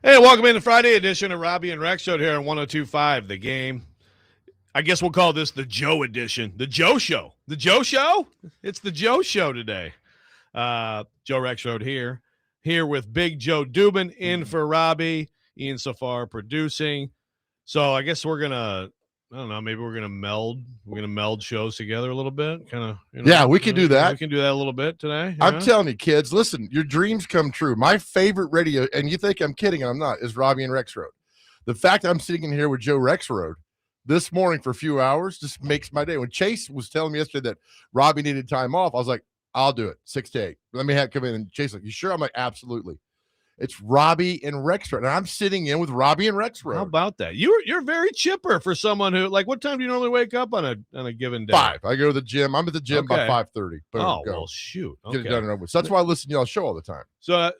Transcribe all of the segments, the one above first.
Hey, welcome into Friday edition of Robby and Rexrode here on 102.5 The Game. I guess we'll call this the Joe edition, the Joe Show. The Joe Show? It's the Joe Show today. Joe Rexrode here with Big Joe Dubin in for Robby, Ian Safar producing. So I guess we're gonna, I don't know, maybe we're gonna meld shows together a little bit, kind of. Yeah, we can do that. We can do that a little bit today. I'm telling you, kids, listen, your dreams come true. My favorite radio, and you think I'm kidding, and I'm not, is Robby and Rexrode. The fact that I'm sitting in here with Joe Rexrode this morning for a few hours just makes my day. When Chase was telling me yesterday that Robby needed time off, I was like, I'll do it, 6 to 8. Let me have come in. And Chase like, you sure? I'm like, absolutely. It's Robby and Rexrode, and I'm sitting in with Robby and Rexrode. How about that? You're very chipper for someone who, like, what time do you normally wake up on a given day? 5. I go to the gym. I'm at the gym by 5:30. Oh, well, shoot. Okay. Get it done and over with. So that's why I listen to y'all's show all the time. So,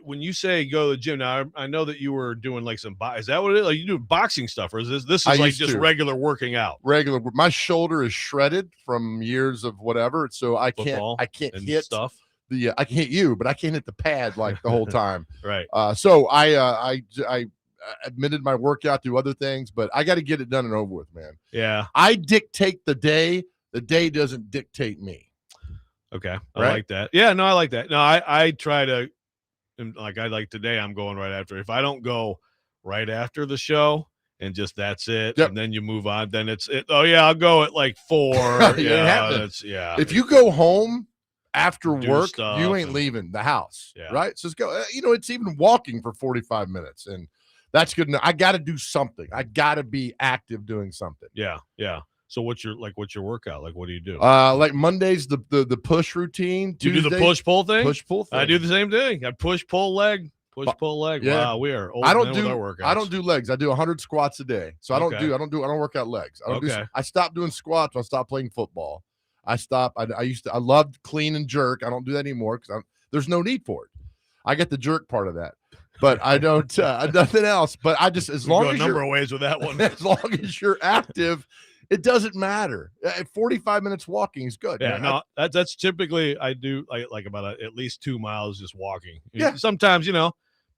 when you say go to the gym, now I know that you were doing like some is that what it is? Like you do boxing stuff, or is this like just regular working out? Regular. My shoulder is shredded from years of whatever, so I can't hit stuff. I can hit you, but I can't hit the pad like the whole time. Right. So I admitted my workout to other things, but I got to get it done and over with, man. Yeah. I dictate the day. The day doesn't dictate me. Okay. I like that. Yeah. No, I like that. No, I try to, like today, I'm going right after. If I don't go right after the show and just that's it, and then you move on, then it's it. Oh yeah, I'll go at like 4. Yeah. If you go home after work, you ain't and leaving the house, right? So let's go. It's even walking for 45 minutes, and that's good enough. I got to do something. I got to be active doing something. Yeah. So what's your workout? Like, what do you do? Like Mondays, the push routine. Tuesday, you do the push pull thing? Push pull thing. I do the same thing. I push pull leg. Push pull leg. Yeah. Wow, we are old. I don't with our workouts. I don't do legs. I do 100 squats a day. So I don't work out legs. I stopped doing squats when I stopped playing football. I stopped. I loved clean and jerk. I don't do that anymore because there's no need for it. I get the jerk part of that, but I don't nothing else. But I just as long as a number of ways with that one. As long as you're active, it doesn't matter. 45 minutes walking is good. Yeah, man. no, that's typically I do like about at least 2 miles just walking. Yeah. Sometimes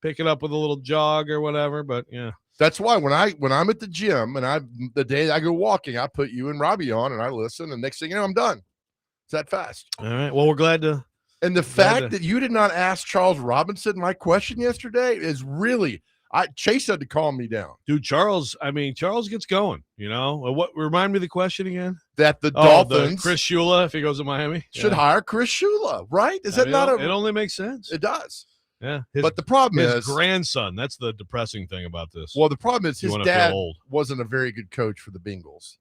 pick it up with a little jog or whatever, but yeah. That's why when I'm at the gym and the day I go walking, I put you and Robby on and I listen, and next thing you know, I'm done. It's that fast. All right. Well, we're glad to. And the fact that you did not ask Charles Robinson my question yesterday is really. Chase had to calm me down. Dude, Charles gets going, What remind me of the question again? That the Dolphins, Chris Shula, if he goes to Miami, should hire Chris Shula, right? Is that not it only makes sense. It does. Yeah. But the problem is his grandson. That's the depressing thing about this. Well, the problem is his dad wasn't a very good coach for the Bengals.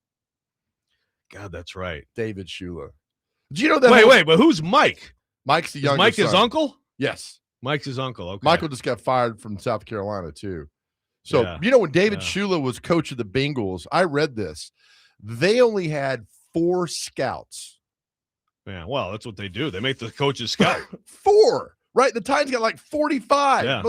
God, that's right. David Shula. Do you know that? Wait, but who's Mike? Mike's the youngest. Mike his uncle? Yes. Mike's his uncle. Okay. Michael just got fired from South Carolina too. So, when David Shula was coach of the Bengals, I read this. They only had 4 scouts. Yeah, well, that's what they do. They make the coaches scout. 4, right? The Titans got like 45. Yeah.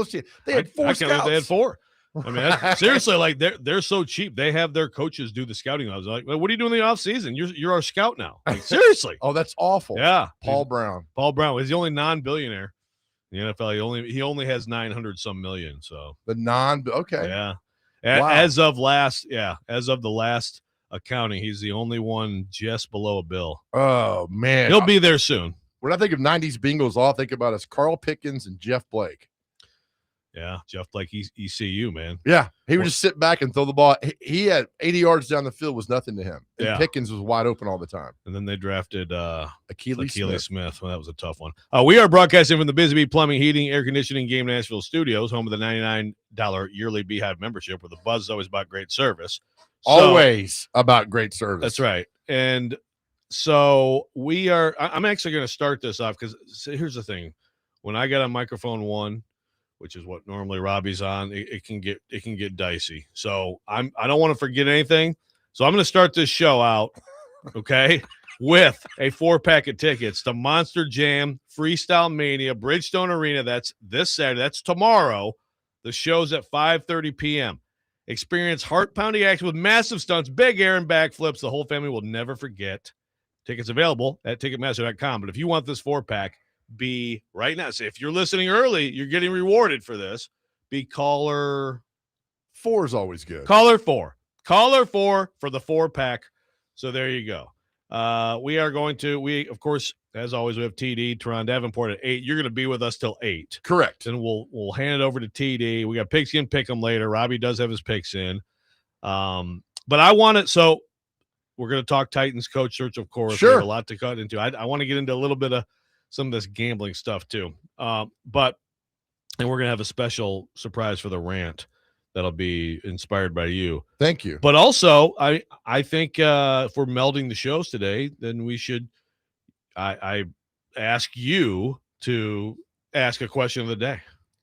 They had 4 scouts. They had 4. I mean, seriously, like they're so cheap. They have their coaches do the scouting. I was like, well, what are you doing in the offseason? You're our scout now. Like, seriously. Oh, that's awful. Yeah. Paul Brown. He's the only non-billionaire. The NFL, he only has 900 some million. So okay. Yeah. Wow. As of the last accounting, he's the only one just below a bill. Oh man. He'll be there soon. When I think of 90s Bengals, all I think about is Carl Pickens and Jeff Blake. Yeah, Jeff Blake, ECU, man. Yeah, he would just sit back and throw the ball. He had 80 yards down the field was nothing to him. And Pickens was wide open all the time. And then they drafted Achilles Smith. Well, that was a tough one. We are broadcasting from the Busy Bee Plumbing, Heating, Air Conditioning Game Nashville Studios, home of the $99 yearly Beehive membership, where the buzz is always about great service. Always about great service. That's right. And so I'm actually going to start this off because here's the thing. When I get on microphone 1, which is what normally Robby's on, it can get dicey. So I don't want to forget anything. So I'm going to start this show out, okay, with a 4-pack of tickets to Monster Jam, Freestyle Mania, Bridgestone Arena. That's this Saturday. That's tomorrow. The show's at 5:30 p.m. Experience heart-pounding action with massive stunts, big air, and backflips the whole family will never forget. Tickets available at Ticketmaster.com. But if you want this 4-pack, be right now. So if you're listening early, you're getting rewarded for this. be caller 4 is always good. Caller 4 for the 4-pack. So there you go. We are going to, of course, as always, we have TD, Teron Davenport at 8. You're going to be with us till 8. Correct. Then we'll hand it over to TD. We got Pigskin Pick'em later. Robby does have his picks in. But I want it, so we're going to talk Titans coach search, of course. Sure. We have a lot to cut into. I want to get into a little bit of some of this gambling stuff too. And we're going to have a special surprise for the rant that'll be inspired by you. Thank you. But also, I think if we're melding the shows today, then we should I ask you to ask a question of the day.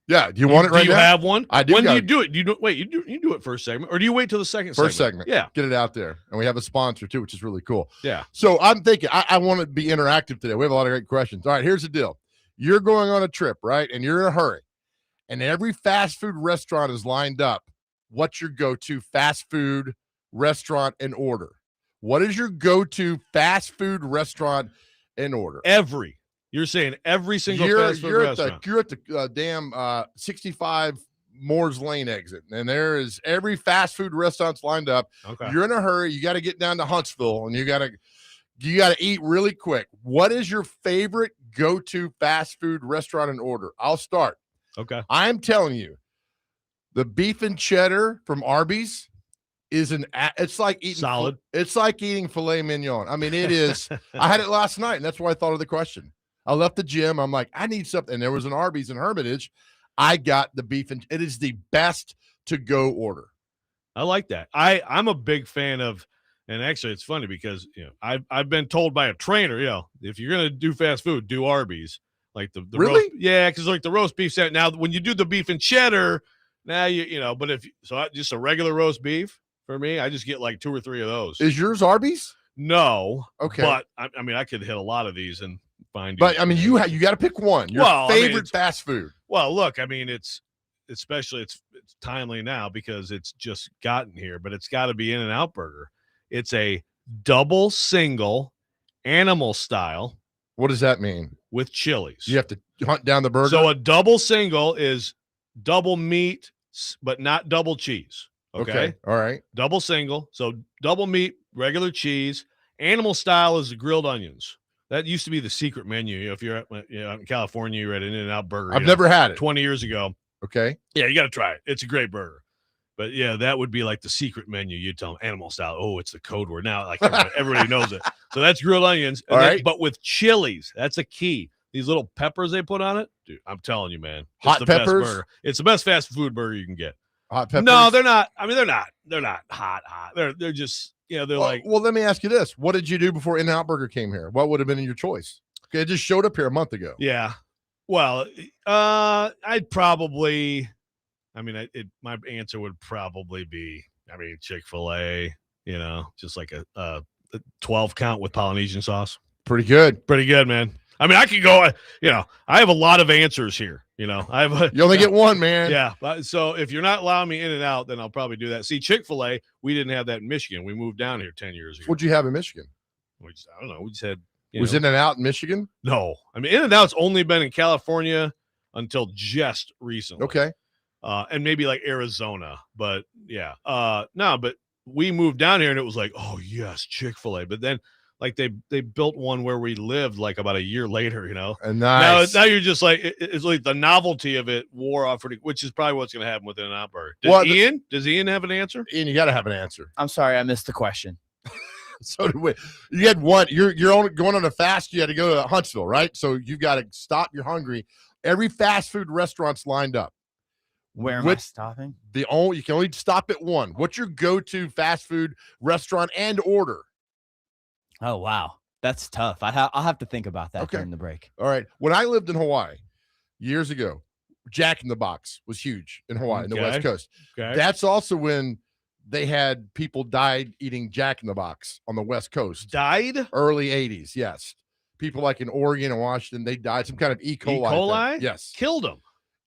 Yeah. Do you want it right now? Do you have one? I do. When do you do it? You do it first segment, or do you wait till the second segment? First segment. Yeah. Get it out there. And we have a sponsor too, which is really cool. Yeah. So I'm thinking I want to be interactive today. We have a lot of great questions. All right, here's the deal. You're going on a trip, right? And you're in a hurry. And every fast food restaurant is lined up. What's your go-to fast food restaurant and order? What is your go-to fast food restaurant and order? You're saying every single fast food restaurant. You're at the damn 65 Moore's Lane exit, and there is every fast food restaurant's lined up. Okay. You're in a hurry. You got to get down to Huntsville, and you got to eat really quick. What is your favorite go-to fast food restaurant and order? I'll start. Okay. I'm telling you, the beef and cheddar from Arby's is it's like eating solid. It's like eating filet mignon. I mean, it is. I had it last night, and that's why I thought of the question. I left the gym. I'm like, I need something. And there was an Arby's in Hermitage. I got the beef, and it is the best to go order. I like that. I'm a big fan of, and actually it's funny because, I've been told by a trainer, if you're going to do fast food, do Arby's. Like the really? Roast, yeah. Cause like the roast beef set. Now, when you do the beef and cheddar, now but just a regular roast beef for me, I just get like 2 or 3 of those. Is yours Arby's? No. Okay. But I mean, I could hit a lot of these and find. But I mean, you got to pick one. Your favorite fast food. Well, look, I mean, it's timely now because it's just gotten here, but it's got to be In-N-Out Burger. It's a double single animal style. What does that mean? With chilies. You have to hunt down the burger. So a double single is double meat, but not double cheese. Okay. All right. Double single. So double meat, regular cheese. Animal style is the grilled onions. That used to be the secret menu. If you're out in California, you're at an In-N-Out Burger. I've never had it. 20 years ago. Okay. Yeah, you got to try it. It's a great burger. But yeah, that would be like the secret menu. You tell them animal style. Oh, it's the code word now. Like everybody knows it. So that's grilled onions. All right. But with chilies, that's a key. These little peppers they put on it, dude. I'm telling you, man. Hot the peppers. Best burger. It's the best fast food burger you can get. Hot peppers. No, they're not. I mean, they're not hot. They're just they're like. Well, let me ask you this: what did you do before In-N-Out Burger came here? What would have been your choice? Okay, it just showed up here a month ago. Yeah. Well, I'd probably. I mean, my answer would probably be, Chick-fil-A, just like a 12 count with Polynesian sauce. Pretty good, man. I mean, I could go, I have a lot of answers here. You only get one, man. Yeah. So if you're not allowing me In-N-Out, then I'll probably do that. See, Chick-fil-A, we didn't have that in Michigan. We moved down here 10 years ago. What'd you have in Michigan? I don't know. We just had. Was In-N-Out in Michigan? No. I mean, In-N-Out's only been in California until just recently. Okay. And maybe like Arizona, but yeah. No, but we moved down here and it was like, oh yes, Chick-fil-A. But then like they built one where we lived like about a year later, And nice. Now you're just like, it's like the novelty of it wore off, which is probably what's going to happen with In-N-Out Burger. Does Ian have an answer? Ian, you got to have an answer. I'm sorry, I missed the question. So did we. You had one. You're only going on a fast. You had to go to Huntsville, right? So you got to stop. You're hungry. Every fast food restaurant's lined up. Where am I stopping? You can only stop at one. What's your go-to fast food restaurant and order? Oh wow, that's tough. I'll have to think about that during the break. All right. When I lived in Hawaii years ago, Jack in the Box was huge in Hawaii, in the West Coast. Okay. That's also when they had people died eating Jack in the Box on the West Coast. Died? Early 80s, yes. People like in Oregon and Washington, they died. Some kind of E. coli. E. coli? Yes. Killed them.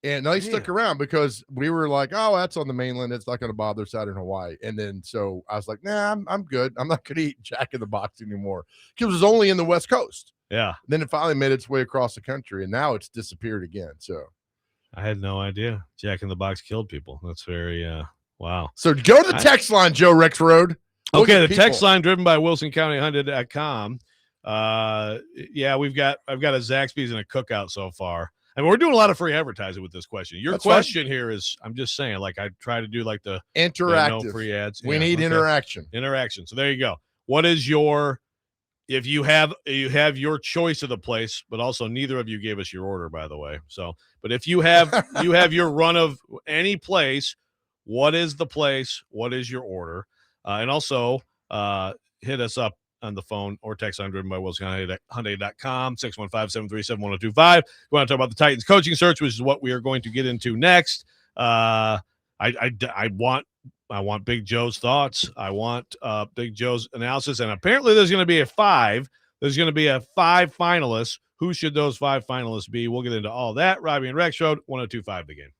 And they stuck around because we were like, oh, that's on the mainland. It's not going to bother us out in Hawaii. And then so I was like, nah, I'm good. I'm not going to eat Jack in the Box anymore because it was only in the West Coast. Yeah. Then it finally made its way across the country, and now it's disappeared again. So I had no idea. Jack in the Box killed people. That's very wow. So go to the text line, Joe Rexrode. Okay, the text line driven by WilsonCountyHunted.com. Yeah, I've got a Zaxby's and a Cookout so far. I mean, we're doing a lot of free advertising with this question. Your question here is, I'm just saying, like I try to do like the interactive, no free ads. We need interaction. So there you go. What is your, if you have your choice of the place, but also neither of you gave us your order, by the way. So, but if you have your run of any place, what is the place? What is your order? And also hit us up on the phone or text on driven by WilsonHunting.com, 615-737-1025. We want to talk about the Titans coaching search, which is what we are going to get into next. I want Big Joe's thoughts. I want Big Joe's analysis. And apparently there's going to be a 5. There's going to be a 5 finalists. Who should those 5 finalists be? We'll get into all that. Robby and Rexrode, 102.5 The Game.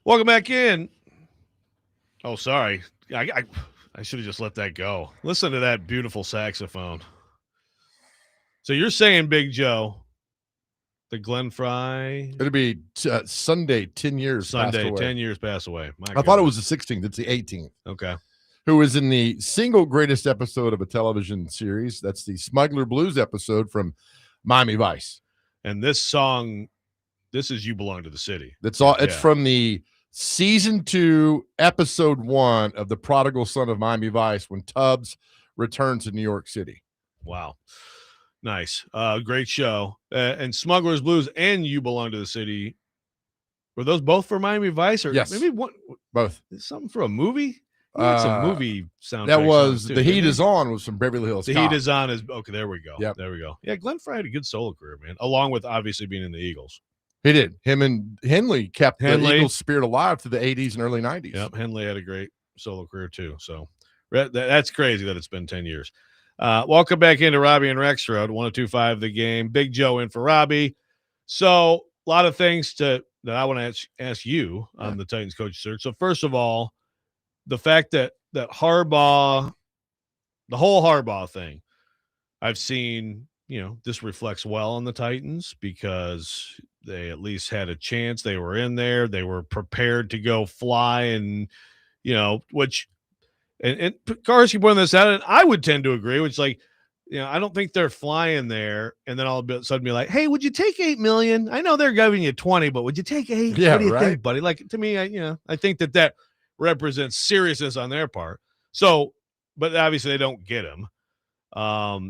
Welcome back in. Oh, sorry. I should have just let that go. Listen to that beautiful saxophone. So you're saying Big Joe, the Glenn Fry It'll be Sunday, 10 years passed Sunday, away. 10 years pass away. I thought it was the 16th. It's the 18th. Okay. Who was in the single greatest episode of a television series. That's the Smuggler Blues episode from Miami Vice. And this song, this is You Belong to the City. That's all. It's from the season 2, episode 1 of The Prodigal Son of Miami Vice when Tubbs returns to New York City. Wow. Nice. Great show. And Smugglers Blues and You Belong to the City. Were those both for Miami Vice? Or yes. Maybe one? Both. Something for a movie? Some movie soundtrack. That was too, The Heat Is On was from Beverly Hills. The Heat Is On is okay. There we go. Yep. There we go. Yeah, Glenn Fry had a good solo career, man. Along with obviously being in the Eagles. He did. Him and Henley kept the Eagles spirit alive through the 80s and early 90s. Yep. Henley had a great solo career too. So that's crazy that it's been 10 years. Welcome back into Robby and Rexrode, 102.5 The Game. Big Joe in for Robby. So a lot of things that I want to ask you on the Titans coach search. So first of all, the fact that Harbaugh, the whole Harbaugh thing, I've seen, this reflects well on the Titans because they at least had a chance. They were in there. They were prepared to go fly and, which and Karski pointed this out, and I would tend to agree, which I don't think they're flying there and then all of a sudden be like, hey, would you take $8 million? I know they're giving you 20, but would you take 8? Yeah, what do you right. think, buddy? Like, to me, I think that represents seriousness on their part. So, but obviously they don't get him.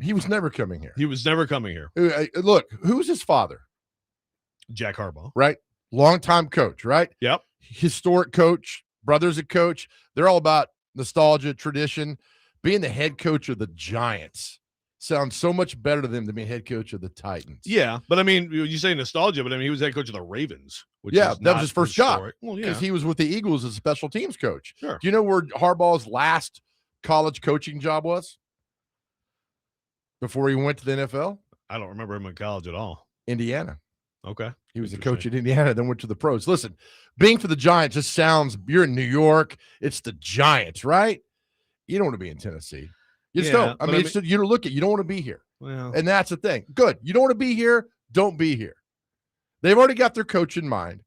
He was never coming here. He was never coming here. Look, who's his father? Jack Harbaugh. Right? Longtime coach, right? Yep. Historic coach. Brother's a coach. They're all about nostalgia, tradition. Being the head coach of the Giants sounds so much better to them than being head coach of the Titans. Yeah, but I mean, you say nostalgia, but I mean, he was head coach of the Ravens. Which that was his first job. Well, because he was with the Eagles as a special teams coach. Sure. Do you know where Harbaugh's last college coaching job was before he went to the NFL? I don't remember him in college at all. Indiana. Okay. He was a coach at Indiana, then went to the pros. Listen, being for the Giants just sounds, you're in New York. It's the Giants, right? You don't want to be in Tennessee. You just don't. I mean, you don't look at, you don't want to be here. Well, and that's the thing. Good. You don't want to be here. Don't be here. They've already got their coach in mind.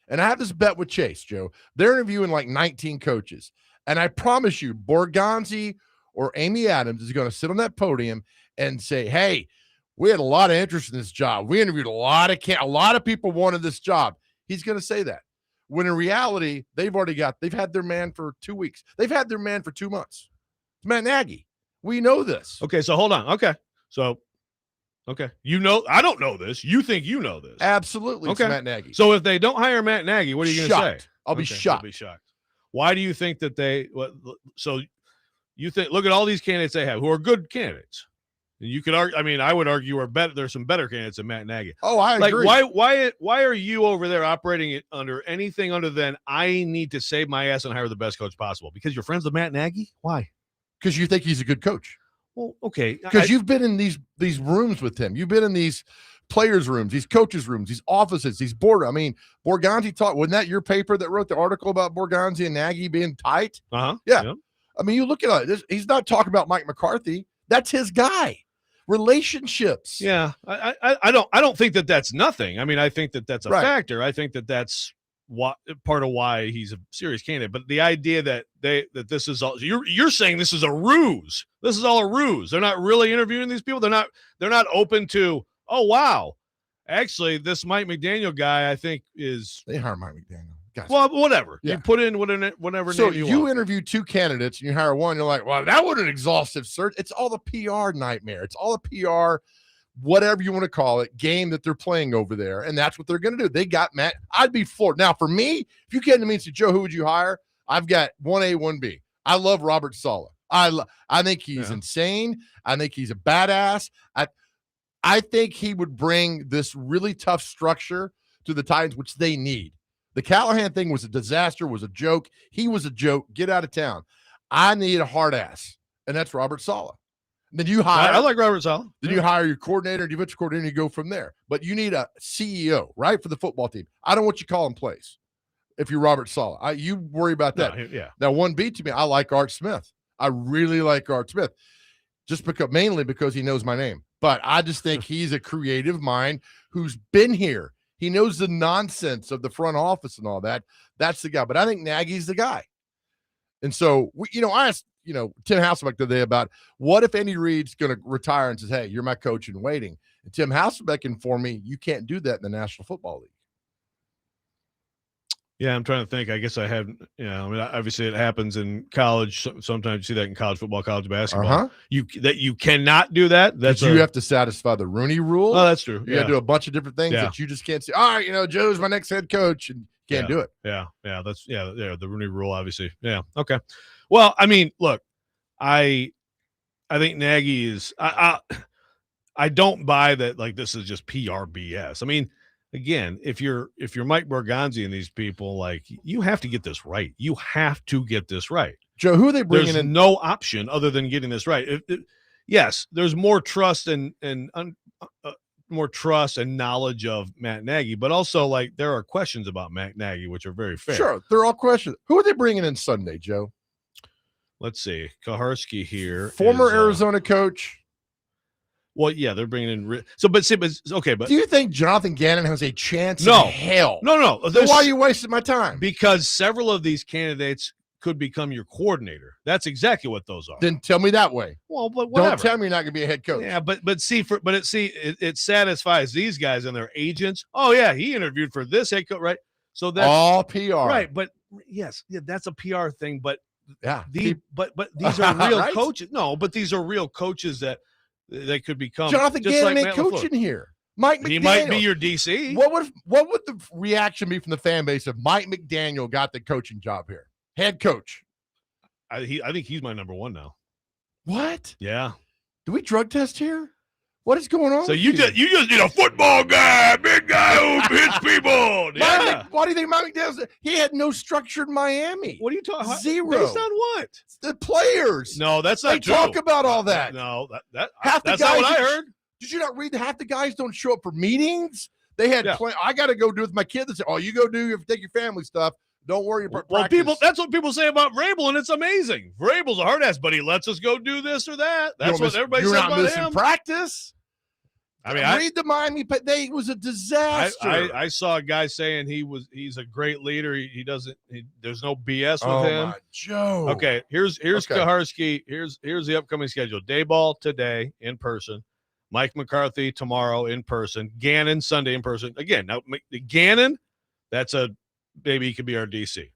And I have this bet with Chase, Joe. They're interviewing like 19 coaches. And I promise you, Borgonzi or Amy Adams is going to sit on that podium and say, hey, we had a lot of interest in this job. We interviewed a lot of people wanted this job. He's going to say that. When in reality, they've had their man for 2 weeks. They've had their man for 2 months. It's Matt Nagy. We know this. Okay, so hold on. Okay. So, okay. I don't know this. You think you know this. Absolutely. Okay. It's Matt Nagy. So if they don't hire Matt Nagy, what are you going to say? I'll be shocked. I'll be shocked. Why do you think that so you think, look at all these candidates they have who are good candidates. And you could argue, I mean, I would argue there's some better candidates than Matt Nagy. Oh, I agree. Why are you over there operating it under anything other than I need to save my ass and hire the best coach possible? Because you're friends with Matt Nagy? Why? Because you think he's a good coach. Well, okay. Because you've been in these rooms with him. You've been in these players' rooms, these coaches' rooms, these offices, these board. I mean, Borgonzi wasn't that your paper that wrote the article about Borgonzi and Nagy being tight? Uh-huh. Yeah. Yep. I mean, you look at it. He's not talking about Mike McCarthy. That's his guy. Relationships. Yeah. I don't think that that's nothing. I mean, I think that that's a factor. I think that that's part of why he's a serious candidate. But the idea that this is all you're saying this is a ruse. This is all a ruse. They're not really interviewing these people. They're not open to, oh wow, actually this Mike McDaniel guy I think is they hire Mike McDaniel. Gotcha. Well, whatever. Yeah. You put in whatever. So name you want. interview 2 candidates and you hire one. You're like, well, that wasn't an exhaustive search. It's all the PR nightmare. It's all the PR, whatever you want to call it, game that they're playing over there. And that's what they're going to do. They got Matt. I'd be floored. Now, for me, if you came to me and said, Joe, who would you hire? I've got 1A, 1B. I love Robert Saleh. I think he's insane. I think he's a badass. I think he would bring this really tough structure to the Titans, which they need. The Callahan thing was a disaster, was a joke. He was a joke. Get out of town. I need a hard ass, and that's Robert Saleh. Then you hire. I like Robert Saleh. Then you hire your coordinator, defensive coordinator, and you go from there. But you need a CEO, right, for the football team. I don't want you calling plays if you're Robert Saleh. You worry about that. No, yeah. Now, 1B to me, I like Art Smith. I really like Art Smith, mainly because he knows my name. But I just think he's a creative mind who's been here. He knows the nonsense of the front office and all that. That's the guy. But I think Nagy's the guy. And so, I asked, Tim Hasselbeck today about what if Andy Reid's going to retire and says, hey, you're my coach in waiting. And Tim Hasselbeck informed me you can't do that in the National Football League. Yeah, I'm trying to think. I guess I haven't. Obviously it happens in college. Sometimes you see that in college football, college basketball. You cannot do that. You have to satisfy the Rooney Rule. Oh, that's true. You got to do a bunch of different things that you just can't say. All right, Joe's my next head coach, and you can't do it. Yeah, that's the Rooney Rule, obviously. Yeah, okay. Well, I mean, look, I think Nagy is. I don't buy that. Like, this is just PR BS. I mean, again, if you're Mike Borgonzi and these people, like, you have to get this right. You have to get this right. Joe, who are they bringing There's in? no option other than getting this right. Yes, there's more trust and more trust and knowledge of Matt Nagy, but also, like, there are questions about Matt Nagy, which are very fair. Sure, they're all questions. Who are they bringing in Sunday, Joe? Let's see. Kaharski here. Former Arizona coach. Well, yeah, they're bringing in. But do you think Jonathan Gannon has a chance? No, in hell. No. Then why are you wasting my time? Because several of these candidates could become your coordinator. That's exactly what those are. Then tell me that way. Well, but whatever. Don't tell me you're not going to be a head coach. Yeah, it satisfies these guys and their agents. Oh yeah, he interviewed for this head coach, right? So that's all PR, right? But yes, that's a PR thing. But yeah, but these are real right? coaches. No, but these are real coaches that they could become. Jonathan just Gannon like ain't coaching here. Mike McDaniel. He might be your DC. What would the reaction be from the fan base if Mike McDaniel got the coaching job here? Head coach. I think he's my number one now. What? Yeah. Do we drug test here? What is going on? So you just need a football guy, big guy who hits people. Yeah. Why do you think Mike McDaniel? He had no structure in Miami. What are you talking about? Zero. Based on what? The players. No, that's not true. They talk about all that. No, that's not what I heard. Did you not read that half the guys don't show up for meetings? They had I got to go do with my kids. Oh, you go take your family stuff. Don't worry about practice. That's what people say about Vrabel, and it's amazing. Vrabel's a hard ass, but he lets us go do this or that. That's what everybody says about him. You're not missing practice. I mean, read the Miami, but it was a disaster. I saw a guy saying he's a great leader. There's no BS with him. My Joe. Okay, here's Kaharski. Here's the upcoming schedule. Dayball today in person. Mike McCarthy tomorrow in person. Gannon Sunday in person. Again, now Gannon, maybe he could be our DC.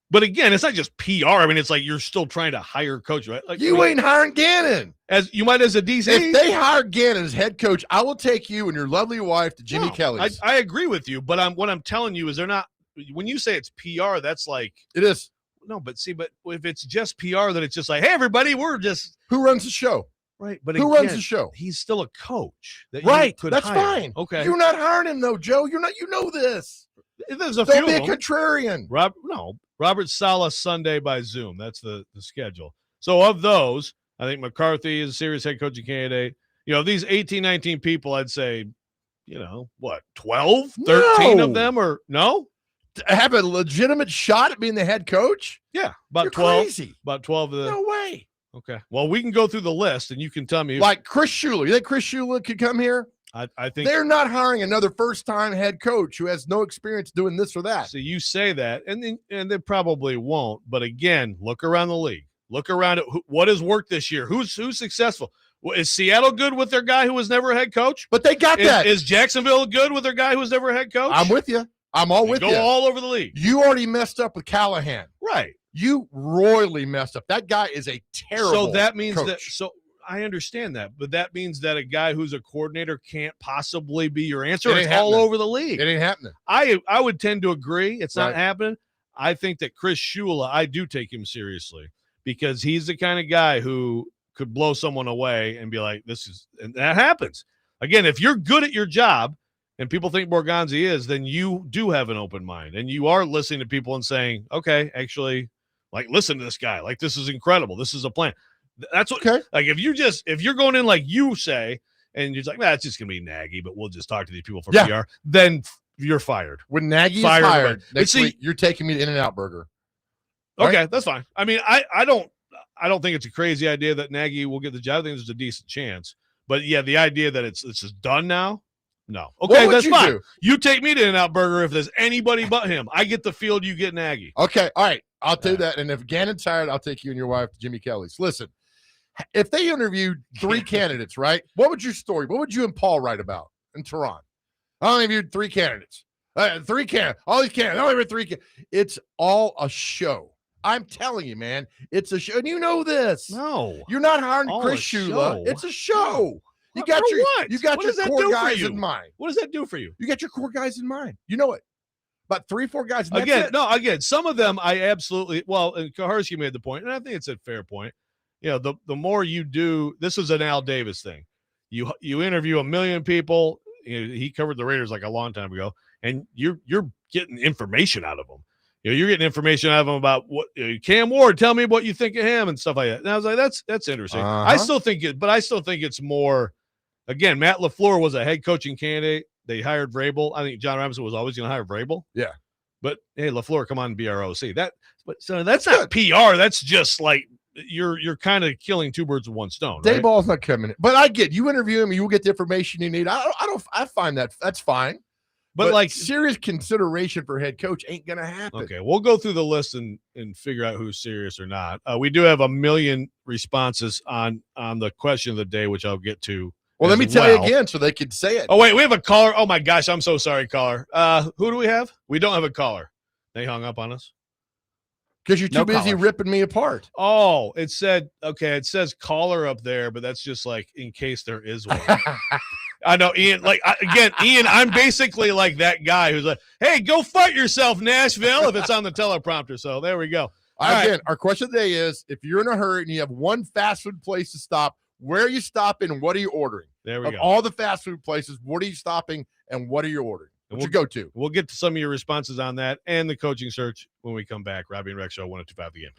But again, it's not just PR. I mean, it's like you're still trying to hire a coach, right? Like, you ain't hiring Gannon. As a DC. If they hire Gannon as head coach, I will take you and your lovely wife to Jimmy Kelly's. I agree with you, but what I'm telling you is they're not. When you say it's PR, that's like it is. No, but if it's just PR, then it's just like, hey, everybody, we're just who runs the show, right? But who runs the show? He's still a coach, right? That's hire. Fine. Okay, you're not hiring him though, Joe. You're not. You know this. There's a Don't few be a contrarian. Robert Saleh Sunday by Zoom. That's the schedule. So of those, I think McCarthy is a serious head coaching candidate. These 18, 19 people, I'd say, 12, 13 of them are no? Have a legitimate shot at being the head coach? Yeah, about You're 12. Crazy. About 12 of them. No way. Okay. Well, we can go through the list and you can tell me. Like Chris Shula. You think Chris Shula could come here? I think they're not hiring another first-time head coach who has no experience doing this or that. So you say that, and they probably won't. But again, look around the league. Look around at what has worked this year. Who's successful? Is Seattle good with their guy who was never a head coach? But they got that. Is Jacksonville good with their guy who was never a head coach? I'm with you. I'm all with you. Go all over the league. You already messed up with Callahan. Right. You royally messed up. That guy is a terrible So that means coach. that – so I understand that, but that means that a guy who's a coordinator can't possibly be your answer. It's all over the league. It ain't happening. I would tend to agree. It's not happening. I think that Chris Shula, I do take him seriously because he's the kind of guy who could blow someone away and be like, and that happens. Again, if you're good at your job and people think Borgonzi is, then you do have an open mind and you are listening to people and saying, okay, actually, like, listen to this guy. Like, this is incredible. This is a plan. That's what, like, if you're going in like you say, and you're like, it's just going to be Nagy, but we'll just talk to these people for PR, then you're fired. When Nagy is hired next week, you're taking me to In-N-Out Burger. Okay, right? That's fine. I mean, I don't think it's a crazy idea that Nagy will get the job. I think there's a decent chance. But yeah, the idea that it's just done now. No. What Okay, would that's you fine. do? You take me to In-N-Out Burger if there's anybody but him. I get the field, you get Nagy. Okay, all right. I'll do that. And if Gannon's tired, I'll take you and your wife to Jimmy Kelly's. Listen, if they interviewed 3 candidates, right? What would your story? What would you and Paul write about in Tehran? I only interviewed 3 candidates. 3 candidates. All these candidates. I only interviewed 3 candidates. It's all a show. I'm telling you, man. It's a show. And you know this. No. You're not hiring All Chris a Shula. show? It's a show. You For got your what? You got What your does that core do for guys you? in mind. What does that do for you? You got your core guys in mind. You know it. About 3, 4 guys. And Again, some of them I absolutely, well, and Kaharski made the point, and I think it's a fair point. You know, the more you do, this is an Al Davis thing. You interview 1 million people. You know, he covered the Raiders like a long time ago, and you're getting information out of them. You know, you're getting information out of them about what Cam Ward. Tell me what you think of him and stuff like that. And I was like, that's interesting. I still think it's more. Again, Matt LaFleur was a head coaching candidate. They hired Vrabel. I think John Robinson was always going to hire Vrabel. Yeah. But hey, LaFleur, come on and be our OC. So that's not PR. That's just like you're kind of killing 2 birds with 1 stone. Right? Dayball's not coming in. But I get you interview him, you will get the information you need. I find that's fine. But like serious consideration for head coach ain't gonna happen. Okay, we'll go through the list and figure out who's serious or not. We do have 1 million responses on the question of the day, which I'll get to. Well, let me tell you again so they could say it. Oh, wait, we have a caller. Oh, my gosh. I'm so sorry, caller. Who do we have? We don't have a caller. They hung up on us. Because you're too busy ripping me apart. Oh, it says caller up there, but that's just like in case there is one. I know, Ian. Ian, I'm basically like that guy who's like, hey, go fight yourself, Nashville, if it's on the teleprompter. So there we go. Again, our question today is, if you're in a hurry and you have one fast food place to stop, where are you stopping and what are you ordering? There we go. All the fast food places, what are you stopping and what are you ordering? What you go to? We'll get to some of your responses on that and the coaching search when we come back. Robby and Rex Show 102.5 The Game.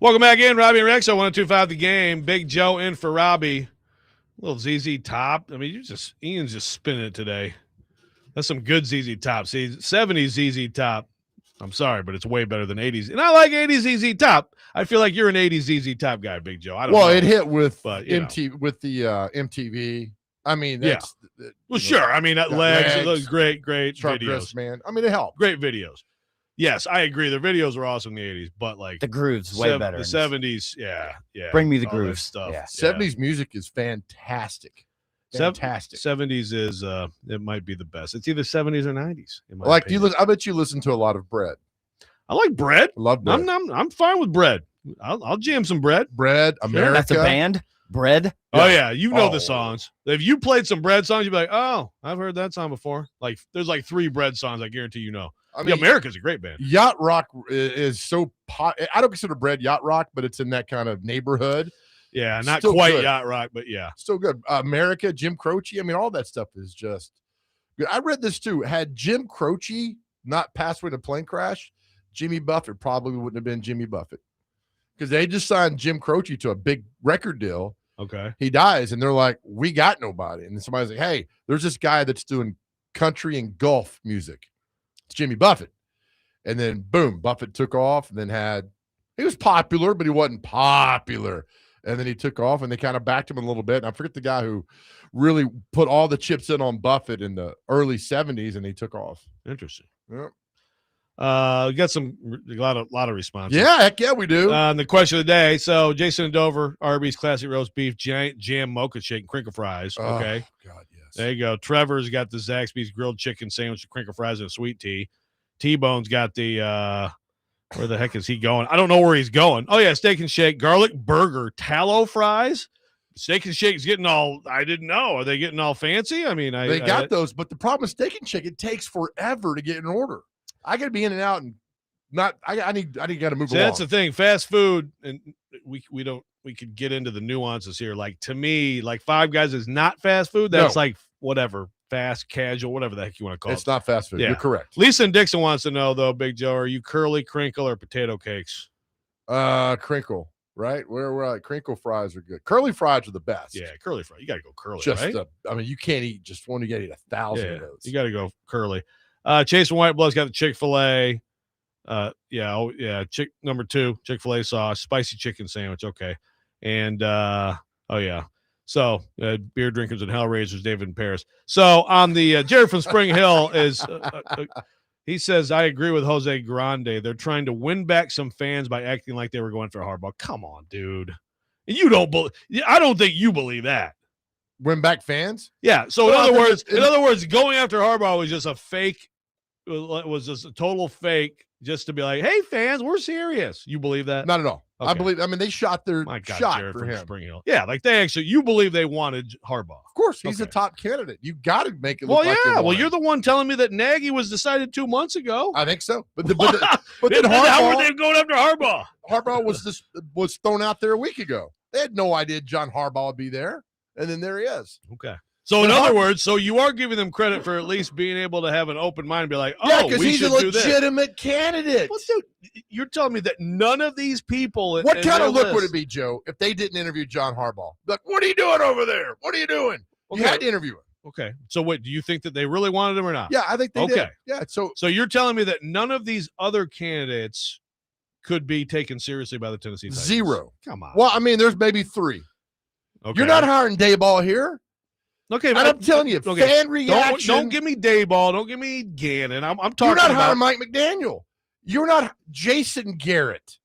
Welcome back in, Robby and Rex. 102.5 The Game. Big Joe in for Robby. Little ZZ Top. I mean, Ian's just spinning it today. That's some good ZZ Top. See, 70s ZZ Top. I'm sorry, but it's way better than 80s. And I like 80s ZZ Top. I feel like you're an 80s ZZ Top guy, Big Joe. I don't know. It hit with but, MTV. I mean, that's well, sure. I mean, that legs, great Sharp videos, Dressed Man. I mean, it helped. Great videos. Yes, I agree. The videos were awesome in the 80s, but like the grooves way better. The 70s, yeah. Bring me the grooves stuff. Yeah. 70s music is fantastic. Fantastic. 70s is it might be the best. It's either 70s or 90s. Like I bet you listen to a lot of Bread. I like Bread. I love Bread. I'm fine with Bread. I'll jam some Bread. Bread, America. That's a band. Bread. Oh yeah, you know the songs. If you played some Bread songs, you'd be like, oh, I've heard that song before. Like there's like 3 Bread songs. I guarantee you know. I mean, America's a great band. Yacht rock is so I don't consider Bread yacht rock, but it's in that kind of neighborhood. Yeah, not Still quite good. Yacht rock, but yeah. Still good. America, Jim Croce. I mean, all that stuff is just good. I read this too. Had Jim Croce not passed away in a plane crash, Jimmy Buffett probably wouldn't have been Jimmy Buffett. Because they just signed Jim Croce to a big record deal. Okay. He dies, and they're like, we got nobody. And then somebody's like, hey, there's this guy that's doing country and golf music. It's Jimmy Buffett. And then, boom, Buffett took off and then he was popular, but he wasn't popular. And then he took off, and they kind of backed him a little bit. And I forget the guy who really put all the chips in on Buffett in the early 70s, and he took off. Interesting. Yep. We got a lot of responses. Yeah, heck yeah, we do. And the question of the day. So Jason and Dover, Arby's classic roast beef, giant jam mocha shake, and crinkle fries. Okay. Oh, God, yes. There you go. Trevor's got the Zaxby's grilled chicken sandwich, crinkle fries, and a sweet tea. T-Bone's got the where the heck is he going? I don't know where he's going. Oh yeah, steak and shake, garlic burger, tallow fries. Steak and shake's getting all. I didn't know. Are they getting all fancy? I mean, they got those, but the problem with steak and shake, it takes forever to get an order. I got to be in and out, and not. I need got to move along. That's the thing. Fast food, and we could get into the nuances here. Like to me, like Five Guys is not fast food. That's like whatever, fast, casual, whatever the heck you want to call it. It's not fast food. Yeah. You're correct. Lisa and Dixon wants to know though, Big Joe, are you curly, crinkle, or potato cakes? Crinkle. Right? We're crinkle fries are good. Curly fries are the best. Yeah, curly fries. You got to go curly, just right? I mean, you can't eat just one. You got to eat 1,000 of those. You got to go curly. Chase and White Blood's got the Chick-fil-A. Number 2, Chick-fil-A sauce, spicy chicken sandwich. Okay. And, So, beer drinkers and Hellraisers, David and Paris. So, on the Jared from Spring Hill is, he says, I agree with Jose Grande. They're trying to win back some fans by acting like they were going for Harbaugh. Come on, dude. I don't think you believe that. Win back fans? Yeah. So, in other words, going after Harbaugh was just a fake. It was just a total fake, just to be like, "Hey, fans, we're serious." You believe that? Not at all. Okay. I mean, they shot their shot Jared for from him. Spring Hill. Yeah, like you believe they wanted Harbaugh. Of course, he's a top candidate. You got to make it Well, look like yeah. Well, you're the one telling me that Nagy was decided 2 months ago. I think so. But then Harbaugh, how were they going after Harbaugh? Harbaugh was thrown out there a week ago. They had no idea John Harbaugh would be there, and then there he is. Okay. So, in other words, you are giving them credit for at least being able to have an open mind and be like, yeah, because he's a do this. legitimate candidate. Well, dude, you're telling me that none of these people. What kind of look would it be, Joe, if they didn't interview John Harbaugh? Like, what are you doing over there? What are you doing? Okay. You had to interview him. Okay. So, what do you think that they really wanted him or not? Yeah, I think they did. Yeah. So you're telling me that none of these other candidates could be taken seriously by the Tennessee Titans? 0. Come on. Well, I mean, there's maybe 3. Okay. You're not hiring Dayball here. Okay, and I'm telling you, fan reaction. Don't give me Dayball. Don't give me Gannon. I'm talking. You're not about hiring Mike McDaniel. You're not Jason Garrett.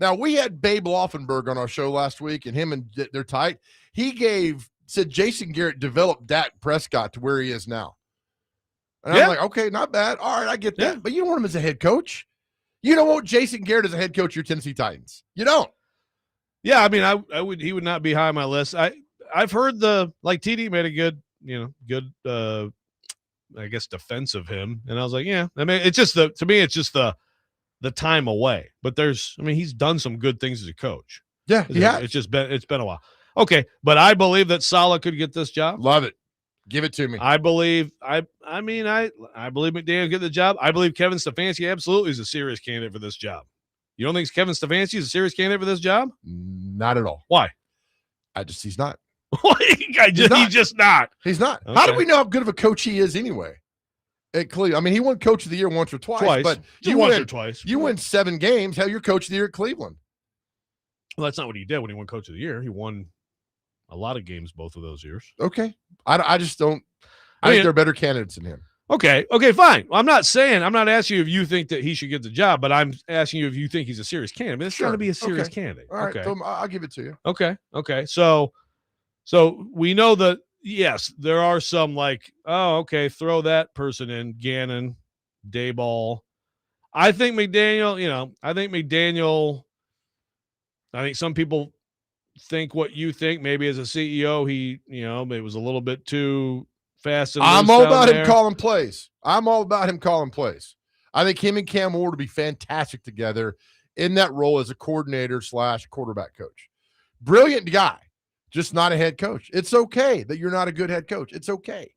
Now we had Babe Laufenberg on our show last week, and him and they're tight. He said Jason Garrett developed Dak Prescott to where he is now. And I'm like, okay, not bad. All right, I get that. Yeah. But you don't want him as a head coach. You don't want Jason Garrett as a head coach of your Tennessee Titans. You don't. Yeah, I mean, he would not be high on my list. I've heard TD made a good I guess defense of him, and I was like, yeah. I mean, it's just the time away. But he's done some good things as a coach. Yeah, yeah. It's been a while. Okay, but I believe that Saleh could get this job. Love it. Give it to me. I believe McDaniel get the job. I believe Kevin Stefanski absolutely is a serious candidate for this job. You don't think Kevin Stefanski is a serious candidate for this job? Not at all. Why? He's not. He's just not. He's not. Okay. How do we know how good of a coach he is anyway? At Cleveland, I mean, he won Coach of the Year once or twice. But you once win, or twice. You win 7 games. Hell, you're Coach of the Year at Cleveland. Well, that's not what he did when he won Coach of the Year. He won a lot of games both of those years. Okay. I just don't. I think there are better candidates than him. Okay, fine. Well, I'm not asking you if you think that he should get the job, but I'm asking you if you think he's a serious candidate. I mean, it's got to be a serious candidate. All right, so I'll give it to you. Okay. So we know that, yes, there are some throw that person in, Gannon, Dayball. I think McDaniel, I think some people think what you think. Maybe as a CEO, he, it was a little bit too fast and I'm all about him calling plays. I think him and Cam Ward would be fantastic together in that role as a coordinator / quarterback coach. Brilliant guy, just not a head coach. It's okay that you're not a good head coach. It's okay.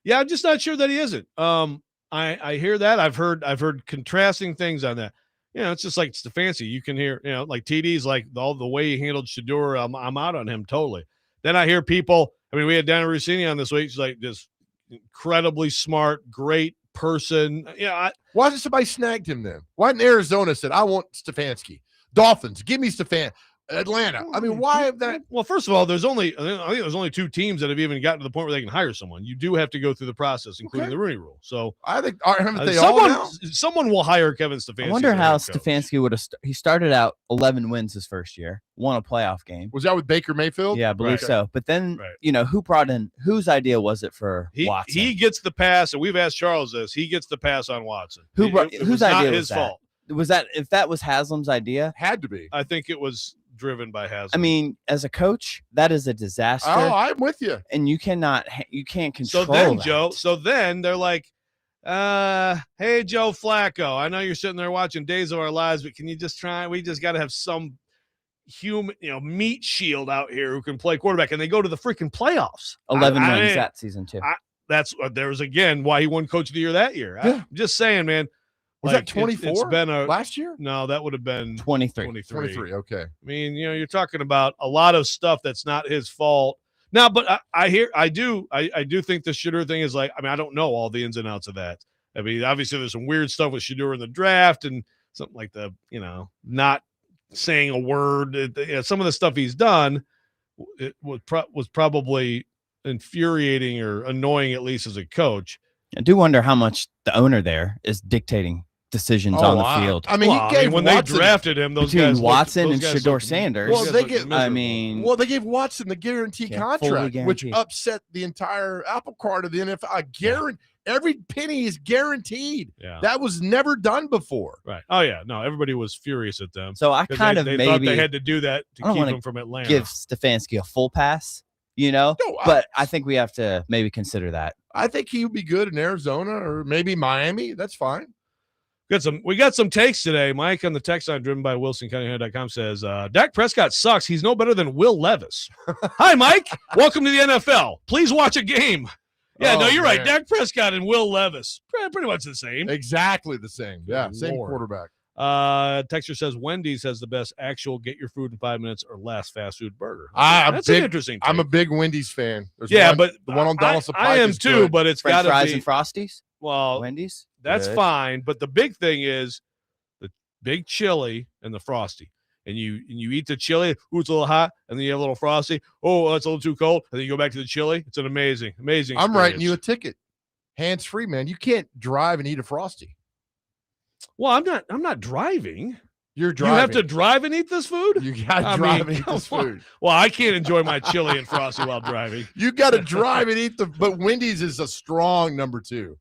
Yeah, I'm just not sure that he isn't. I hear that. I've heard contrasting things on that. It's just like Stefanski. You can hear, like TD's like all the way he handled Shedeur. I'm out on him totally. Then I hear people. I mean, we had Dana Rossini on this week. She's like this incredibly smart, great person. Why did somebody snagged him then? Why didn't Arizona said, I want Stefanski? Dolphins, give me Stefanski. Atlanta. I mean, why have that? Well, first of all, I think there's only 2 teams that have even gotten to the point where they can hire someone. You do have to go through the process, including the Rooney Rule. So I think someone will hire Kevin Stefanski. I wonder how Stefanski would have. He started out 11 wins his first year, won a playoff game. Was that with Baker Mayfield? Yeah, I believe so. But then, who brought in? Whose idea was it for Watson? He gets the pass, and we've asked Charles this. He gets the pass on Watson. Whose idea was his that? fault? Was that if that was Haslam's idea? Had to be. I think it was driven by Haslam. I mean, as a coach, that is a disaster. Oh, I'm with you. And you can't control that. So then they're like, hey, Joe Flacco, I know you're sitting there watching Days of Our Lives, but can you just try? We just got to have some human, meat shield out here who can play quarterback. And they go to the freaking playoffs. 11 wins that season too. There's again why he won Coach of the Year that year. Yeah. I'm just saying, man. Was that 24? It's been last year? No, that would have been 23. 23, okay. I mean, you're talking about a lot of stuff that's not his fault. Now, but I do think the Shedeur thing is like, I mean, I don't know all the ins and outs of that. I mean, obviously there's some weird stuff with Shedeur in the draft and something like not saying a word. Some of the stuff he's done was probably infuriating or annoying, at least as a coach. I do wonder how much the owner there is dictating decisions on the field. I mean, when they drafted him, those between guys Watson and Shedeur Sanders. Well, they gave Watson the guarantee contract, which upset the entire apple cart of the NFL. I guarantee every penny is guaranteed. Yeah. That was never done before. Right. Oh yeah. No, everybody was furious at them. So I kind of thought they had to do that to keep him from Atlanta. Give Stefanski a full pass. But I think we have to maybe consider that. I think he would be good in Arizona or maybe Miami. That's fine. We got some takes today. Mike on the text line driven by WilsonCountyHunter.com says, Dak Prescott sucks. He's no better than Will Levis. Hi, Mike. Welcome to the NFL. Please watch a game. Yeah, you're right. Dak Prescott and Will Levis. Pretty much the same. Exactly the same. Yeah, same quarterback. Texter says Wendy's has the best actual get your food in 5 minutes or less fast food burger. That's an interesting take. I'm a big Wendy's fan. But the one on Donaldson Pike I am too, but it's got to be fries and Frosties. Well, Wendy's. That's good. Fine, but the big thing is the big chili and the Frosty. And you eat the chili, it's a little hot, and then you have a little Frosty. Oh, it's a little too cold, and then you go back to the chili. It's an amazing experience. I'm writing you a ticket. Hands free, man. You can't drive and eat a Frosty. Well, I'm not driving. You're driving. You have to drive and eat this food? You got to drive and eat this food. Well, I can't enjoy my chili and Frosty while driving. You got to drive and eat but Wendy's is a strong number 2.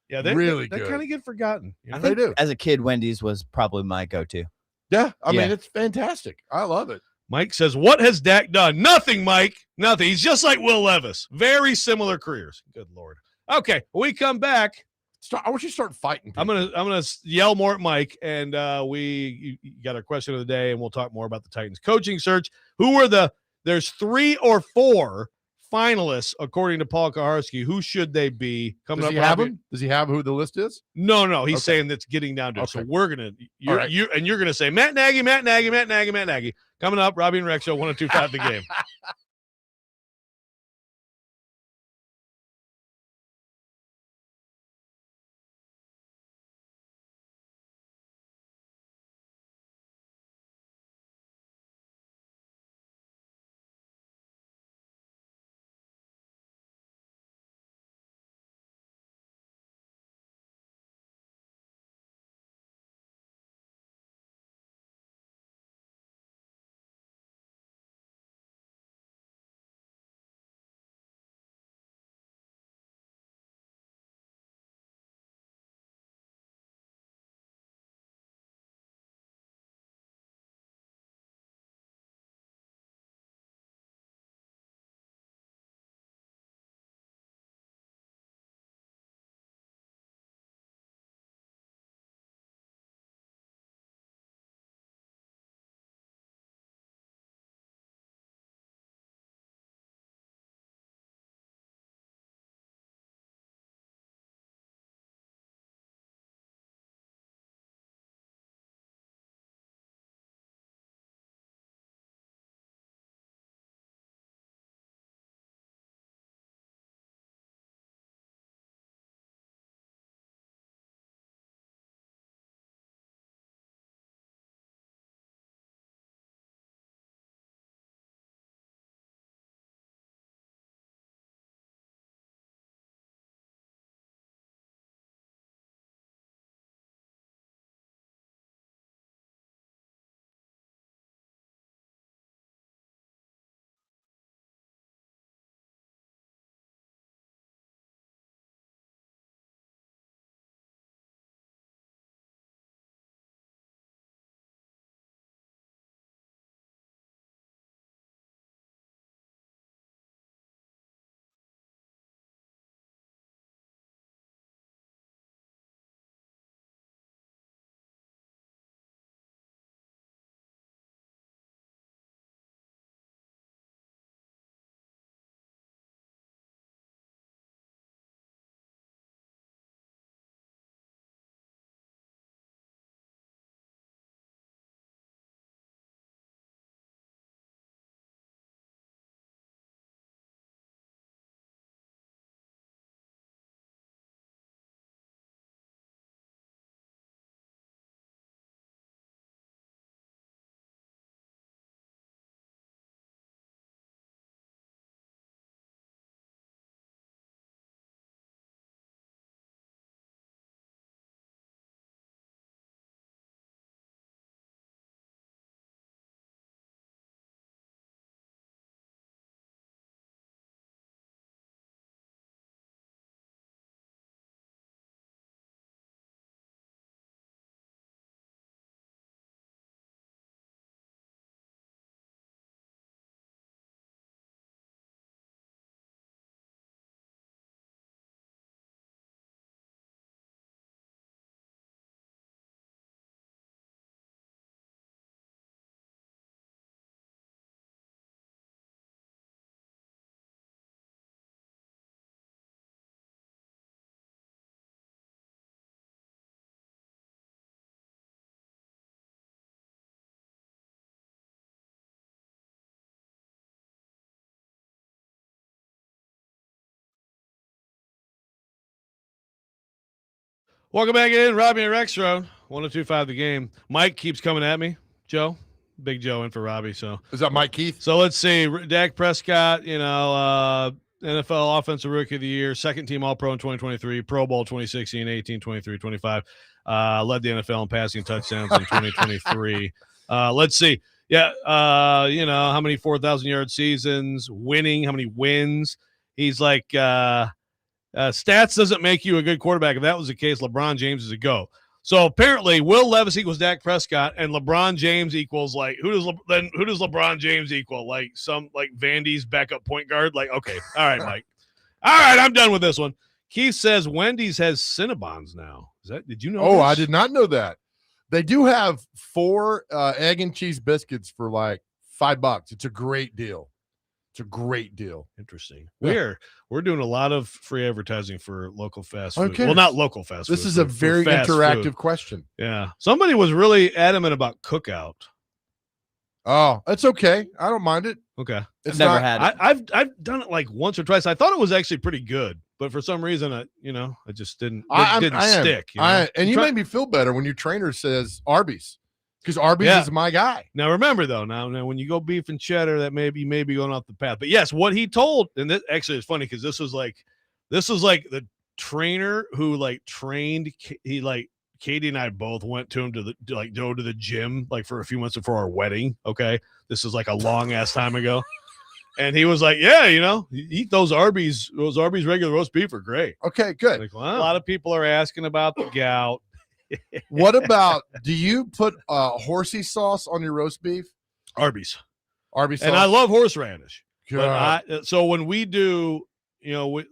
Yeah, they kind of get forgotten. I think they do. As a kid, Wendy's was probably my go-to. Yeah, I mean, it's fantastic. I love it. Mike says, what has Dak done? Nothing, Mike. Nothing. He's just like Will Levis. Very similar careers. Good Lord. Okay, when we come back. I want you to start fighting people. I'm gonna yell more at Mike, and you got our question of the day, and we'll talk more about the Titans coaching search. There's 3 or 4 finalists, according to Paul Kaharski. Who should they be? Coming Does up, he have Robbie? him? Does he have who the list is? No. He's Okay. saying that's getting down to it. So Okay. we're gonna All right. you're gonna say Matt Nagy. Coming up, Robbie and Rex Show 102.5 The Game. Welcome back in, Robbie and Rexrode 102.5 The Game. Mike keeps coming at me. Joe, Big Joe in for Robbie. So Is that Mike Keith? So let's see. Dak Prescott, NFL Offensive Rookie of the Year, second team All-Pro in 2023, Pro Bowl 2016, 18, 23, 25. Led the NFL in passing touchdowns in 2023. Let's see. Yeah, how many 4,000-yard seasons, winning, how many wins. He's like, stats doesn't make you a good quarterback. If that was the case, LeBron James is a go. So apparently, Will Levis equals Dak Prescott, and LeBron James equals who does LeBron James equal? Like Vandy's backup point guard? Like, okay, all right, Mike. All right, I'm done with this one. Keith says Wendy's has Cinnabons now. Did you know? Oh, this? I did not know that. They do have 4 egg and cheese biscuits for like $5. It's a great deal. It's a great deal. Interesting. Yeah. We're doing a lot of free advertising for local fast food. Okay. Well, not local fast food. This is a for very fast interactive food. question. Yeah. Somebody was really adamant about Cookout. Oh, that's okay. I don't mind it. Okay. It's Never not, had it. I've done it like once or twice. I thought it was actually pretty good, but for some reason, I just didn't. It didn't stick. And you made me feel better when your trainer says Arby's, because Arby's is my guy. Now remember though, now when you go beef and cheddar, that you may be going off the path. But yes, what he told, and this actually is funny because this was like the trainer who like trained. He like Katie and I both went to him to go to the gym like for a few months before our wedding. Okay, this is like a long ass time ago. And he was like, yeah, eat those Arby's regular roast beef are great. Okay, good. Like, wow. A lot of people are asking about the gout. What about, do you put horsey sauce on your roast beef? Arby's sauce? And I love horseradish. God. But so when we do,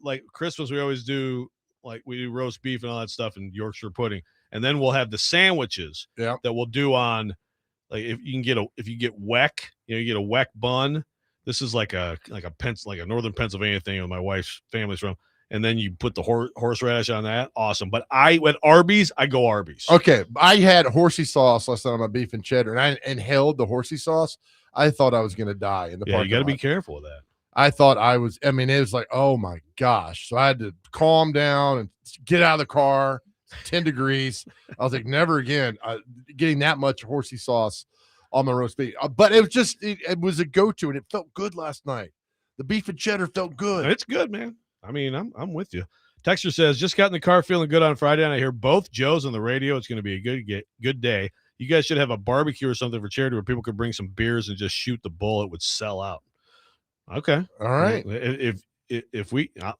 like Christmas, we always do, like we do roast beef and all that stuff and Yorkshire pudding. And then we'll have the sandwiches that we'll do on, like if you get weck, you get a weck bun. This is like a northern Pennsylvania thing where my wife's family's from. And then you put the horseradish on that. Awesome. But at Arby's, I go Arby's. Okay. I had horsey sauce last night on my beef and cheddar, and I inhaled the horsey sauce. I thought I was going to die in the parking lot. You got to be careful with that. I thought it was like, oh my gosh. So I had to calm down and get out of the car. 10 degrees. I was like, never again getting that much horsey sauce on my roast beef. But it was just, it was a go-to, and it felt good last night. The beef and cheddar felt good. It's good, man. I mean, I'm with you. Texter says, just got in the car feeling good on Friday, and I hear both Joes on the radio. It's going to be a good day. You guys should have a barbecue or something for charity where people could bring some beers and just shoot the bull. It would sell out. Okay. All right.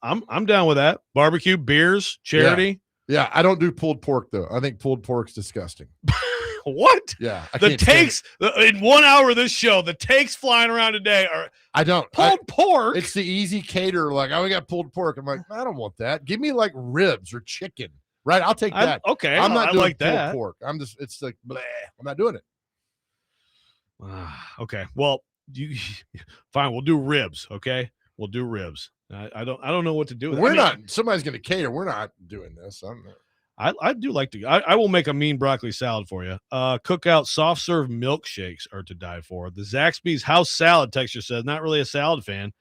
I'm down with that. Barbecue, beers, charity. Yeah, I don't do pulled pork though. I think pulled pork's disgusting. What? Yeah, the takes in 1 hour of this show, the takes flying around today are. I don't pulled pork. It's the easy cater. Like, we got pulled pork. I'm like, I don't want that. Give me like ribs or chicken. Right? I'll take that. Okay, I'm not doing like pulled that. pork. It's like, bleh. I'm not doing it. Okay. Well, fine. We'll do ribs. Okay, we'll do ribs. I don't know what to do with it. Somebody's going to cater. We're not doing this. I do like to. I will make a mean broccoli salad for you. Cookout soft serve milkshakes are to die for. The Zaxby's house salad, texture says, not really a salad fan,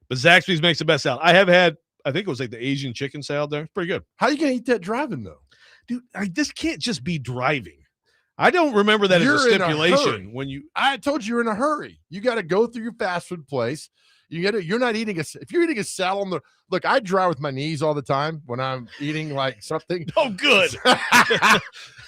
but Zaxby's makes the best salad. I have had. I think it was like the Asian chicken salad there. It's pretty good. How are you going to eat that driving though, dude? This can't just be driving. I don't remember that as a stipulation. I told you you're in a hurry. You got to go through your fast food place. You're not eating if you're eating a salad look, I drive with my knees all the time when I'm eating like something. Oh, good.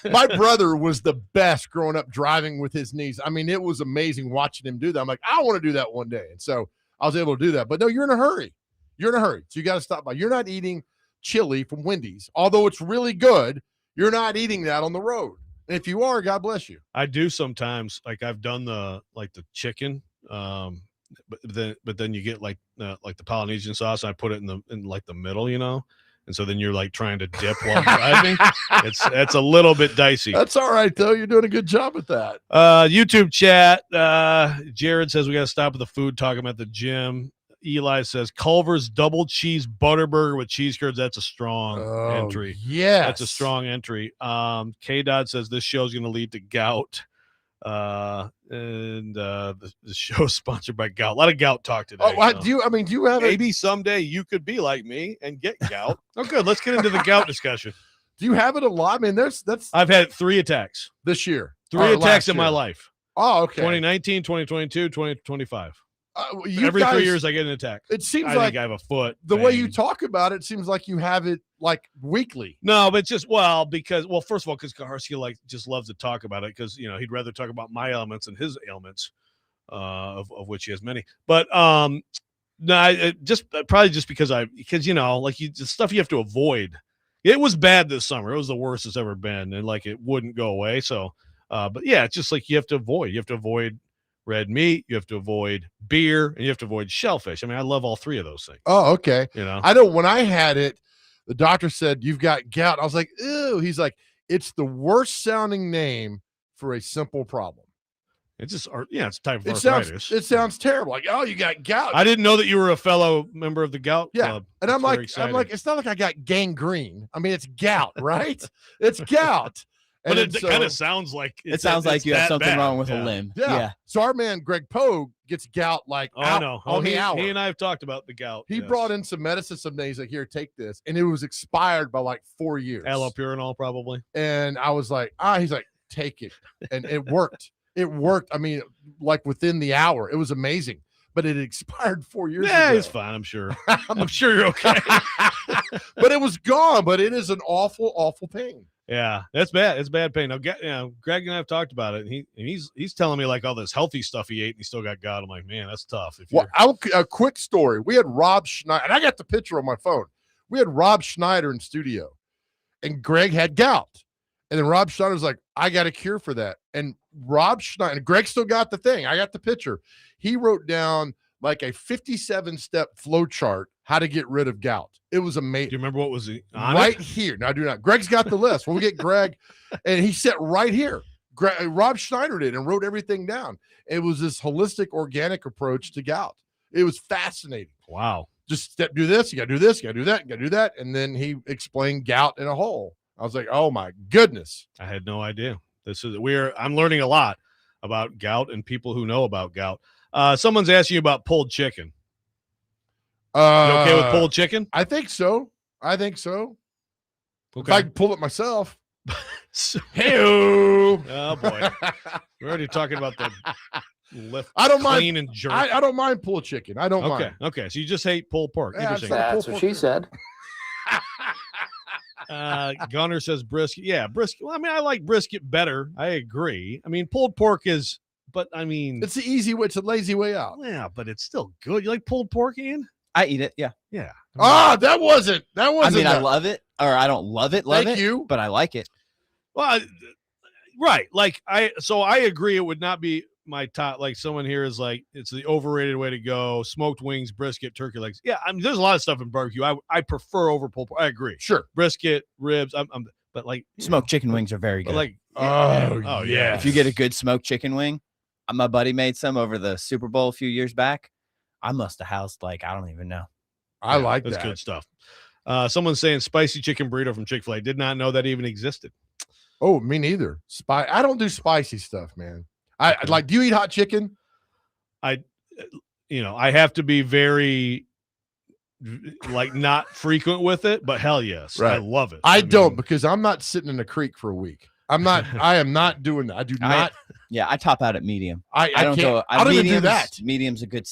My brother was the best growing up driving with his knees. I mean, it was amazing watching him do that. I'm like, I want to do that one day. And so I was able to do that. But no, you're in a hurry. You're in a hurry. So you got to stop by. You're not eating chili from Wendy's. Although it's really good, you're not eating that on the road. And if you are, God bless you. I do sometimes. Like I've done the chicken. But then you get like the Polynesian sauce. And I put it in the middle, and so then you're like trying to dip while driving. It's a little bit dicey. That's all right though. You're doing a good job at that. YouTube chat. Jared says we got to stop at the food talking about the gym. Eli says Culver's double cheese butterburger with cheese curds. That's a strong entry. Yeah, that's a strong entry. K Dodd says this show is going to lead to gout. The show is sponsored by gout. A lot of gout talk today. Do you have maybe someday you could be like me and get gout? Oh, good. Let's get into the gout discussion. Do you have it a lot? I mean, I've had 3 attacks this year. 3 attacks in my life. Oh, okay. 2019, 2022, 2025. Every 3 years I get an attack. It seems I think I have a foot. The way you talk about it seems like you have it like weekly. No, but just because first of all, because Kaharski just loves to talk about it because he'd rather talk about my ailments than his ailments, of which he has many. But no, probably just because the stuff you have to avoid. It was bad this summer. It was the worst it's ever been, and it wouldn't go away. So, but yeah, it's just like you have to avoid. You have to avoid red meat, you have to avoid beer, and you have to avoid shellfish. I mean, I love all 3 of those things. Oh, okay. I know when I had it, the doctor said, you've got gout. I was like, ew. He's like, it's the worst sounding name for a simple problem. It's just, it's a type of It arthritis. sounds terrible. Like, oh, you got gout. I didn't know that you were a fellow member of the gout club. And That's I'm like, it's not like I got gangrene. I mean, it's gout, right? It's gout. But And it kind of sounds like It sounds like you have something wrong with a limb. Yeah. So our man Greg Pogue gets gout like on the hour. He and I have talked about the gout. He brought in some medicine some days, like, here, take this, and it was expired by like 4 years. Allopurinol, probably. And I was like, he's like, take it, and it worked. It worked. I mean, like within the hour, it was amazing. But it expired 4 years ago. Yeah, it's fine. I'm sure. I'm sure you're okay. But it was gone. But it is an awful, awful pain. Yeah, that's bad. It's bad pain. Now, Greg and I have talked about it, and he's telling me like all this healthy stuff he ate, and he still got gout. I'm like, man, that's tough. A quick story. We had Rob Schneider, and I got the picture on my phone. We had Rob Schneider in studio, and Greg had gout. And then Rob Schneider was like, I got a cure for that. And Rob Schneider, and Greg still got the thing. I got the picture. He wrote down like a 57-step flow chart how to get rid of gout. It was amazing. Do you remember what was on right it? Here? No, I do not. Greg's got the list. We'll get Greg, and he sat right here. Rob Schneider did and wrote everything down. It was this holistic, organic approach to gout. It was fascinating. Wow. Just do this. You got to do this. You got to do that. You got to do that. And then he explained gout in a whole. I was like, oh my goodness. I had no idea. I'm learning a lot about gout and people who know about gout. Someone's asking you about pulled chicken. You okay with pulled chicken? I think so. Okay. If I can pull it myself. Hey-o. Oh boy. We're already talking about the lift. I don't clean mind and jerk. I don't mind pulled chicken. I don't mind. Okay. So you just hate pulled pork. Yeah, Interesting. That's what she said. Gunner says brisket. Yeah, brisket. Well, I mean, I like brisket better. I agree. I mean, pulled pork is, but I mean, it's the easy way. It's a lazy way out. Yeah, but it's still good. You like pulled pork, Ian? I eat it. Yeah. Yeah. That wasn't. I mean, I love it, or I don't love it. Thank you. But I like it. Well, right. Like I agree. It would not be my top. Like someone here is like, it's the overrated way to go. Smoked wings, brisket, turkey legs. Yeah, I mean, there's a lot of stuff in barbecue I prefer over pulled pork. I agree. Sure. Brisket, ribs. But like smoked chicken wings are very good. Like, oh yeah. If you get a good smoked chicken wing, my buddy made some over the Super Bowl a few years back. I must have housed like, I don't even know. I like that's that. Good stuff. Someone's saying spicy chicken burrito from Chick-fil-A. Did not know that even existed. Oh, me neither. I don't do spicy stuff, man. I like. Do you eat hot chicken? I have to be very like not frequent with it, but hell yes, right. I love it. I mean, don't because I'm not sitting in a creek for a week. I am not doing that. I do not. I top out at medium. I don't go. I don't even do that. Medium's a good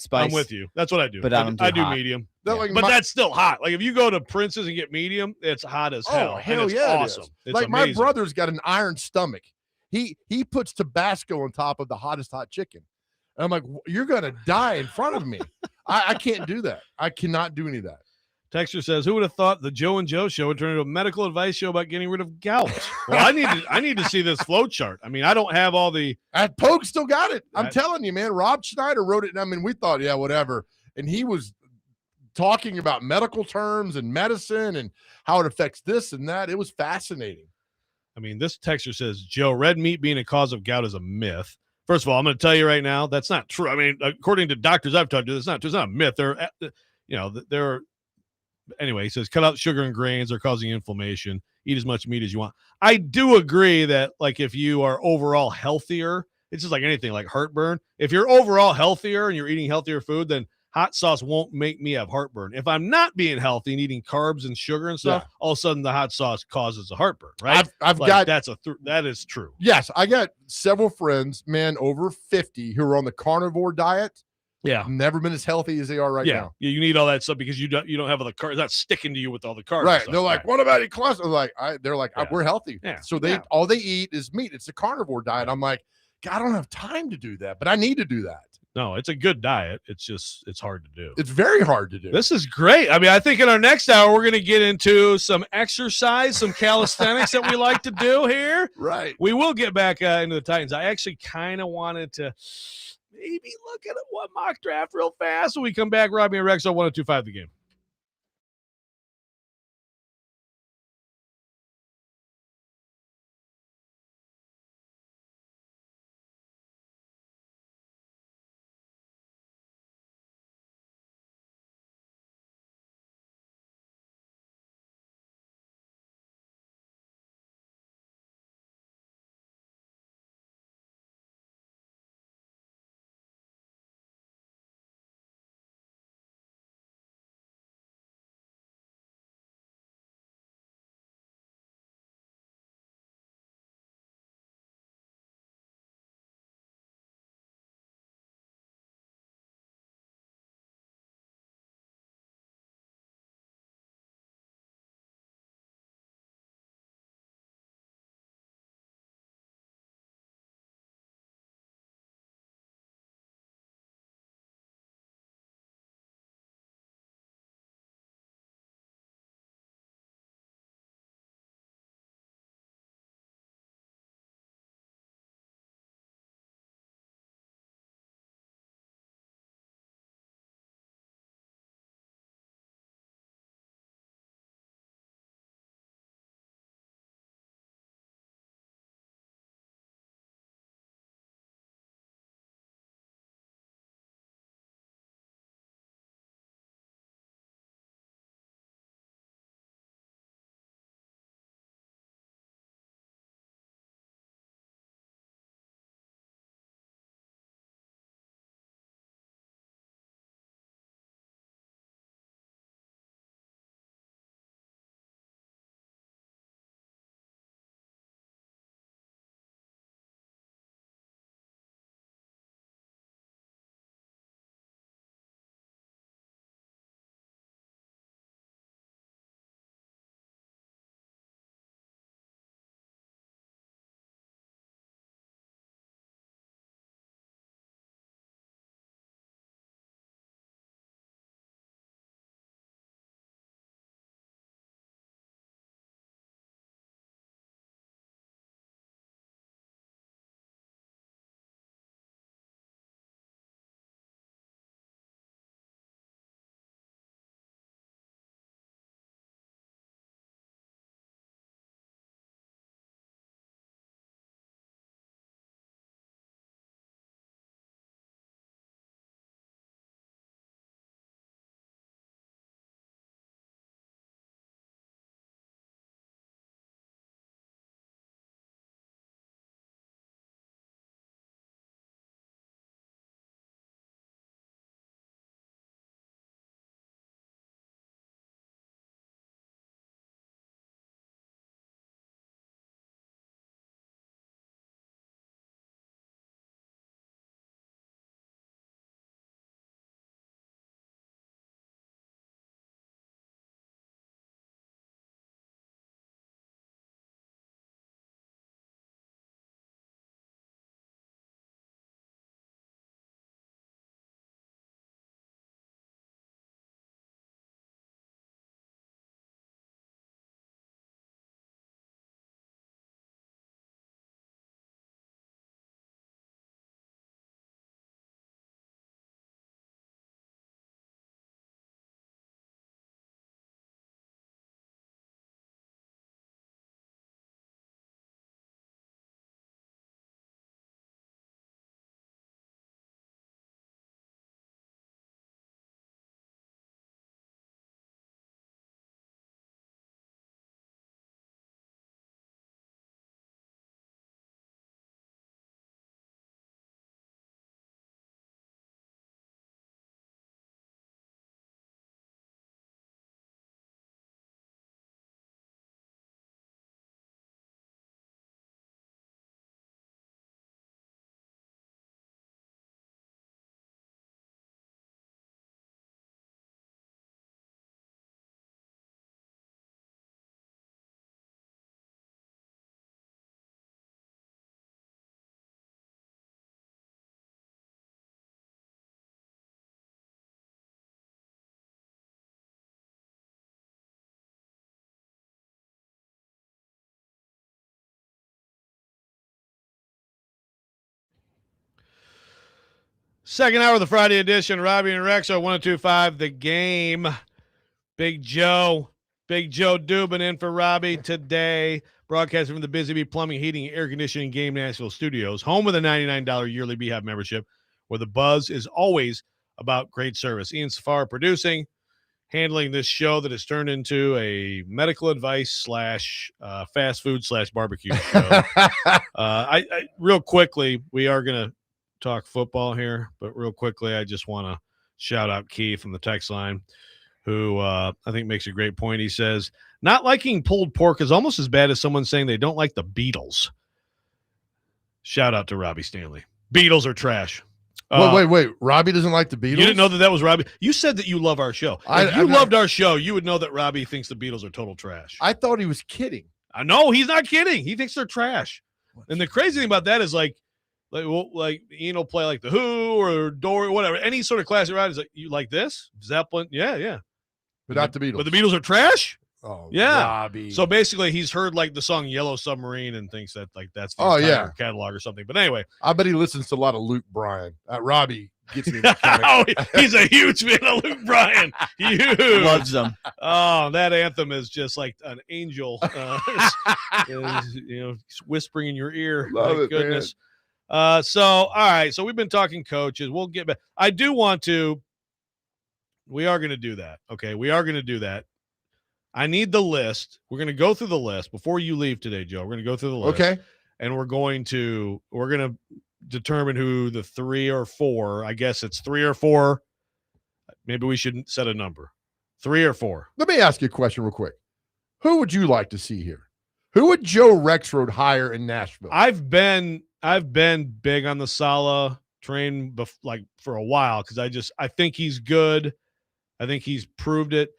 spice. I'm with you. That's what I do. But I do medium. Like but that's still hot. Like if you go to Prince's and get medium, it's hot as hell. Oh, hell yeah. Awesome. It's like amazing. My brother's got an iron stomach. He puts Tabasco on top of the hottest hot chicken. And I'm like, you're going to die in front of me. I can't do that. I cannot do any of that. Texter says, who would have thought the Joe and Joe show would turn into a medical advice show about getting rid of gout? Well, I need to see this flow chart. I mean, I don't have all the Pogue still got it. I'm telling you, man. Rob Schneider wrote it. And I mean, we thought, yeah, whatever. And he was talking about medical terms and medicine and how it affects this and that. It was fascinating. I mean, this texter says, Joe, red meat being a cause of gout is a myth. First of all, I'm going to tell you right now, that's not true. I mean, according to doctors I've talked to, it's not a myth. Anyway, he says, cut out sugar and grains. They're causing inflammation. Eat as much meat as you want. I do agree that, like, if you are overall healthier, it's just like anything, like heartburn. If you're overall healthier and you're eating healthier food, then hot sauce won't make me have heartburn. If I'm not being healthy and eating carbs and sugar and stuff, all of a sudden the hot sauce causes a heartburn, right? That is true. Yes, I got several friends, men over 50, who are on the carnivore diet. Yeah, never been as healthy as they are right now. Yeah, you need all that stuff because you don't have all the carbs. It's not sticking to you with all the carbs. Right? They're like, what about cholesterol? They're like, we're healthy. Yeah. So all they eat is meat. It's a carnivore diet. I'm like, God, I don't have time to do that, but I need to do that. No, it's a good diet. It's hard to do. It's very hard to do. This is great. I mean, I think in our next hour, we're going to get into some exercise, some calisthenics that we like to do here. Right. We will get back into the Titans. I actually kind of wanted to maybe look at one mock draft real fast when we come back. Robby and Rexrode 102.5 The Game. Second hour of the Friday edition. Robby and Rexrode 102.5 The Game. Big Joe Dubin in for Robby today. Broadcasting from the Busy Bee Plumbing, Heating, Air Conditioning Game Nashville Studios. Home with a $99 yearly Beehive membership, where the buzz is always about great service. Ian Safar producing, handling this show that has turned into a medical advice / fast food / barbecue show. I real quickly, we are going to talk football here, but real quickly, I just want to shout out Keith from the text line, who I think makes a great point. He says, not liking pulled pork is almost as bad as someone saying they don't like the Beatles. Shout out to Robby Stanley. Beatles are trash. Wait. Robby doesn't like the Beatles? You didn't know that was Robby? You said that you love our show. If you loved our show, you would know that Robby thinks the Beatles are total trash. I thought he was kidding. No, he's not kidding. He thinks they're trash. And the crazy thing about that is like Ian will play like the Who or Dory, whatever. Any sort of classic ride is like, you like this? Zeppelin? Yeah. But not the Beatles. But the Beatles are trash? Oh, yeah. Robby. So basically, he's heard like the song Yellow Submarine and thinks that like that's the entire catalog or something. But anyway, I bet he listens to a lot of Luke Bryan. Robby gets me. He's a huge fan of Luke Bryan. Huge. Loves them. Oh, that anthem is just like an angel, whispering in your ear. Love My it, goodness. So all right. So we've been talking coaches. We'll get back. I do want to. We are going to do that. Okay, we are going to do that. I need the list. We're going to go through the list before you leave today, Joe. We're going to go through the list. Okay. And we're going to determine who the 3 or 4. I guess it's 3 or 4. Maybe we should set a number. 3 or 4. Let me ask you a question real quick. Who would you like to see here? Who would Joe Rexrode hire in Nashville? I've been big on the Saleh train for a while because I think he's good. I think he's proved it.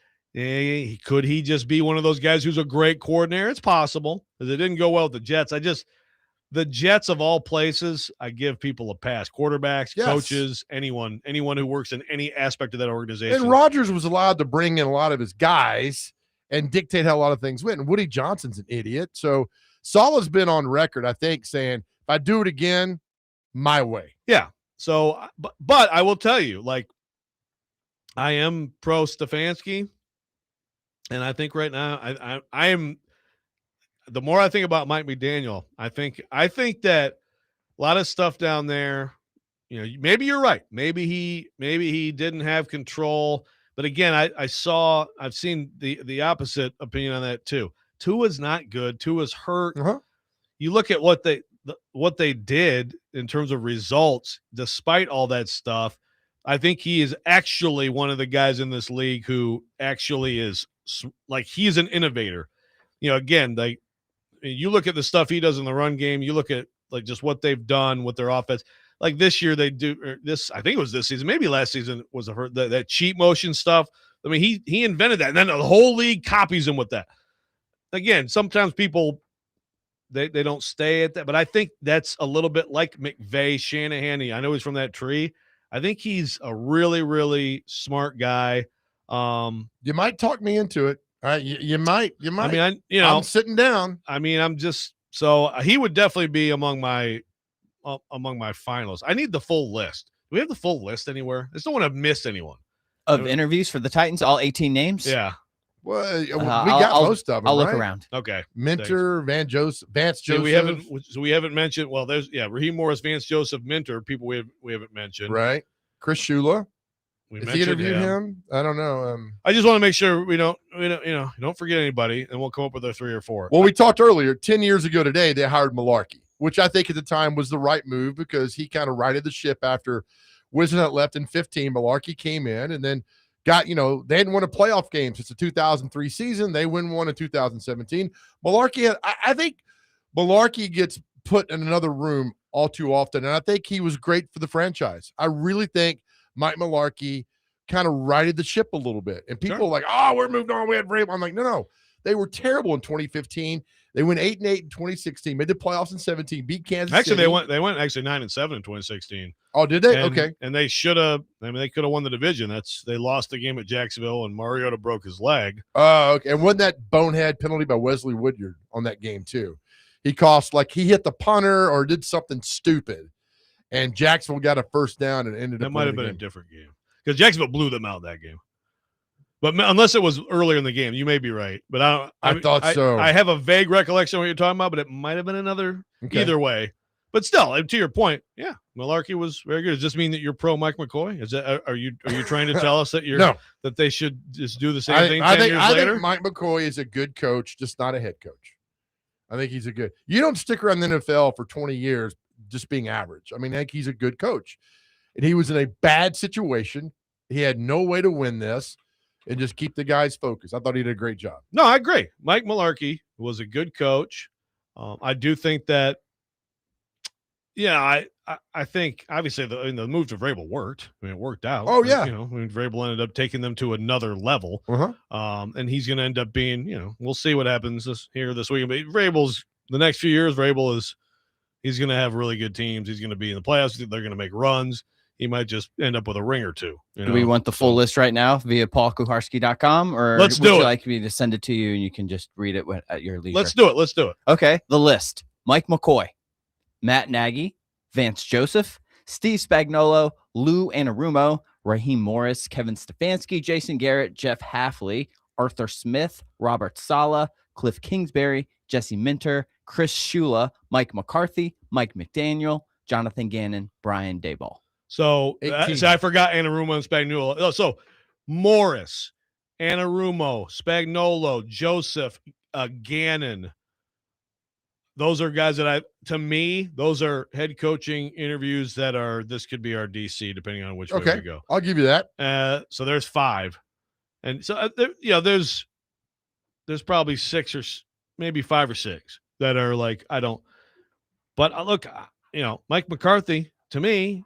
Could he just be one of those guys who's a great coordinator? It's possible because it didn't go well with the Jets. The Jets of all places, I give people a pass. Quarterbacks, coaches, anyone who works in any aspect of that organization. And Rodgers was allowed to bring in a lot of his guys and dictate how a lot of things went. And Woody Johnson's an idiot. So Saleh's been on record, I think, saying, if I do it again, my way. Yeah. So, but I will tell you, like, I am pro Stefanski. And I think right now, I am. The more I think about Mike McDaniel, I think that a lot of stuff down there, maybe you're right. Maybe he didn't have control. But again, I've seen the opposite opinion on that too. Tua's not good. Tua's hurt. Uh-huh. You look at what they did in terms of results, despite all that stuff. I think he is actually one of the guys in this league who actually is. Like he's an innovator, again, like you look at the stuff he does in the run game, you look at like just what they've done with their offense. Like this year they do this. I think it was this season, maybe last season was that cheat motion stuff. I mean, he invented that, and then the whole league copies him with that. Again, sometimes people they don't stay at that, but I think that's a little bit like McVay, Shanahan. I know he's from that tree. I think he's a really, really smart guy. You might talk me into it. All right. You might. I mean, I'm sitting down. I mean, I'm just so he would definitely be among my finalists. I need the full list. Do we have the full list anywhere? I just don't want to miss anyone. Of interviews for the Titans, all 18 names? Yeah. Well, we got most of them. I'll look right? around. Okay. Minter, Vance Joseph. We haven't mentioned. Well, there's Raheem Morris, Vance Joseph, Minter. People we haven't mentioned. Right. Chris Shula. Has he interviewed him? I don't know. I just want to make sure we don't forget anybody, and we'll come up with our 3 or 4. Well, we talked earlier. 10 years ago today, they hired Malarkey, which I think at the time was the right move because he kind of righted the ship after Wisnat left in 15. Malarkey came in and then got, they hadn't won a playoff game since the 2003 season. They win one in 2017. I think Malarkey gets put in another room all too often, and I think he was great for the franchise. I really think Mike Malarkey kind of righted the ship a little bit. And people are like, we're moved on. We had Vrabel. I'm like, no. They were terrible in 2015. They went 8-8 in 2016, made the playoffs in 17, beat Kansas City. They went 9-7 in 2016. Oh, did they? Okay. And they should have. I mean, they could have won the division. They lost the game at Jacksonville, and Mariota broke his leg. Okay. And wasn't that bonehead penalty by Wesley Woodyard on that game too? He hit the punter or did something stupid. and Jacksonville got a first down and ended That up. might have been a different game because Jacksonville blew them out that game. But unless it was earlier in the game, you may be right. But I thought so. I have a vague recollection of what you're talking about, but it might have been another either way. But still, to your point, yeah, Malarkey was very good. Does this mean that you're pro Mike McCoy? Is that are you trying to tell us that you're that they should just do the same thing 10 years later? I think Mike McCoy is a good coach, just not a head coach. I think he's a good. You don't stick around the NFL for 20 years just being average. I mean, I think he's a good coach, and he was in a bad situation. He had no way to win this. And just keep the guys focused. I thought he did a great job. No, I agree. Mike Malarkey was a good coach. I do think that, I think obviously the move to Vrabel worked. I mean, it worked out. Oh yeah. Vrabel ended up taking them to another level. And he's going to end up being, we'll see what happens this week. But Vrabel's the next few years. He's going to have really good teams. He's going to be in the playoffs. They're going to make runs. He might just end up with a ring or two. Do we want the full list right now via paulkuharski.com, or would you like me to send it to you and you can just read it at your leisure? Let's do it. Okay. The list: Mike McCoy, Matt Nagy, Vance Joseph, Steve Spagnuolo, Lou Anarumo, Raheem Morris, Kevin Stefanski, Jason Garrett, Jeff Hafley, Arthur Smith, Robert Saleh, Cliff Kingsbury, Jesse Minter, Chris Shula, Mike McCarthy, Mike McDaniel, Jonathan Gannon, Brian Daboll. So I forgot Anarumo and Spagnuolo. Oh, so Morris, Anarumo, Spagnuolo, Joseph, Gannon. Those are guys that those are head coaching interviews this could be our DC, depending on which way we go. I'll give you that. So there's 5. And so, there's probably 6 or maybe 5 or 6 that are like, but look, Mike McCarthy, to me,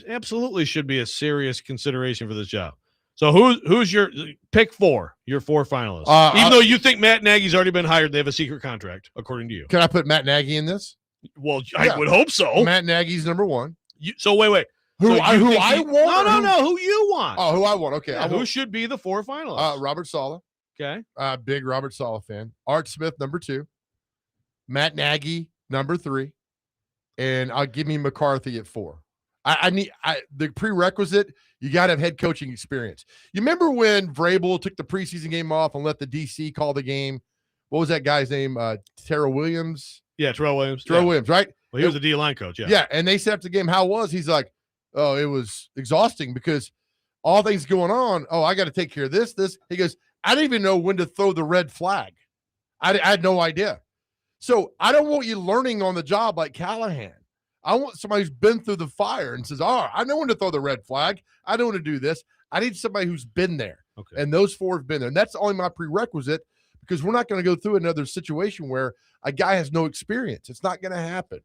absolutely should be a serious consideration for this job. So who's your pick 4? Your 4 finalists. Even though you think Matt Nagy's already been hired, they have a secret contract, according to you. Can I put Matt Nagy in this? Well, I would hope so. Matt Nagy's number 1. So wait. Who I want? No. Who you want? Oh, who I want? Okay. Yeah, who should be the 4 finalists? Robert Saleh. Okay. Big Robert Saleh fan. Art Smith, number 2. Matt Nagy, number 3. And I'll give me McCarthy at 4. I need the prerequisite. You got to have head coaching experience. You remember when Vrabel took the preseason game off and let the DC call the game? What was that guy's name? Terrell Williams. Yeah, Terrell Williams. Williams, right? Well, he was a D-line coach. Yeah. Yeah, and they set up the game. How was? He's like, oh, it was exhausting because all things going on. Oh, I got to take care of this. He goes, I didn't even know when to throw the red flag. I had no idea. So I don't want you learning on the job like Callahan. I want somebody who's been through the fire and says, I know when to throw the red flag. I know when to do this. I need somebody who's been there. Okay. And those 4 have been there. And that's only my prerequisite because we're not going to go through another situation where a guy has no experience. It's not going to happen.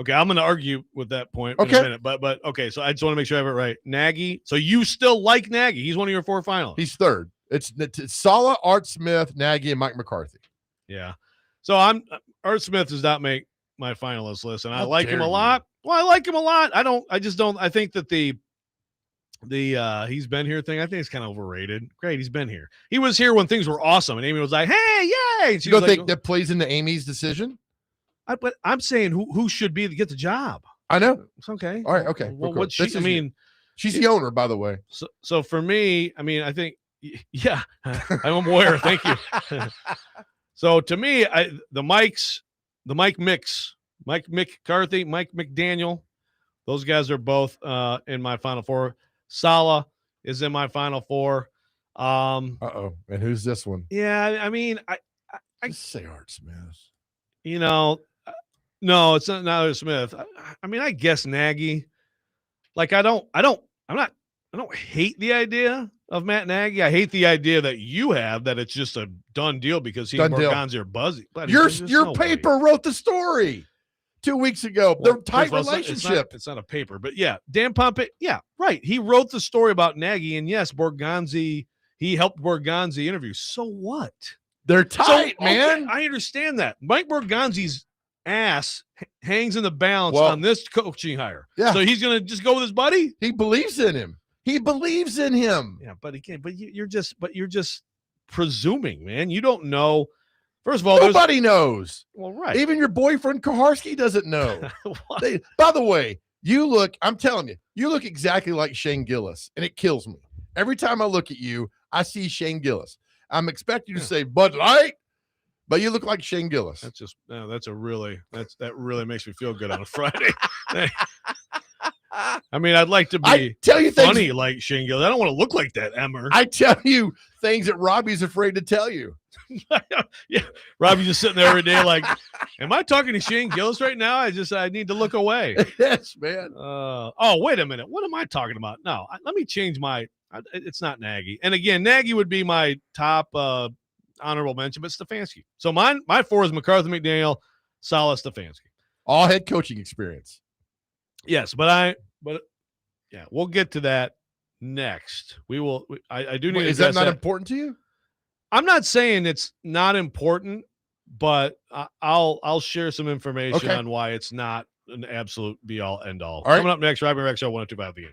Okay, I'm going to argue with that point in a minute. But okay, so I just want to make sure I have it right. Nagy. So you still like Nagy. He's one of your 4 finalists. He's 3rd. It's Saleh, Art Smith, Nagy, and Mike McCarthy. Yeah. So Art Smith does not make my finalist list, and I like him a lot. Well, I like him a lot. I think that the he's been here thing, I think it's kind of overrated. Great, he's been here. He was here when things were awesome, and Amy was like, "Hey, yay!" You don't think that plays into Amy's decision? But I'm saying who should be to get the job. I know. It's okay. All right. Okay. Well, cool. She's the owner, by the way. So for me, I mean, I think, yeah, I'm aware. Thank you. So to me, Mike McCarthy, Mike McDaniel, those guys are both in my final 4. Saleh is in my final 4. And who's this one? Yeah, I mean, I just say Art Smith. No, it's not Art Smith. I mean, I guess Nagy. Like, I don't hate the idea of Matt Nagy. I hate the idea that you have that it's just a done deal because he and Borgonzi are buzzy. Your paper wrote the story 2 weeks ago. Well, their tight relationship. It's not a paper, but yeah, Dan Pompey. Yeah, right. He wrote the story about Nagy, and yes, Borgonzi. He helped Borgonzi interview. So what? They're tight, man. I understand that. Mike Borgonzi's ass hangs in the balance on this coaching hire. Yeah. So he's going to just go with his buddy? He believes in him. He believes in him. Yeah, but again, you're just presuming, man. You don't know. First of all, nobody knows. Well, right. Even your boyfriend Kuharski doesn't know. By the way, You look, I'm telling you, you look exactly like Shane Gillis, and it kills me. Every time I look at you, I see Shane Gillis. I'm expecting you to say Bud Light, but you look like Shane Gillis. That's just no, that really makes me feel good on a Friday. I mean, I'd like to be funny like Shane Gillis. I don't want to look like that, Emmer. I tell you things that Robbie's afraid to tell you. Yeah, Robbie's just sitting there every day like, am I talking to Shane Gillis right now? I need to look away. Yes, man. Oh, wait a minute. What am I talking about? No, let me change it's not Nagy. And again, Nagy would be my top honorable mention, but Stefanski. So my 4 is McCarthy, McDaniel, Salah, Stefanski. All head coaching experience. Yes, but we'll get to that next. I do need to Is that not important to you? I'm not saying it's not important, but I'll share some information on why it's not an absolute be all end all. Coming up next, Robby Rexrode 102.5 The Game.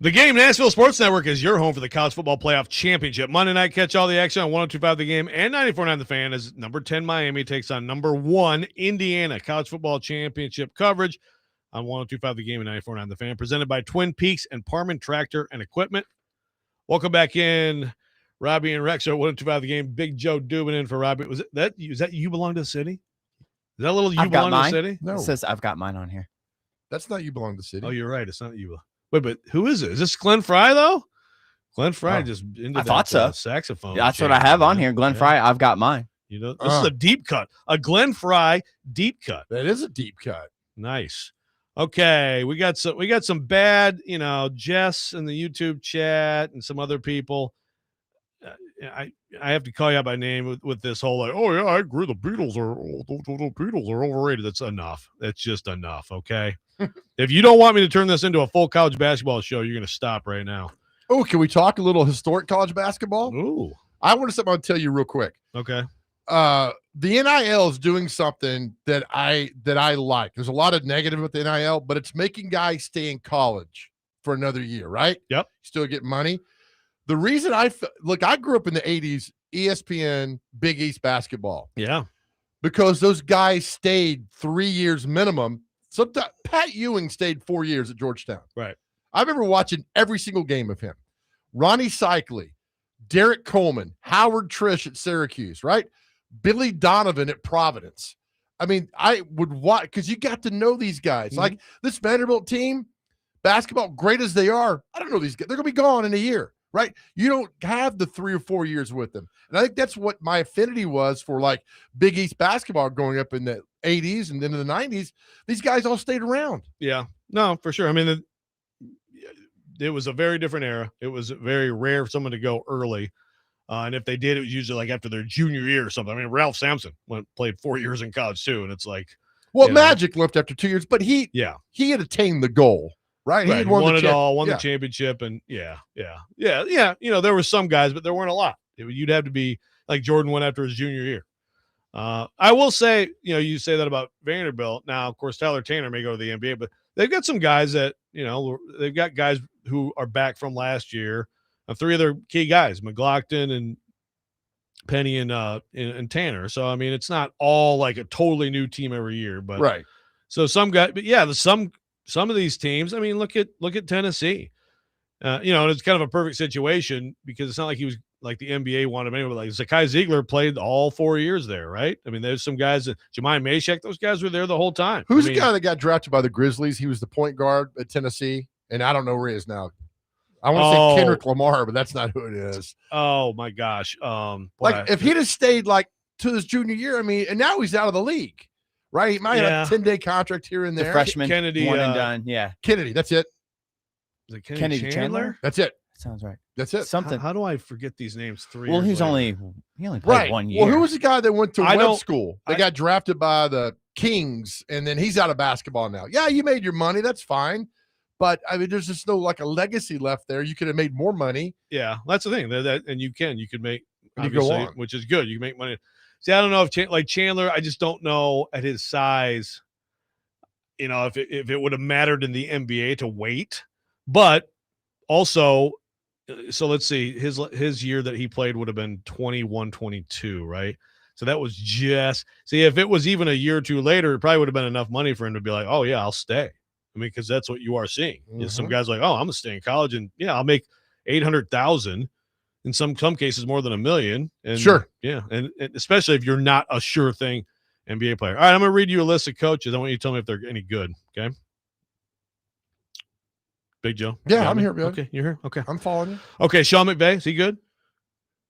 The Game Nashville Sports Network is your home for the College Football Playoff Championship. Monday night, catch all the action on 102.5 The Game and 94.9 The Fan as number 10 Miami takes on number 1 Indiana. College Football Championship coverage on 102.5 The Game and 94.9 The Fan, presented by Twin Peaks and Parman Tractor and Equipment. Welcome back in, Robby and Rex are 102.5 The Game. Big Joe Dubin in for Robby. Was that You Belong to the City? Is that a little You Belong to the City? No. It says I've got mine on here. That's not You Belong to the City. Oh, you're right. It's not you. Wait, but who is it? Is this Glenn Fry, though? Glenn Fry just into I thought so. Saxophone. Yeah, that's what I have on here. Glenn Fry, I've got mine. You know, this is a deep cut. A Glenn Fry deep cut. That is a deep cut. Nice. Okay, we got some bad, Jess in the YouTube chat and some other people. I have to call you out by name with this whole like, oh yeah, I agree. The Beatles are overrated. That's enough. That's just enough. Okay. If you don't want me to turn this into a full college basketball show, you're going to stop right now. Oh, can we talk a little historic college basketball? Ooh. I want to something I'll tell you real quick. Okay. The NIL is doing something that I like. There's a lot of negative with the NIL, but it's making guys stay in college for another year, right? Yep. Still get money. The reason I grew up in the 80s, ESPN, Big East basketball. Yeah. Because those guys stayed 3 years minimum. Sometimes Pat Ewing stayed 4 years at Georgetown. Right. I remember watching every single game of him. Ronnie Cycli, Derek Coleman, Howard Trish at Syracuse, right? Billy Donovan at Providence. I mean, I would watch because you got to know these guys. Mm-hmm. Like this Vanderbilt team, basketball, great as they are, I don't know these guys. They're going to be gone in a year, right? You don't have the 3 or 4 years with them. And I think that's what my affinity was for like Big East basketball growing up in the 80s and into the 90s. These guys all stayed around. Yeah. No, for sure. I mean, it was a very different era. It was very rare for someone to go early. And if they did, it was usually like after their junior year or something. I mean, Ralph Sampson played 4 years in college too. And it's like, well, Magic left after 2 years, but he had attained the goal, right? He had won it all, won the championship. And yeah. There were some guys, but there weren't a lot. You'd have to be like Jordan went after his junior year. I will say, you say that about Vanderbilt. Now, of course, Tyler Tanner may go to the NBA, but they've got some guys that, they've got guys who are back from last year. 3 of their key guys, McLaughlin and Penny and Tanner. So, I mean, it's not all like a totally new team every year, but right. So some guys, but yeah, some of these teams, I mean, look at Tennessee. And it's kind of a perfect situation because it's not like he was like the NBA wanted him anyway. Like Zakai Ziegler played all 4 years there, right? I mean, there's some guys that Jemai Mashek, those guys were there the whole time. Who's the guy that got drafted by the Grizzlies? He was the point guard at Tennessee, and I don't know where he is now. I want to say Kendrick Lamar, but that's not who it is. Oh my gosh! If he'd have stayed like to his junior year, I mean, and now he's out of the league, right? He might have a 10-day contract here and there. The freshman, Kennedy, one and done. Yeah, Kennedy. That's it. Is it Kennedy Chandler? That's it. Sounds right. That's it. Something. How do I forget these names? 3 Well, years he only played 1 year. Well, who was the guy that went to web school? They got drafted by the Kings, and then he's out of basketball now. Yeah, you made your money. That's fine. But I mean, there's just no like a legacy left there. You could have made more money. Yeah, that's the thing. And you could make, you go on, which is good. You can make money. See, I don't know if like Chandler, I just don't know at his size, if it would have mattered in the NBA to wait. But also, so let's see, his year that he played would have been 21-22, right? So that was if it was even a year or two later, it probably would have been enough money for him to be like, oh yeah, I'll stay. I mean, because that's what you are seeing. Mm-hmm. Some guys are like, oh, I'm gonna stay in college, and I'll make $800,000. In some cases, more than $1 million. And sure, and especially if you're not a sure thing NBA player. All right, I'm gonna read you a list of coaches. I want you to tell me if they're any good. Okay, Big Joe. Yeah, I'm here. Man. Okay, you're here. Okay, I'm following you. Okay, Sean McVay, is he good?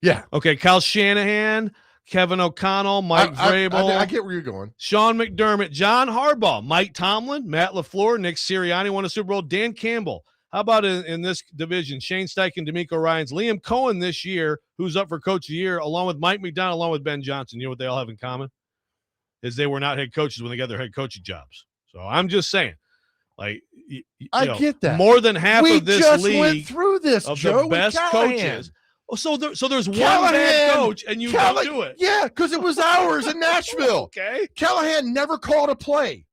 Yeah. Okay, Kyle Shanahan, Kevin O'Connell, Mike Vrabel. I get where you're going. Sean McDermott, John Harbaugh, Mike Tomlin, Matt LaFleur, Nick Sirianni won a Super Bowl, Dan Campbell. How about in this division, Shane Steichen, D'Amico Ryans, Liam Cohen this year, who's up for Coach of the Year, along with Mike McDonald, along with Ben Johnson. You know what they all have in common? Is they were not head coaches when they got their head coaching jobs. So I'm just saying, like, I get that. More than half of this league went through this, of Joe, the best coaches. So there's one Callahan, bad coach, and you don't do it. Yeah, because it was ours in Nashville. Okay. Callahan never called a play.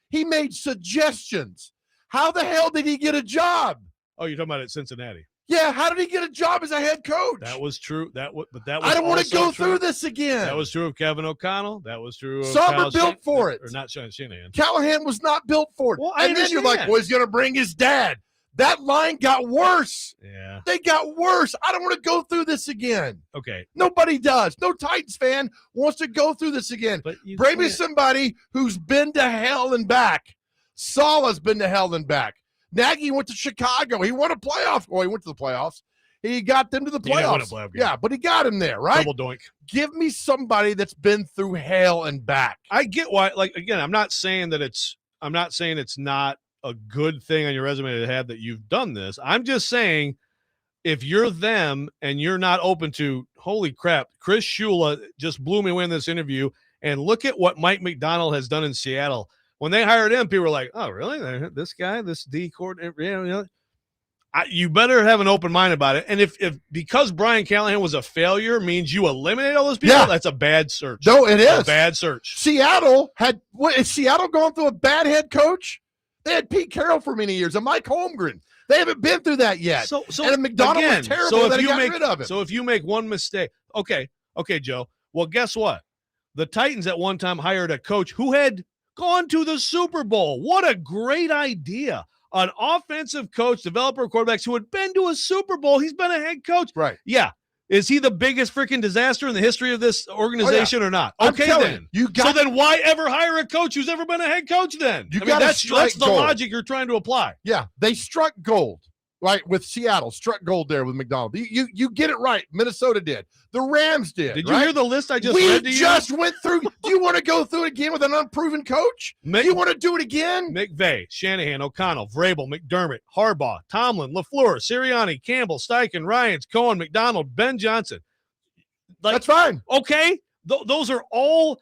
He made suggestions. How the hell did he get a job? Oh, you're talking about at Cincinnati. Yeah, how did he get a job as a head coach? That was true. But that was I don't want to also go true. through this again. That was true of Kevin O'Connell. That was true of Some Kyle are built for it. Or not Shanahan. Callahan was not built for it. Well, I and then you're like, understand. well, he's going to bring his dad. That line got worse. Yeah. They got worse. I don't want to go through this again. Okay. Nobody does. No Titans fan wants to go through this again. But you Bring me can't- somebody who's been to hell and back. Salah's been to hell and back. Nagy went to Chicago. He won a playoff. Well, he went to the playoffs. He got them to the He didn't win a playoffs. playoff game. Yeah, but he got him there, right? Double doink. Give me somebody that's been through hell and back. I get why. Like again, I'm not saying it's not a good thing on your resume to have that you've done this. I'm just saying if you're them and you're not open to, holy crap, Chris Shula just blew me away in this interview, and look at what Mike McDonald has done in Seattle. When they hired him, people were like, oh, really? This guy, this D coordinator, you better have an open mind about it. And if because Brian Callahan was a failure means you eliminate all those people, Yeah. that's a bad search. No, it is. A bad search. Seattle had – what, is Seattle going through a bad head coach? They had Pete Carroll for many years and Mike Holmgren. They haven't been through that yet. So and McDonald was terrible that he got rid of him. So if you make one mistake, okay, Joe. Well, guess what? The Titans at one time hired a coach who had gone to the Super Bowl. What a great idea. An offensive coach, developer, quarterbacks who had been to a Super Bowl. He's been a head coach. Right. Yeah. Is he the biggest freaking disaster in the history of this organization or not? I'm Okay, telling then. you, So then why ever hire a coach who's ever been a head coach then? That's the gold. logic you're trying to apply. Yeah, they struck gold, right, with Seattle. Struck gold there with McDonald. You get it right. Minnesota did. The Rams did. Did you right? hear the list I just we read to you? just went through. Do you want to go through it again with an unproven coach? Do you want to do it again? McVay, Shanahan, O'Connell, Vrabel, McDermott, Harbaugh, Tomlin, LaFleur, Sirianni, Campbell, Steichen, Ryans, Cohen, McDonald, Ben Johnson. That's fine. Okay, those are all.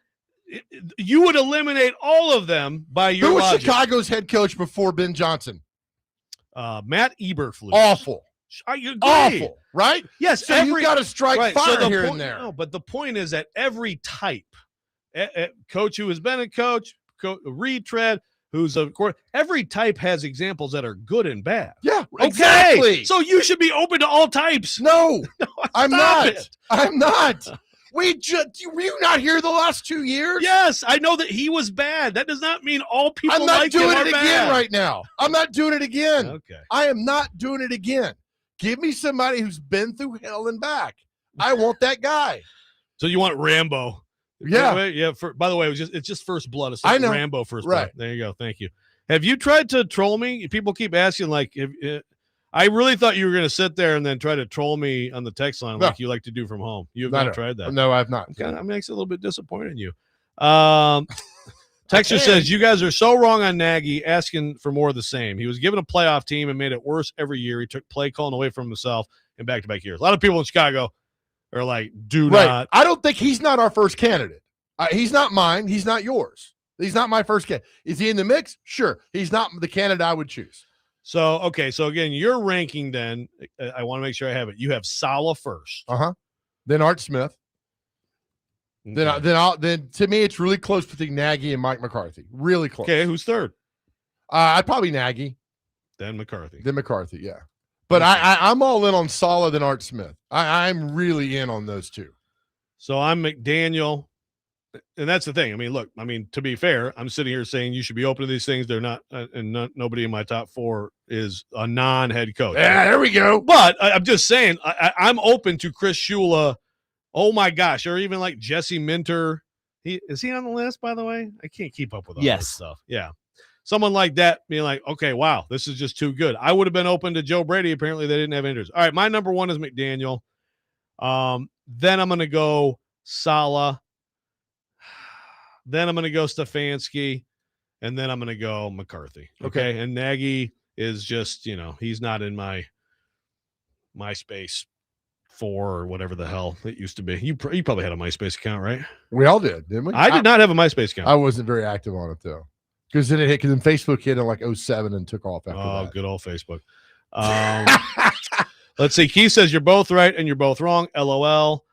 You would eliminate all of them by your Who was logic. Chicago's head coach before Ben Johnson? Matt Eberflus. Awful. I agree. Awful, right? Yes, So you got to strike fire here and there. No, but the point is that every type, coach who has been a coach, retread, who's a every type has examples that are good and bad. Yeah, Okay. exactly. So you should be open to all types. No, I'm Stop not. it. I'm not. Were you not here the last 2 years? Yes, I know that he was bad. That does not mean all people I'm not like him doing are it again bad. right now. I'm not doing it again. Okay. I am not doing it again. Give me somebody who's been through hell and back. I want that guy. So you want Rambo? Yeah. Yeah. By the way, it's just First Blood. It's like I know. Rambo First Right. Blood. There you go. Thank you. Have you tried to troll me? People keep asking, like, I really thought you were going to sit there and then try to troll me on the text line like you like to do from home. You have not tried that. No, I've not. I'm actually a little bit disappointed in you. Texter says, you guys are so wrong on Nagy asking for more of the same. He was given a playoff team and made it worse every year. He took play calling away from himself in back-to-back years. A lot of people in Chicago are like, do not. I don't think he's not our first candidate. He's not mine. He's not yours. He's not my first candidate. Is he in the mix? Sure. He's not the candidate I would choose. So, okay. So, again, your ranking then, I want to make sure I have it. You have Saleh first. Uh-huh. Then Art Smith. Okay. Then to me, it's really close between Nagy and Mike McCarthy. Really close. Okay, who's third? I'd probably Nagy. Then McCarthy. Then McCarthy, yeah. But Okay. I'm all in on Saleh and Art Smith. I'm really in on those two. So I'm McDaniel. And that's the thing. I mean, look, to be fair, I'm sitting here saying you should be open to these things. They're not, nobody in my top four is a non-head coach. Yeah, there we go. But I'm just saying, I'm open to Chris Shula. Oh my gosh, or even like Jesse Minter. Is he on the list, by the way? I can't keep up with all this stuff. Yeah. Someone like that being like, okay, wow, this is just too good. I would have been open to Joe Brady. Apparently they didn't have interest. All right, my number one is McDaniel. Then I'm going to go Saleh. Then I'm going to go Stefanski. And then I'm going to go McCarthy. Okay. And Nagy is just, he's not in my MySpace 4 or whatever the hell it used to be. You probably had a MySpace account, right? We all did, didn't we? I did not have a MySpace account. I wasn't very active on it though, because then Facebook hit in like 2007 and took off after that. Good old Facebook. Let's see. Keith says you're both right and you're both wrong. LOL.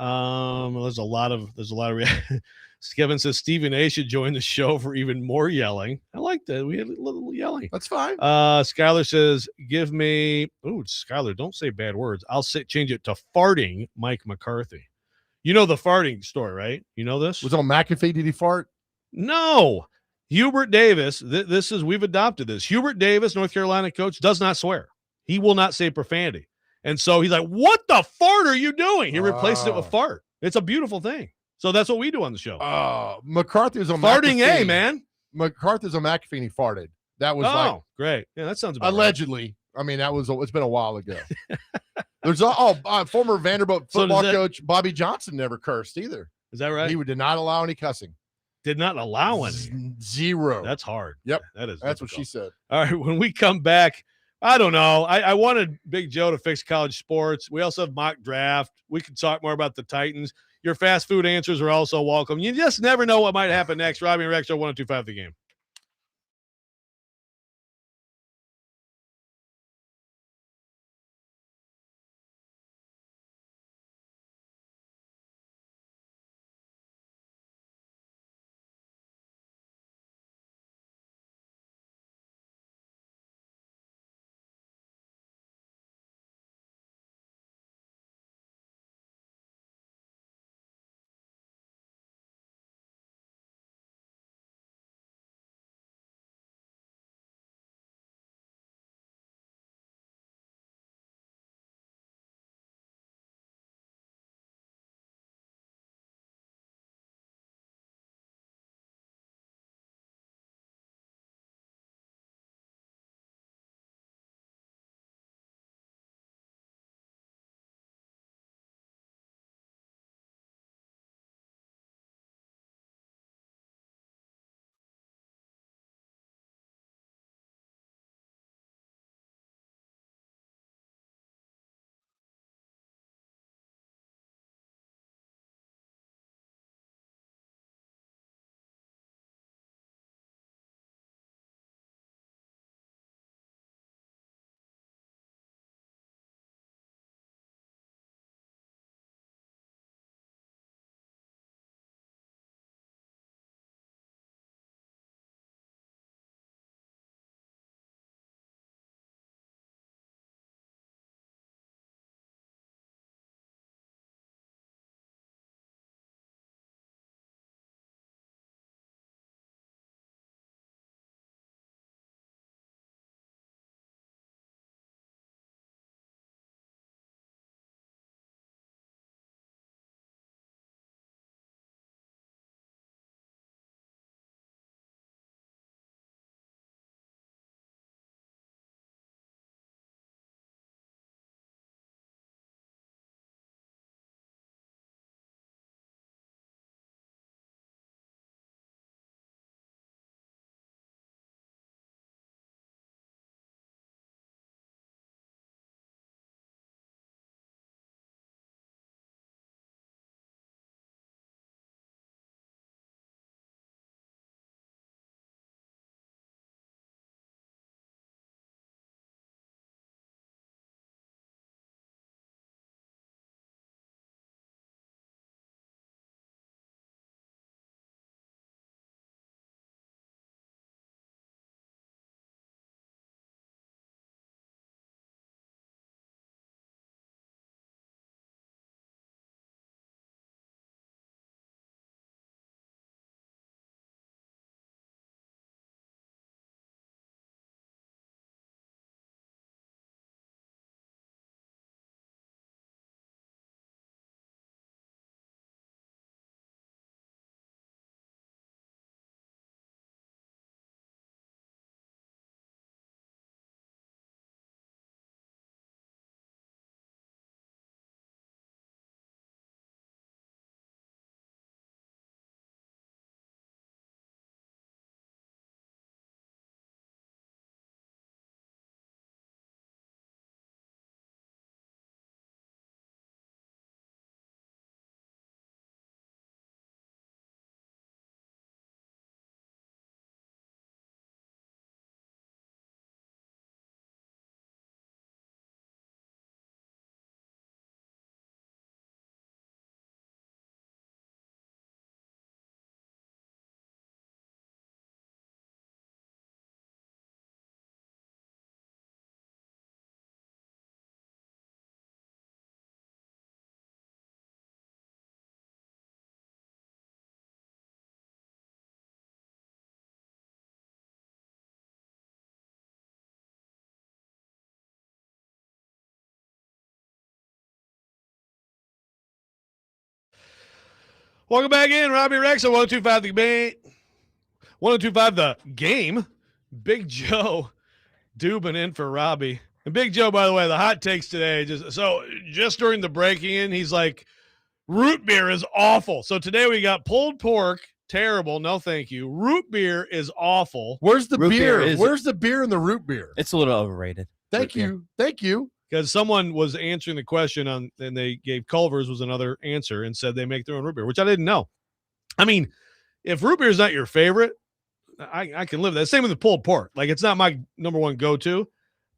There's a lot of Kevin says Stephen A should join the show for even more yelling. I like that. We had a little yelling. That's fine. Skylar says, give me Skylar, don't say bad words. I'll change it to farting Mike McCarthy. You know the farting story, right? You know this? Was it on McAfee? Did he fart? No. Hubert Davis, we've adopted this. Hubert Davis, North Carolina coach, does not swear. He will not say profanity. And so he's like, what the fart are you doing? He replaces it with fart. It's a beautiful thing. So that's what we do on the show. McCarthy was on farting McAfee. man. McCarthy's on McAfee and he farted. That was great. Yeah, that sounds about allegedly. Right. I mean, it's been a while ago. There's former Vanderbilt football coach Bobby Johnson never cursed either. Is that right? He did not allow any cussing. Did not allow any. Zero. That's hard. Yep. That's difficult. What she said. All right. When we come back, I don't know. I wanted Big Joe to fix college sports. We also have mock draft. We can talk more about the Titans. Your fast food answers are also welcome. You just never know what might happen next. Robby and Rexrode 102.5 The Game. Welcome back in, Robby Rex on 102.5 The Game. 102.5 The Game. Big Joe Dubin in for Robby. And Big Joe, by the way, the hot takes today. Just during the breaking in, he's like, root beer is awful. So today we got pulled pork, terrible. No, thank you. Root beer is awful. Where's the Root beer? beer Where's the beer in the root beer? It's a little overrated. Thank you. Thank you. Because someone was answering the question and they gave Culver's was another answer and said they make their own root beer, which I didn't know. I mean, if root beer is not your favorite, I can live with that. Same with the pulled pork. Like, it's not my number one go-to,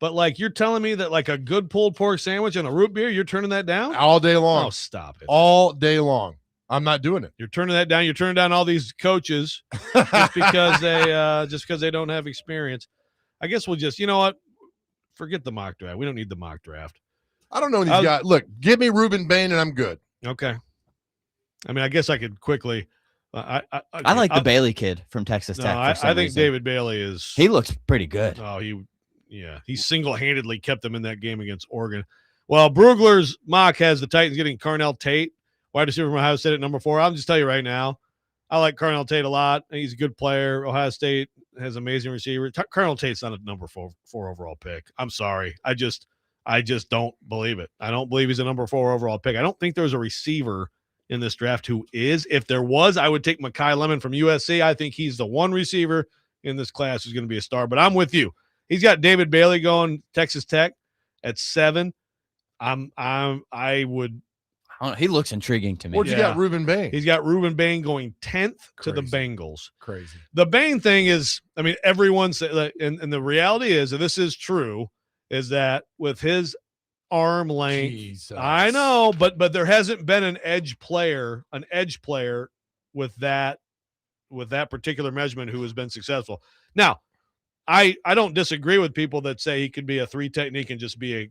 but like, you're telling me that like a good pulled pork sandwich and a root beer, you're turning that down All day long. Oh, stop it! All day long. I'm not doing it. You're turning that down. You're turning down all these coaches just because they don't have experience. I guess we'll just, you know what? Forget the mock draft. We don't need the mock draft. I don't know these guys. Look, give me Reuben Bain and I'm good. Okay. I mean, I guess I could quickly. I like the Bailey kid from Texas Tech. I think David Bailey is. He looks pretty good. Oh, he single-handedly kept them in that game against Oregon. Well, Brugler's mock has the Titans getting Carnell Tate, wide receiver from Ohio State at number 4. I'll just tell you right now, I like Carnell Tate a lot. He's a good player. Ohio State has amazing receiver. Carnell Tate's not a number 4 overall pick. I'm sorry. I just don't believe it. I don't believe he's a number 4 overall pick. I don't think there's a receiver in this draft who is. If there was, I would take Mekhi Lemon from USC. I think he's the one receiver in this class who's going to be a star. But I'm with you. He's got David Bailey going Texas Tech at 7. I would. He looks intriguing to me. Where'd you got Reuben Bain? He's got Reuben Bain going 10th to the Bengals. Crazy. The Bain thing is, I mean, everyone said, and the reality is, and this is true, is that with his arm length, Jesus. I know, but there hasn't been an edge player with that particular measurement who has been successful. Now, I don't disagree with people that say he could be a 3 technique and just be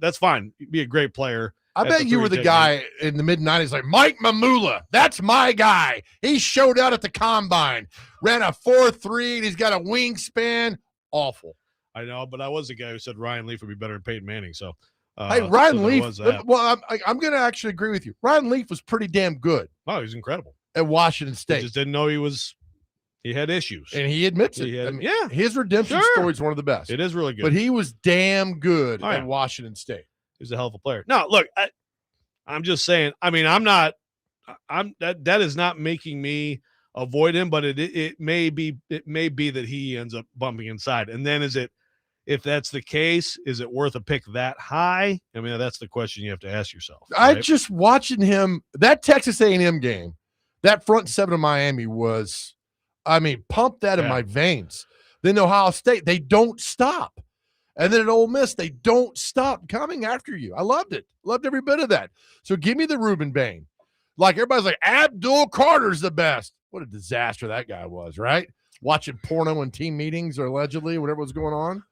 that's fine. Be a great player. I bet you were the guy in the mid-90s like, Mike Mamula, that's my guy. He showed out at the combine, ran a 4.3, and he's got a wingspan. Awful. I know, but I was the guy who said Ryan Leaf would be better than Peyton Manning. So, hey, Ryan Leaf, well, I'm going to actually agree with you. Ryan Leaf was pretty damn good. Oh, he's incredible. At Washington State. I just didn't know he had issues. And he admits it. Yeah. His redemption story is one of the best. It is really good. But he was damn good at Washington State. He's a hell of a player. No, look, I'm just saying, I mean, that is not making me avoid him, but it may be that he ends up bumping inside. And then if that's the case, is it worth a pick that high? I mean, that's the question you have to ask yourself. Right? I just watching him, that Texas A&M game, that front 7 of Miami was, I mean, pump that in my veins. Then Ohio State, they don't stop. And then at Ole Miss, they don't stop coming after you. I loved it. Loved every bit of that. So give me the Reuben Bain. Like, everybody's like, Abdul Carter's the best. What a disaster that guy was, right? Watching porno in team meetings or allegedly, whatever was going on.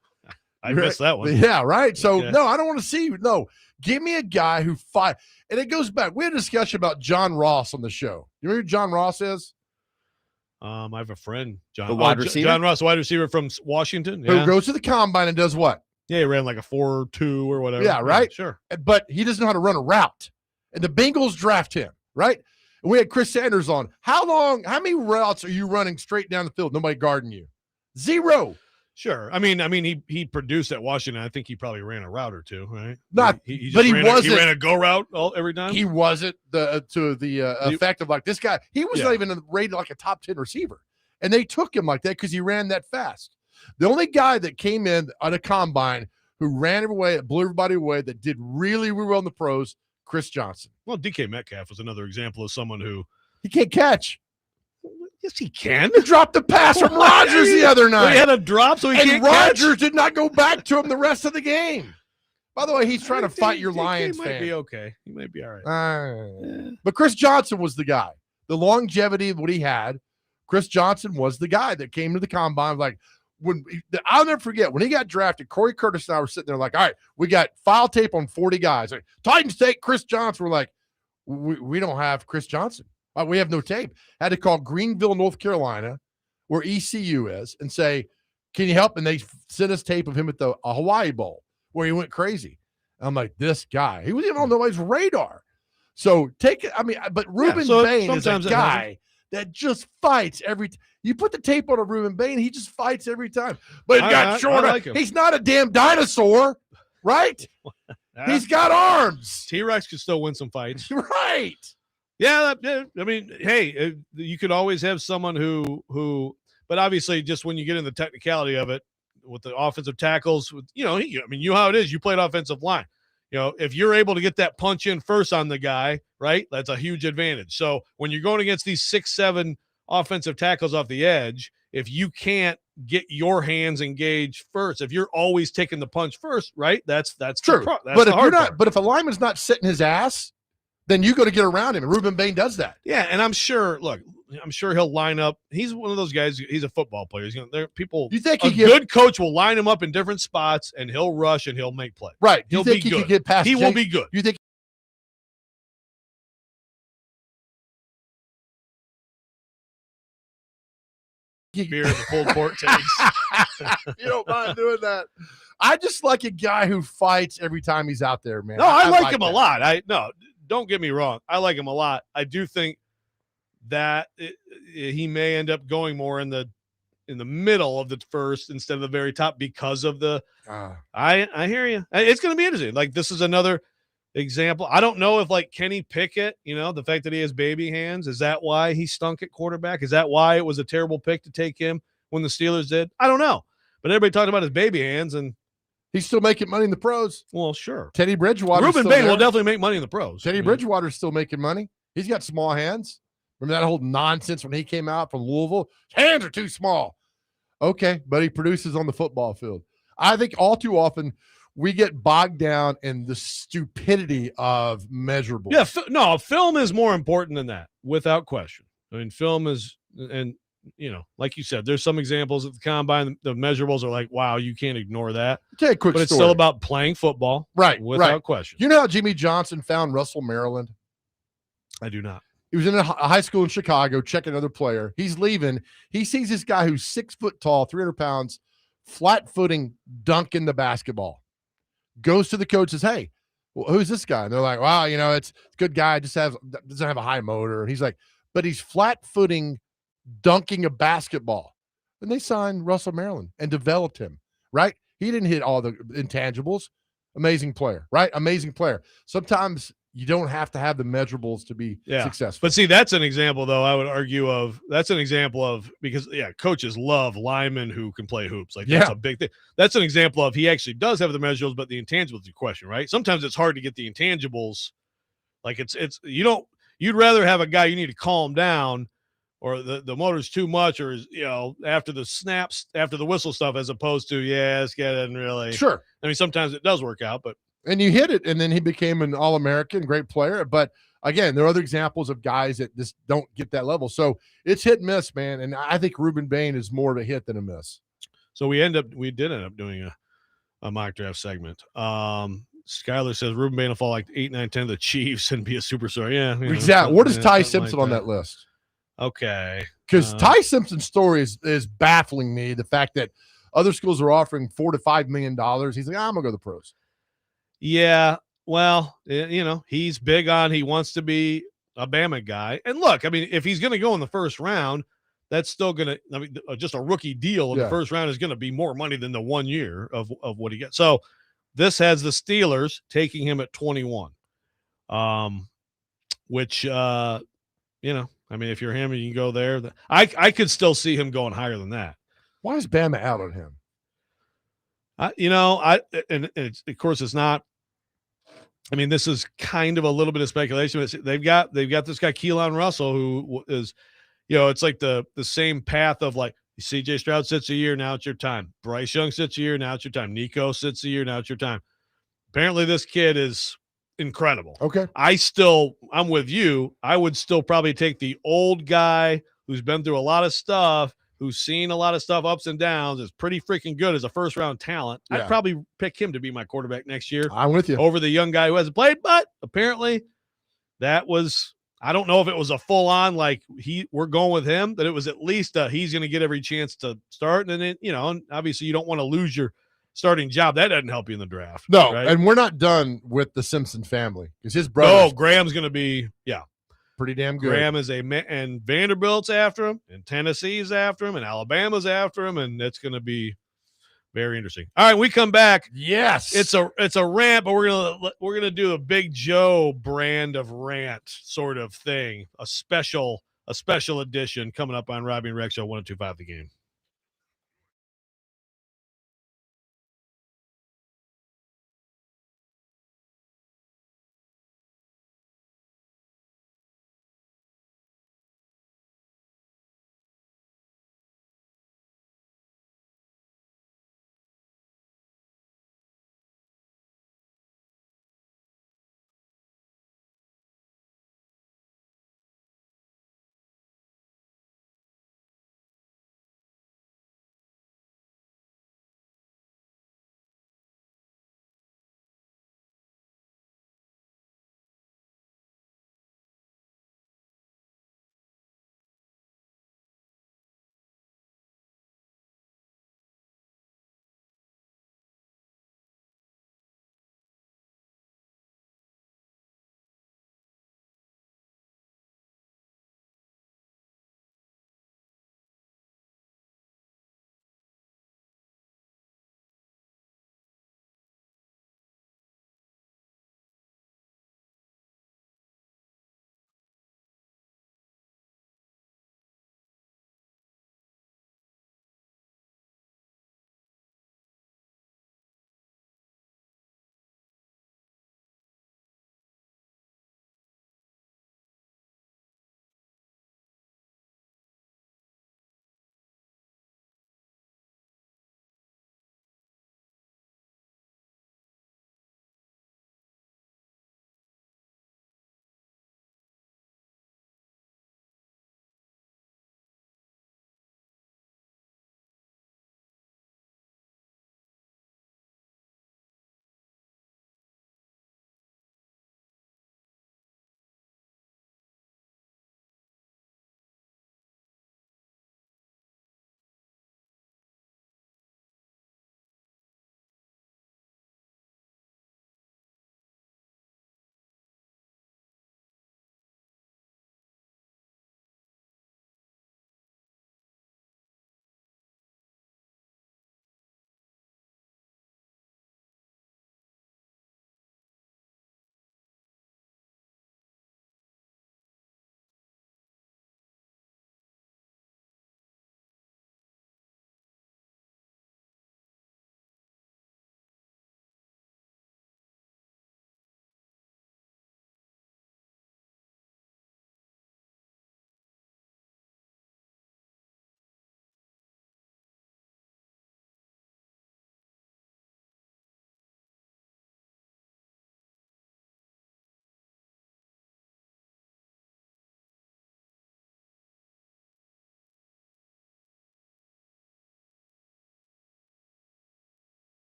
I missed that one. Yeah, right? So, no, I don't want to see – no. Give me a guy who fight. And it goes back. We had a discussion about John Ross on the show. You know who John Ross is? I have a friend, John. The wide receiver? John Ross, wide receiver from Washington. Who goes to the combine and does what? Yeah, he ran like a 4.2 or whatever. Yeah, right? Sure. But he doesn't know how to run a route. And the Bengals draft him, right? And we had Chris Sanders on. How many routes are you running straight down the field? Nobody guarding you. 0. Sure. I mean, he produced at Washington. I think he probably ran a route or 2, right? Not, he wasn't. Ran a go route every time. He wasn't to the effect of like this guy. He was not even rated like a top 10 receiver, and they took him like that because he ran that fast. The only guy that came in on a combine who ran every blew everybody away, that did really, really well in the pros, Chris Johnson. Well, DK Metcalf was another example of someone who he can't catch. Yes, he can. He dropped the pass from Rodgers the other night. He had a drop, so he can't catch. Rodgers did not go back to him the rest of the game. By the way, he's trying to fight your Lions fan. He might be okay. He might be all right. But Chris Johnson was the guy. The longevity of what he had, Chris Johnson was the guy that came to the combine. Like, I'll never forget when he got drafted, Corey Curtis and I were sitting there like, all right, we got file tape on 40 guys. Like, Titans take Chris Johnson. We're like, we don't have Chris Johnson. We have no tape. Had to call Greenville, North Carolina, where ECU is, and say, can you help? And they sent us tape of him at the Hawaii Bowl where he went crazy. And I'm like, this guy, he wasn't even on nobody's radar. So but Ruben Bain is a sometimes it guy that just fights every you put the tape on a Ruben Bain, he just fights every time. But he's got shorter. like him. He's not a damn dinosaur, right? He's got arms. T-Rex could still win some fights. Right. Yeah, I mean, hey, you could always have someone who, but obviously, just when you get in the technicality of it, with the offensive tackles, you know how it is. You played offensive line. You know, if you're able to get that punch in first on the guy, right, that's a huge advantage. So when you're going against these 6'7" offensive tackles off the edge, if you can't get your hands engaged first, if you're always taking the punch first, right, that's true. But if you're not, but if a lineman's not sitting his ass, then you got to get around him. And Ruben Bain does that. Yeah, and I'm sure he'll line up. He's one of those guys. He's a football player. People. You think good coach will line him up in different spots, and he'll rush and he'll make play. Right. He'll be good. Could get past he will be good. You think beer at the pulled pork takes. You don't mind doing that? I just like a guy who fights every time he's out there, man. No, I like him a lot. Don't get me wrong. I like him a lot. I do think that he may end up going more in the middle of the first instead of the very top because of the. I hear you. It's going to be interesting. Like, this is another example. I don't know if, like, Kenny Pickett, the fact that he has baby hands, is that why he stunk at quarterback? Is that why it was a terrible pick to take him when the Steelers did? I don't know. But everybody talked about his baby hands, and he's still making money in the pros. Well, sure. Teddy Bridgewater. Ruben Bain will definitely make money in the pros. Teddy Bridgewater's still making money. He's got small hands. Remember that whole nonsense when he came out from Louisville? His hands are too small. Okay, but he produces on the football field. I think all too often we get bogged down in the stupidity of measurables. Yeah, film is more important than that, without question. I mean, film is, and like you said, there's some examples at the combine. The measurables are like, wow, you can't ignore that. Tell you a quick but story. It's still about playing football, right? Without question. You know how Jimmy Johnson found Russell, Maryland? I do not. He was in a high school in Chicago checking another player. He's leaving. He sees this guy who's 6 foot tall, 300 pounds, flat footing, dunking the basketball. Goes to the coach, says, "Hey, who's this guy?" And they're like, "Wow, it's a good guy. Doesn't have a high motor." And he's like, "But he's flat footing, dunking a basketball." And they signed Russell, Maryland, and developed him. Right? He didn't hit all the intangibles. Amazing player, right? Amazing player. Sometimes you don't have to have the measurables to be successful. But see, that's an example, though, I would argue because coaches love linemen who can play hoops. Like, that's a big thing. That's an example of he actually does have the measurables, but the intangibles is a question, right? Sometimes it's hard to get the intangibles. Like, you'd rather have a guy you need to calm down, or the motor's too much, or after the snaps, after the whistle stuff, as opposed to this guy doesn't really. Sure. I mean, sometimes it does work out, but. And you hit it, and then he became an All-American, great player. But again, there are other examples of guys that just don't get that level. So it's hit and miss, man. And I think Ruben Bain is more of a hit than a miss. So we did end up doing a mock draft segment. Skylar says Ruben Bain will fall like 8, 9, 10 of the Chiefs and be a superstar. Yeah, exactly. What is Ty Simpson on that list? Okay, because Ty Simpson's story is baffling me. The fact that other schools are offering $4 to $5 million. He's like, I'm gonna go to the pros. Yeah, well, he's big on he wants to be a Bama guy. And look, I mean, if he's going to go in the first round, that's still going to – I mean, just a rookie deal in the first round is going to be more money than the 1 year of what he gets. So this has the Steelers taking him at 21, which, I mean, if you're him and you can go there, I could still see him going higher than that. Why is Bama out on him? Of course it's not. I mean, this is kind of a little bit of speculation. But they've got this guy Keelan Russell, who is, it's like the same path of like C.J. Stroud sits a year, now it's your time. Bryce Young sits a year, now it's your time. Nico sits a year, now it's your time. Apparently, this kid is incredible. Okay, I'm with you. I would still probably take the old guy who's been through a lot of stuff, who's seen a lot of stuff, ups and downs, is pretty freaking good as a first-round talent. Yeah. I'd probably pick him to be my quarterback next year. I'm with you. Over the young guy who hasn't played, but apparently that was – I don't know if it was a full-on, like, we're going with him, that it was at least he's going to get every chance to start. And then, and obviously you don't want to lose your starting job. That doesn't help you in the draft. No, right? and we're not done with the Simpson family because his brother. No, Graham's going to be pretty damn good. Graham is and Vanderbilt's after him, and Tennessee's after him, and Alabama's after him, and it's going to be very interesting. All right, we come back. Yes, It's a rant, but we're gonna do a Big Joe brand of rant sort of thing, a special edition coming up on Robby and Rex Show 102.5 The Game.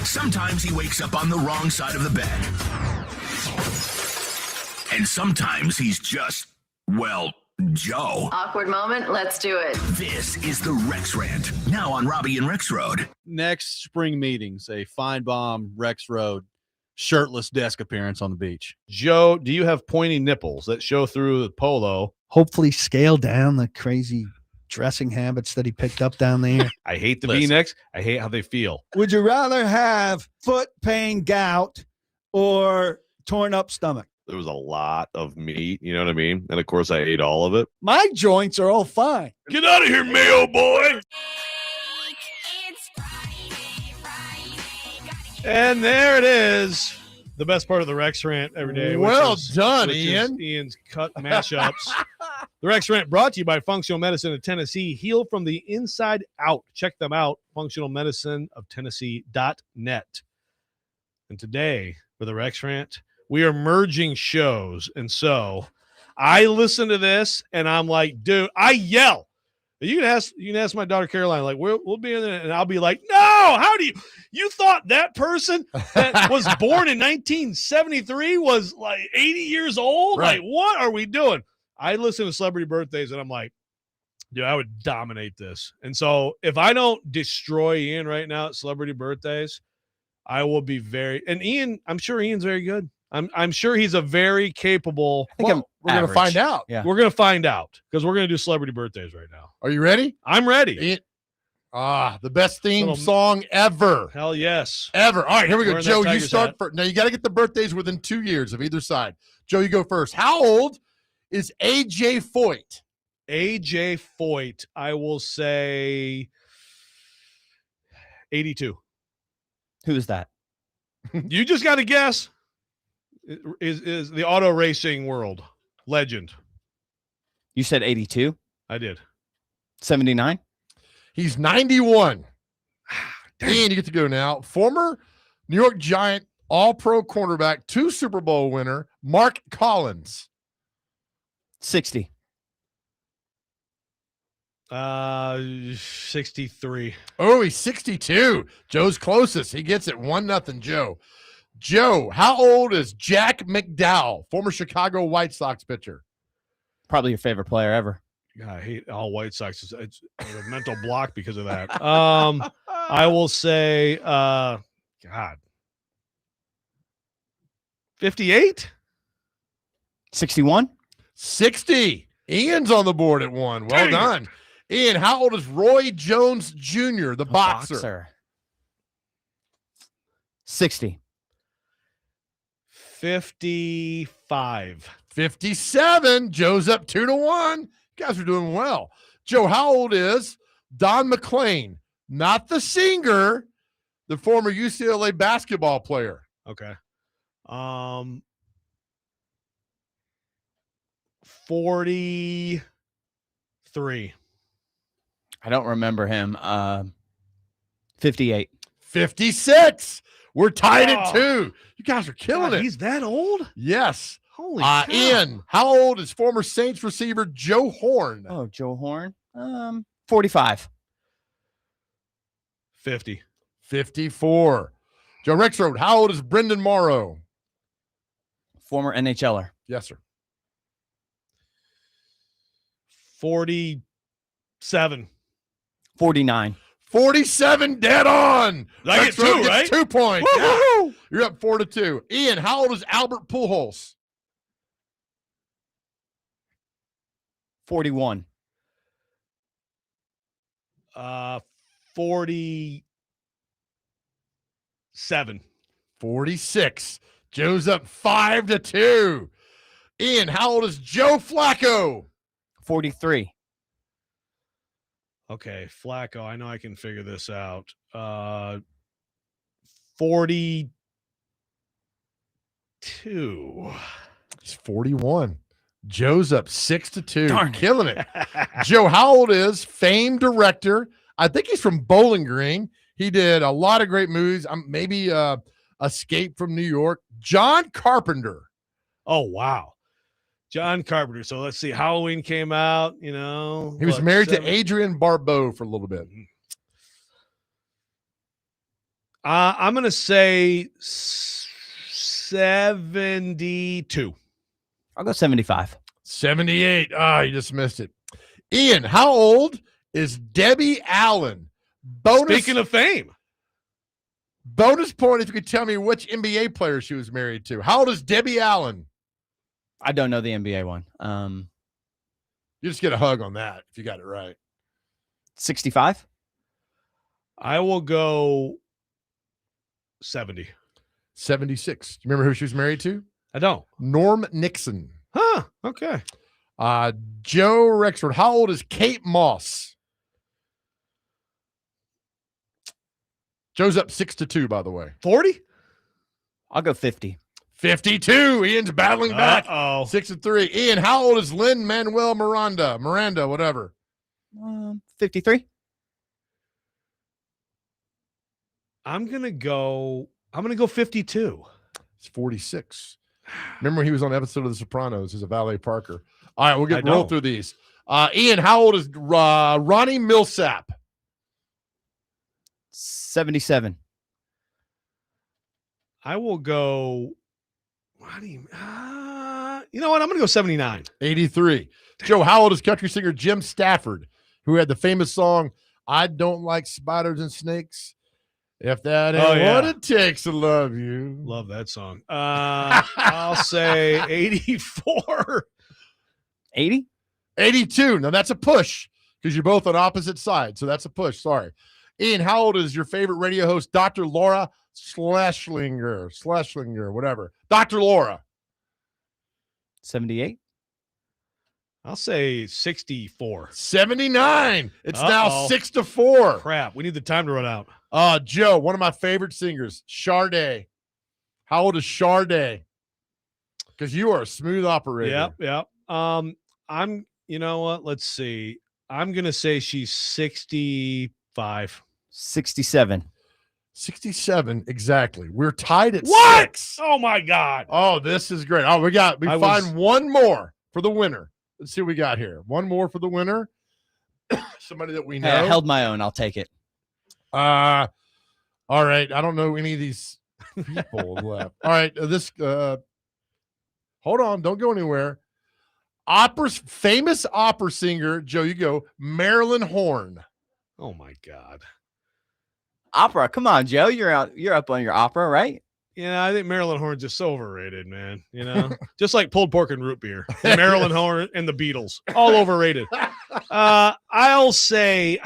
Sometimes he wakes up on the wrong side of the bed. And sometimes he's just, well, Joe. Awkward moment. Let's do it. This is the Rex Rant, now on Robby and Rexrode. Next spring meetings, a Feinbaum Rexrode shirtless desk appearance on the beach. Joe, do you have pointy nipples that show through the polo? Hopefully scale down the crazy dressing habits that he picked up down there. I hate the Listen. V-necks. I hate how they feel. Would you rather have foot pain gout or torn up stomach? There was a lot of meat, you know what I mean? And of course I ate all of it. My joints are all fine. Get out of here, Mayo boy. And there it is. The best part of the Rex Rant every day. Well done, which is Ian. Ian's cut mashups. The Rex Rant brought to you by Functional Medicine of Tennessee. Heal from the inside out. Check them out. FunctionalMedicineOfTennessee.net. And today, for the Rex Rant, we are merging shows. And so I listen to this and I'm like, dude, I yell. You can ask my daughter Caroline, like, we'll be in there, and I'll be like, no, how do you thought that person that was born in 1973 was like 80 years old? Right. Like, what are we doing? I listen to celebrity birthdays and I'm like, dude, I would dominate this. And so if I don't destroy Ian right now at celebrity birthdays, I will be and Ian, I'm sure Ian's very good. I'm sure he's a very capable. I think I'm We're going to find out. Yeah. We're going to find out because we're going to do celebrity birthdays right now. Are you ready? I'm ready. The best theme Little- song ever. Hell yes. Ever. All right, here we go. Wearing that Joe, you Tigers start hat. first. Now, you got to get the birthdays within 2 years of either side. Joe, you go first. How old is A.J. Foyt? AJ Foyt, I will say 82. Who is that? You just got to guess. Is the auto racing world legend? You said 82, I did. 79. He's 91. And you get to go now. Former New York Giant All-Pro cornerback, 2 Super Bowl winner, Mark Collins. 60. 63. Oh, he's 62. Joe's closest. He gets it 1-0, Joe. Joe, how old is Jack McDowell, former Chicago White Sox pitcher? Probably your favorite player ever. God, I hate all White Sox. It's a mental block because of that. I will say, God, 58. 61. 60. Ian's on the board at 1. Well Dang done. Ian, how old is Roy Jones Jr., the boxer? 60. 55. 57. Joe's up 2-1. You guys are doing well. Joe, how old is Don McClain? Not the singer, the former UCLA basketball player. Okay. 43. I don't remember him. 58. 56. We're tied at Oh. 2. You guys are killing God, it. he's that old? Yes. Holy cow. Ian, how old is former Saints receiver Joe Horn? Oh, Joe Horn. 45. 50. 54. Joe Rexrode, how old is Brendan Morrow? Former NHLer. Yes, sir. 47. 49. 47, dead on. I get Rexrode 2, gets right? 2 points. Yeah. Woo-hoo! You're up 4-2. Ian, how old is Albert Pujols? 41. 47. 46. Joe's up 5-2. Ian, how old is Joe Flacco? 43. Okay, Flacco. I know I can figure this out. 42. He's 41. Joe's up 6-2. Darn it. Killing it. Joe, how old is famed director? I think he's from Bowling Green. He did a lot of great movies. Maybe Escape from New York. John Carpenter. Oh, wow. John Carpenter. So let's see. Halloween came out, He was married to Adrienne Barbeau for a little bit. I'm going to say 72. I'll go 75. 78. You just missed it. Ian, how old is Debbie Allen? Speaking of fame. Bonus point if you could tell me which NBA player she was married to. How old is Debbie Allen? I don't know the NBA one. You just get a hug on that if you got it right. 65. I will go 70. 76. Do you remember who she was married to? I don't. Norm Nixon. Huh. Okay. Joe Rexford. How old is Kate Moss? Joe's up 6-2, by the way. 40? I'll go 50. 52. Ian's battling back. Uh-oh. 6-3. Ian, how old is Lin-Manuel Miranda? Miranda, whatever. 53. I'm gonna go 52. It's 46. Remember he was on an episode of The Sopranos as a valet parker. All right, we'll I roll don't. through these. Ian, how old is Ronnie Millsap? 77. I will go. You know what? I'm going to go 79. 83. Joe, how old is country singer Jim Stafford, who had the famous song, I Don't Like Spiders and Snakes? If that ain't what it takes to love you. Love that song. I'll say 84. 80? 82. Now that's a push because you're both on opposite sides. So that's a push. Sorry. Ian, how old is your favorite radio host, Dr. Laura Schlesinger, whatever. Dr. Laura. 78. I'll say 64. 79. It's now 6-4. Crap. We need the time to run out. Joe, one of my favorite singers, Sade. How old is Sade? Because you are a smooth operator. Yep. You know what? Let's see. I'm going to say she's 65. 67. 67, exactly. We're tied at What? 6. Oh, my God. Oh, this is great. Oh, we find one more for the winner. Let's see what we got here. One more for the winner. Somebody that we know. Hey, I held my own. I'll take it. All right. I don't know any of these people left. All right. Hold on. Don't go anywhere. Famous opera singer, Joe, you go, Marilyn Horne. Oh, my God. Opera. Come on, Joe. You're up on your opera, right? Yeah, I think Marilyn Horne's just so overrated, man. You know, just like pulled pork and root beer. And Marilyn Horne and the Beatles, all overrated. I'll say,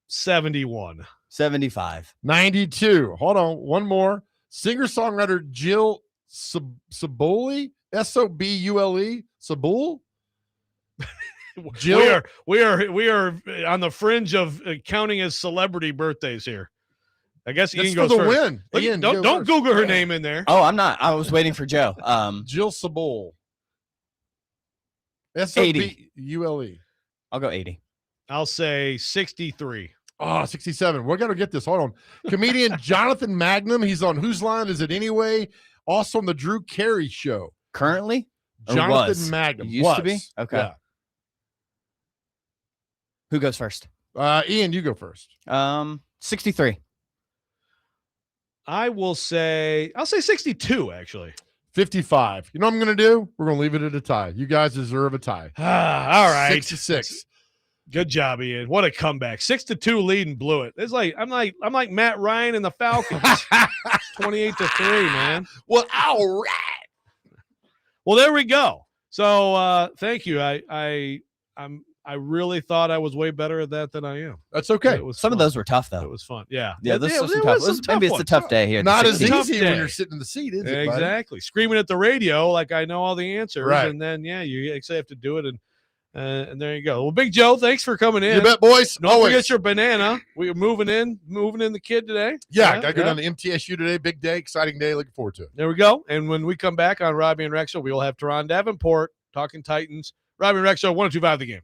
71. 75. 92. Hold on. One more. Singer-songwriter Jill Sobule, Sobule, Sobule. Jill, we are on the fringe of counting as celebrity birthdays here. I guess Ian goes for the first. win. Look, Ian, don't Google her name in there. Oh, I'm not. I was waiting for Joe. Jill Sobule. 80. Sobule. I'll go 80. I'll say 63. Oh, 67. We're going to get this. Hold on. Comedian Jonathan Magnum. He's on Whose Line Is It Anyway? Also on the Drew Carey Show. Currently? Or Jonathan was? Magnum. Used to be? Okay. Yeah. Who goes first? Ian, you go first. 63. I'll say 62, actually. 55. You know what I'm going to do? We're going to leave it at a tie. You guys deserve a tie. All right. 6-6. Good job, Ian. What a comeback. 6-2 lead and blew it. It's like I'm like Matt Ryan and the Falcons. 28-3, man. Well, all right. Well, there we go. So thank you. I really thought I was way better at that than I am. That's okay. It was Some fun. of those were tough, though. It was fun. Yeah. Yeah, this It was some was tough. some Maybe it's a ones. tough day here. Not as 60. Tough easy day. when you're sitting in the seat, is it? buddy? Exactly. Screaming at the radio like I know all the answers. Right. And then, you actually have to do it. And there you go. Well, Big Joe, thanks for coming in. You bet, boys. Don't Always. forget your banana. We're moving in the kid today. Yeah, got to go down to MTSU today. Big day, exciting day. Looking forward to it. There we go. And when we come back on Robby and Rexrode, we will have Teron Davenport talking Titans. Robby and Rexrode, 102.5 The Game.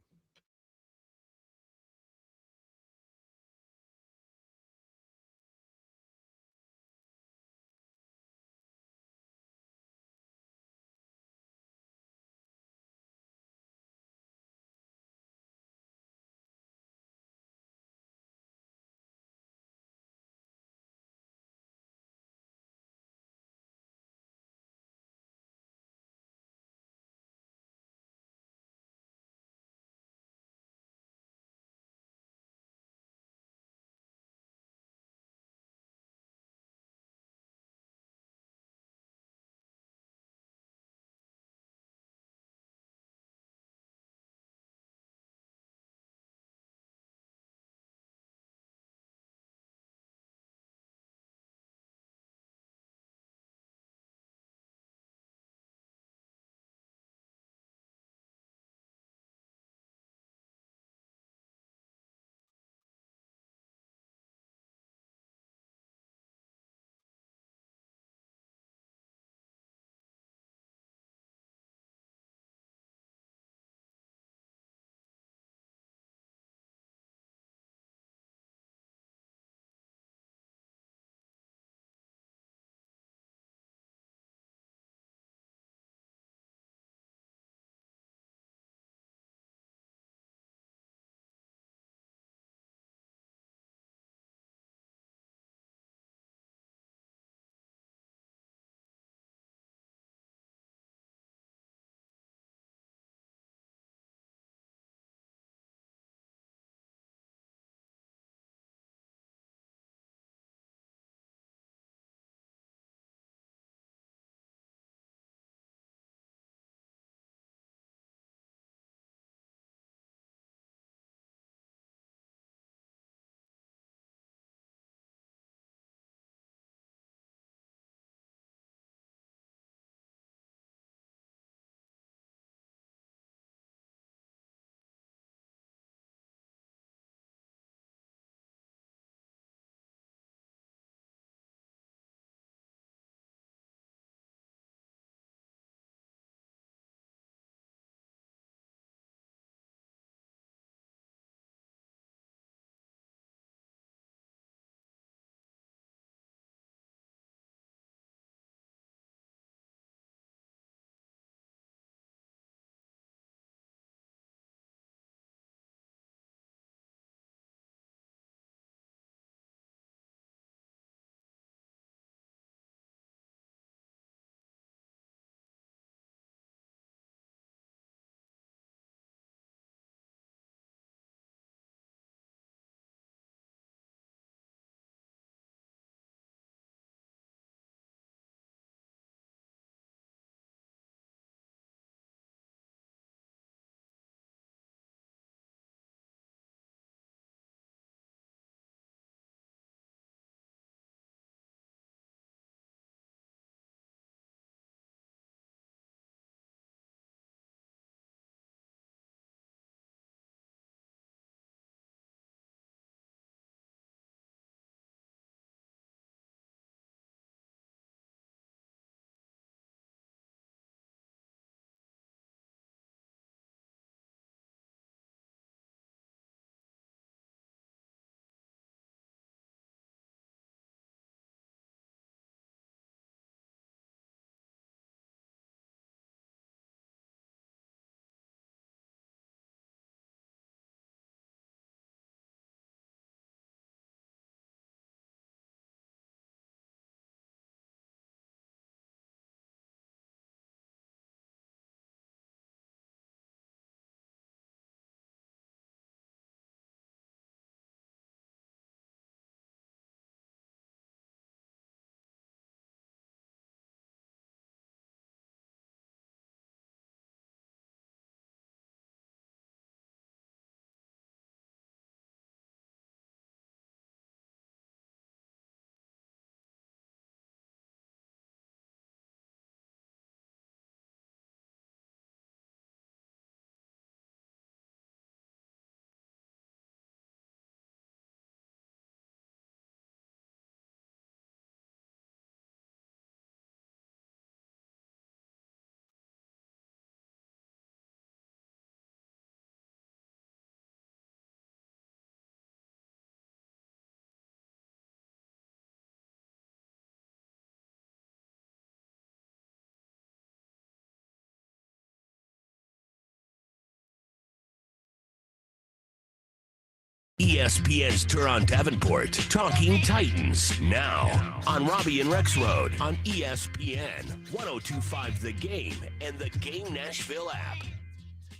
ESPN's Turon Davenport, Talking Titans, now on Robby and Rexrode on ESPN, 102.5 The Game, and the Game Nashville app.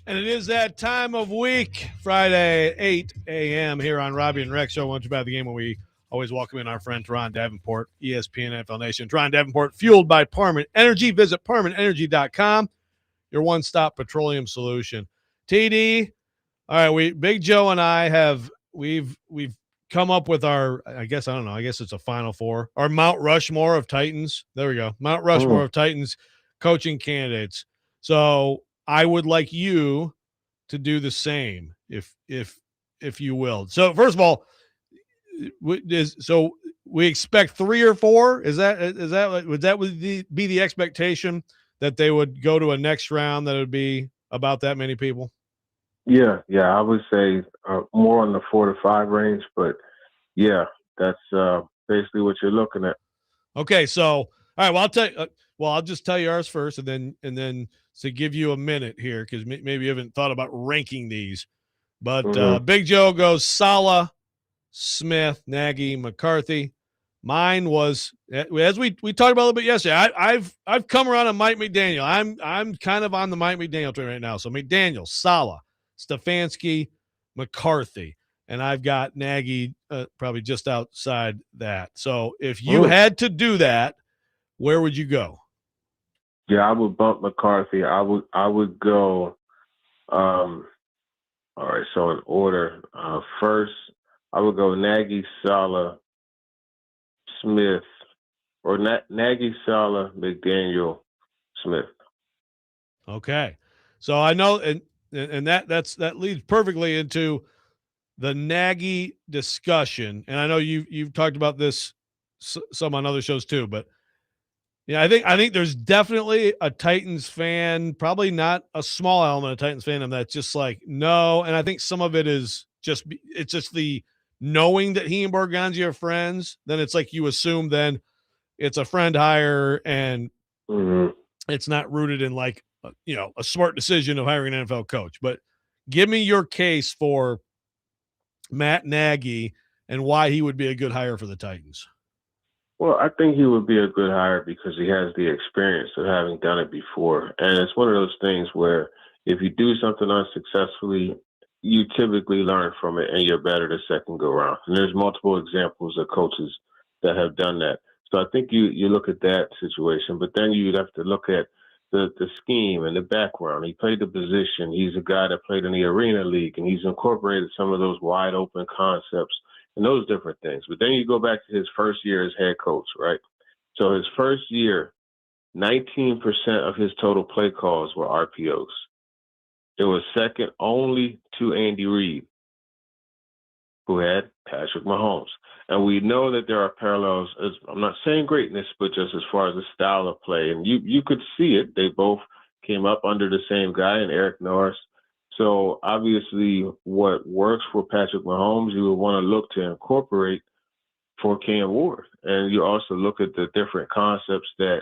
And it is that time of week, Friday, 8 a.m. here on Robby and Rexrode. Once about the game, when we always welcome in our friend Turon Davenport, ESPN NFL Nation. Turon Davenport, fueled by Parman Energy. Visit ParmanEnergy.com, your one-stop petroleum solution. TD, all right, Big Joe and I we've come up with our, I guess it's a Final Four, our Mount Rushmore of Titans. There we go. Mount Rushmore of Titans coaching candidates. So I would like you to do the same, if you will. So first of all, we expect 3 or 4. Would that be the expectation that they would go to a next round that would be about that many people? Yeah, I would say more on the 4 to 5 range, but yeah, that's basically what you're looking at. Okay, so all right, well I'll just tell you ours first, and then to give you a minute here, because maybe you haven't thought about ranking these. But Big Joe goes Saleh, Smith, Nagy, McCarthy. Mine was, as we talked about a little bit yesterday. I've come around on Mike McDaniel. I'm kind of on the Mike McDaniel train right now. So McDaniel, Saleh, Stefanski, McCarthy, and I've got Nagy probably just outside that. So if you had to do that, where would you go? Yeah, I would bump McCarthy. I would go. All right, so in order, first I would go Nagy, Saleh, Smith, or Nagy, Saleh, McDaniel, Smith. Okay, so I know, and that leads perfectly into the Nagy discussion. And I know you've talked about this some on other shows too, but yeah, I think there's definitely a Titans fan, probably not a small element of Titans fandom, that's just like, no. And I think some of it is just the knowing that he and Borgonzi are friends. Then it's like you assume then it's a friend hire, and it's not rooted in like a smart decision of hiring an NFL coach. But give me your case for Matt Nagy and why he would be a good hire for the Titans. Well, I think he would be a good hire because he has the experience of having done it before. And it's one of those things where if you do something unsuccessfully, you typically learn from it and you're better the second go round. And there's multiple examples of coaches that have done that. So I think you look at that situation, but then you'd have to look at the scheme and the background. He played the position. He's a guy that played in the Arena League, and he's incorporated some of those wide open concepts and those different things. But then you go back to his first year as head coach, right? So his first year, 19% of his total play calls were RPOs. It was second only to Andy Reid, who had Patrick Mahomes. And we know that there are parallels. I'm not saying greatness, but just as far as the style of play. And you could see it. They both came up under the same guy, and Eric Norris. So obviously what works for Patrick Mahomes, you would want to look to incorporate for Cam Ward. And you also look at the different concepts that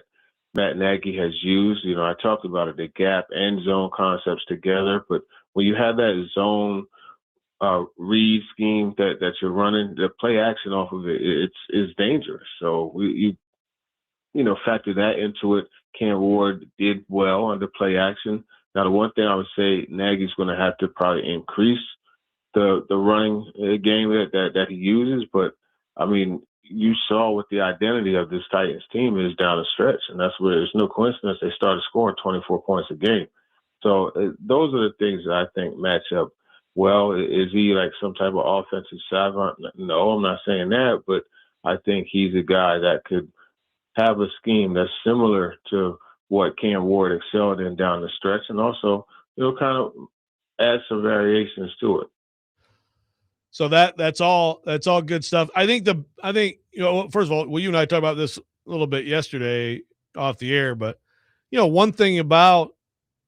Matt Nagy has used. I talked about it, the gap and zone concepts together. But when you have that zone read scheme that you're running, the play action off of it, it's dangerous. So you factor that into it. Cam Ward did well under play action. Now, the one thing I would say, Nagy's going to have to probably increase the running game that he uses. But, I mean, you saw what the identity of this Titans team is down the stretch, and that's where there's no coincidence they started scoring 24 points a game. So those are the things that I think match up well. Is he like some type of offensive savant? No, I'm not saying that, but I think he's a guy that could have a scheme that's similar to what Cam Ward excelled in down the stretch, and also kind of add some variations to it. So that's all good stuff. I think first of all, well, you and I talked about this a little bit yesterday off the air, but one thing about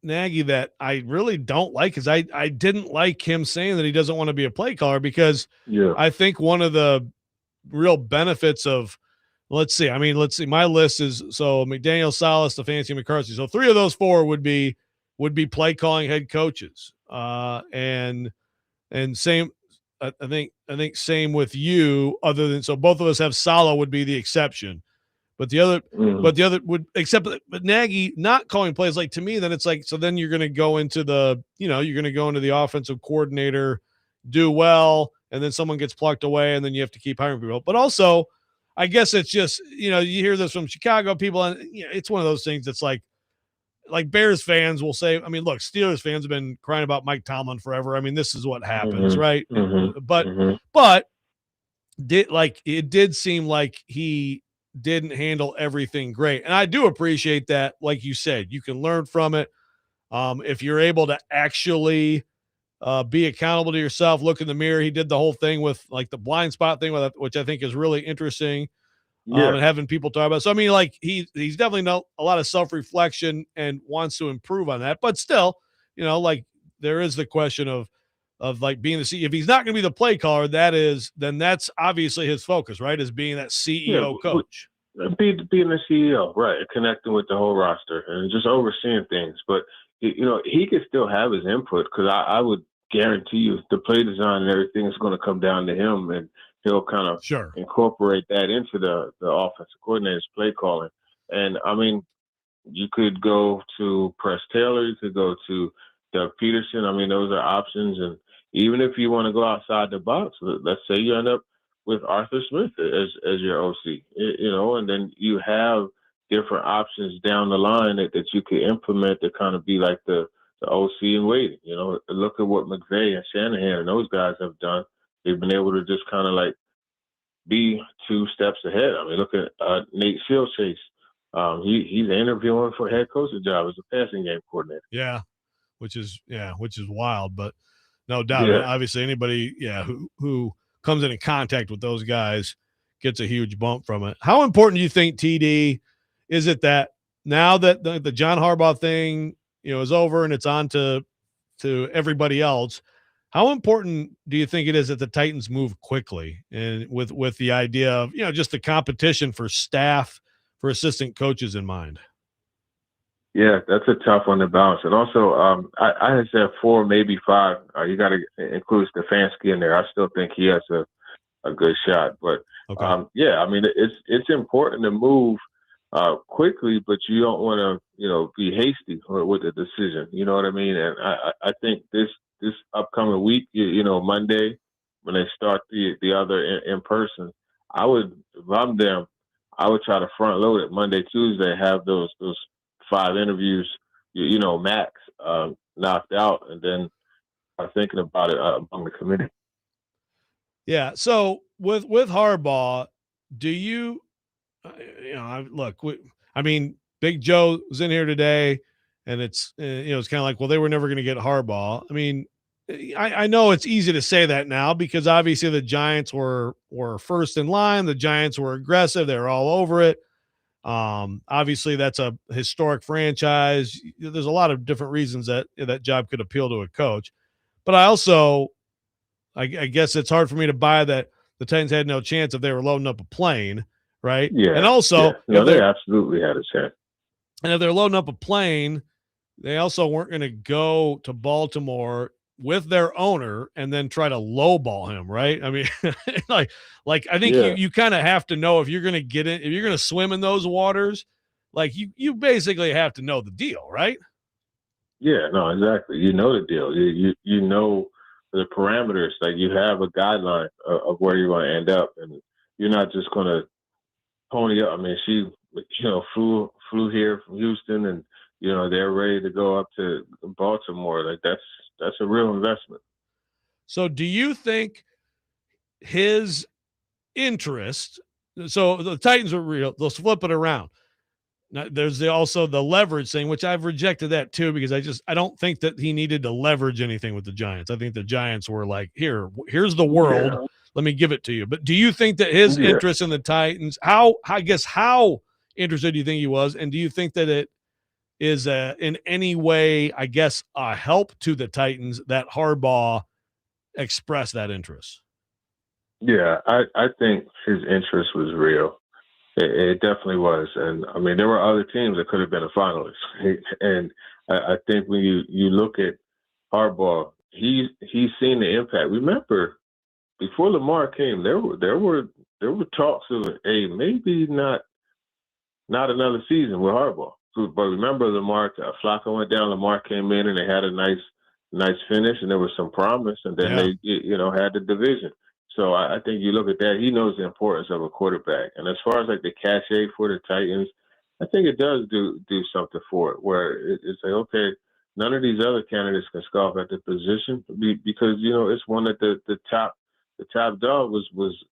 Nagy that I really don't like is I didn't like him saying that he doesn't want to be a play caller, because I think one of the real benefits of, let's see. My list is so McDaniel, Saleh, Stefanski, McCarthy. So 3 of those 4 would be play calling head coaches. And same I think same with you. Other than so, both of us have Sala would be the exception, but the other would but Nagy not calling plays, like, to me, then it's like, so then you're going to go into the offensive coordinator, do well, and then someone gets plucked away, and then you have to keep hiring people. But also, I guess it's just, you hear this from Chicago people, and it's one of those things that's like Bears fans will say, I mean, look, Steelers fans have been crying about Mike Tomlin forever. I mean, this is what happens, right? But it did seem like he didn't handle everything great. And I do appreciate that. Like you said, you can learn from it. If you're able to actually be accountable to yourself, look in the mirror. He did the whole thing with like the blind spot thing, which I think is really interesting. And having people talk about it. So, I mean, like he's definitely a lot of self-reflection and wants to improve on that. But still, like there is the question of like being the CEO. If he's not going to be the play caller, then that's obviously his focus, right? Is being that CEO coach. Being the CEO, right? Connecting with the whole roster and just overseeing things. But, he could still have his input, because I would guarantee you the play design and everything is going to come down to him, and he'll kind of incorporate that into the offensive coordinator's play calling. And, I mean, you could go to Press Taylor, you could go to Doug Peterson. I mean, those are options. And even if you want to go outside the box, let's say you end up with Arthur Smith as your OC, and then you have different options down the line that you could implement to kind of be like the OC in waiting. Look at what McVay and Shanahan and those guys have done. They've been able to just kind of like be 2 steps ahead. I mean, look at Nate Fieldchase. He's interviewing for head coach's job as a passing game coordinator. Yeah, which is wild, but no doubt. Yeah. Obviously, anybody, who comes into contact with those guys gets a huge bump from it. How important do you think, TD, is it that now that the John Harbaugh thing, is over and it's on to everybody else? How important do you think it is that the Titans move quickly, and with the idea of, just the competition for staff, for assistant coaches in mind? Yeah, that's a tough one to balance. And also, I had said 4, maybe 5. You got to include Stefanski in there. I still think he has a good shot. But, I mean, it's important to move quickly, but you don't want to, be hasty with the decision. You know what I mean? And I think this upcoming week, Monday, when they start the other in person, if I'm them, I would try to front load it Monday, Tuesday, have those 5 interviews, max knocked out, and then thinking about it among the committee. Yeah. So with Harbaugh, do you, I mean, Big Joe was in here today, and it's, it's kind of like, well, they were never going to get Harbaugh. I mean, I know it's easy to say that now, because obviously the Giants were first in line. The Giants were aggressive. They were all over it. Obviously that's a historic franchise. There's a lot of different reasons that job could appeal to a coach, but I guess it's hard for me to buy that the Titans had no chance if they were loading up a plane, right? Yeah. And also, they absolutely had a chance. And if they're loading up a plane, they also weren't going to go to Baltimore with their owner and then try to lowball him, right? I mean, like I think you kind of have to know if you're going to get in, if you're going to swim in those waters, like you basically have to know the deal, right? Yeah, no, exactly. You know the deal. You know the parameters. Like, you have a guideline of where you're going to end up, and you're not just going to pony up. I mean, she flew here from Houston, and they're ready to go up to Baltimore. Like, that's a real investment. So do you think his interest, so the Titans are real, they'll flip it around. Now, there's also the leverage thing, which I've rejected that too, because I don't think that he needed to leverage anything with the Giants. I think the Giants were like, here's the world. Yeah. Let me give it to you. But do you think that his interest in the Titans, how interested do you think he was? And do you think that it is in any way, I guess, a help to the Titans that Harbaugh expressed that interest? Yeah, I think his interest was real. It definitely was. And, I mean, there were other teams that could have been a finalist. And I think when you look at Harbaugh, he's seen the impact. Remember, before Lamar came, there were talks of, hey, maybe not another season with Harbaugh. But remember, Lamar Flacco went down, Lamar came in, and they had a nice finish, and there was some promise, and then they had the division. So I think you look at that, he knows the importance of a quarterback. And as far as like the cachet for the Titans, I think it does do something for it, where it's like, okay, none of these other candidates can scoff at the position because it's one that the top dog was most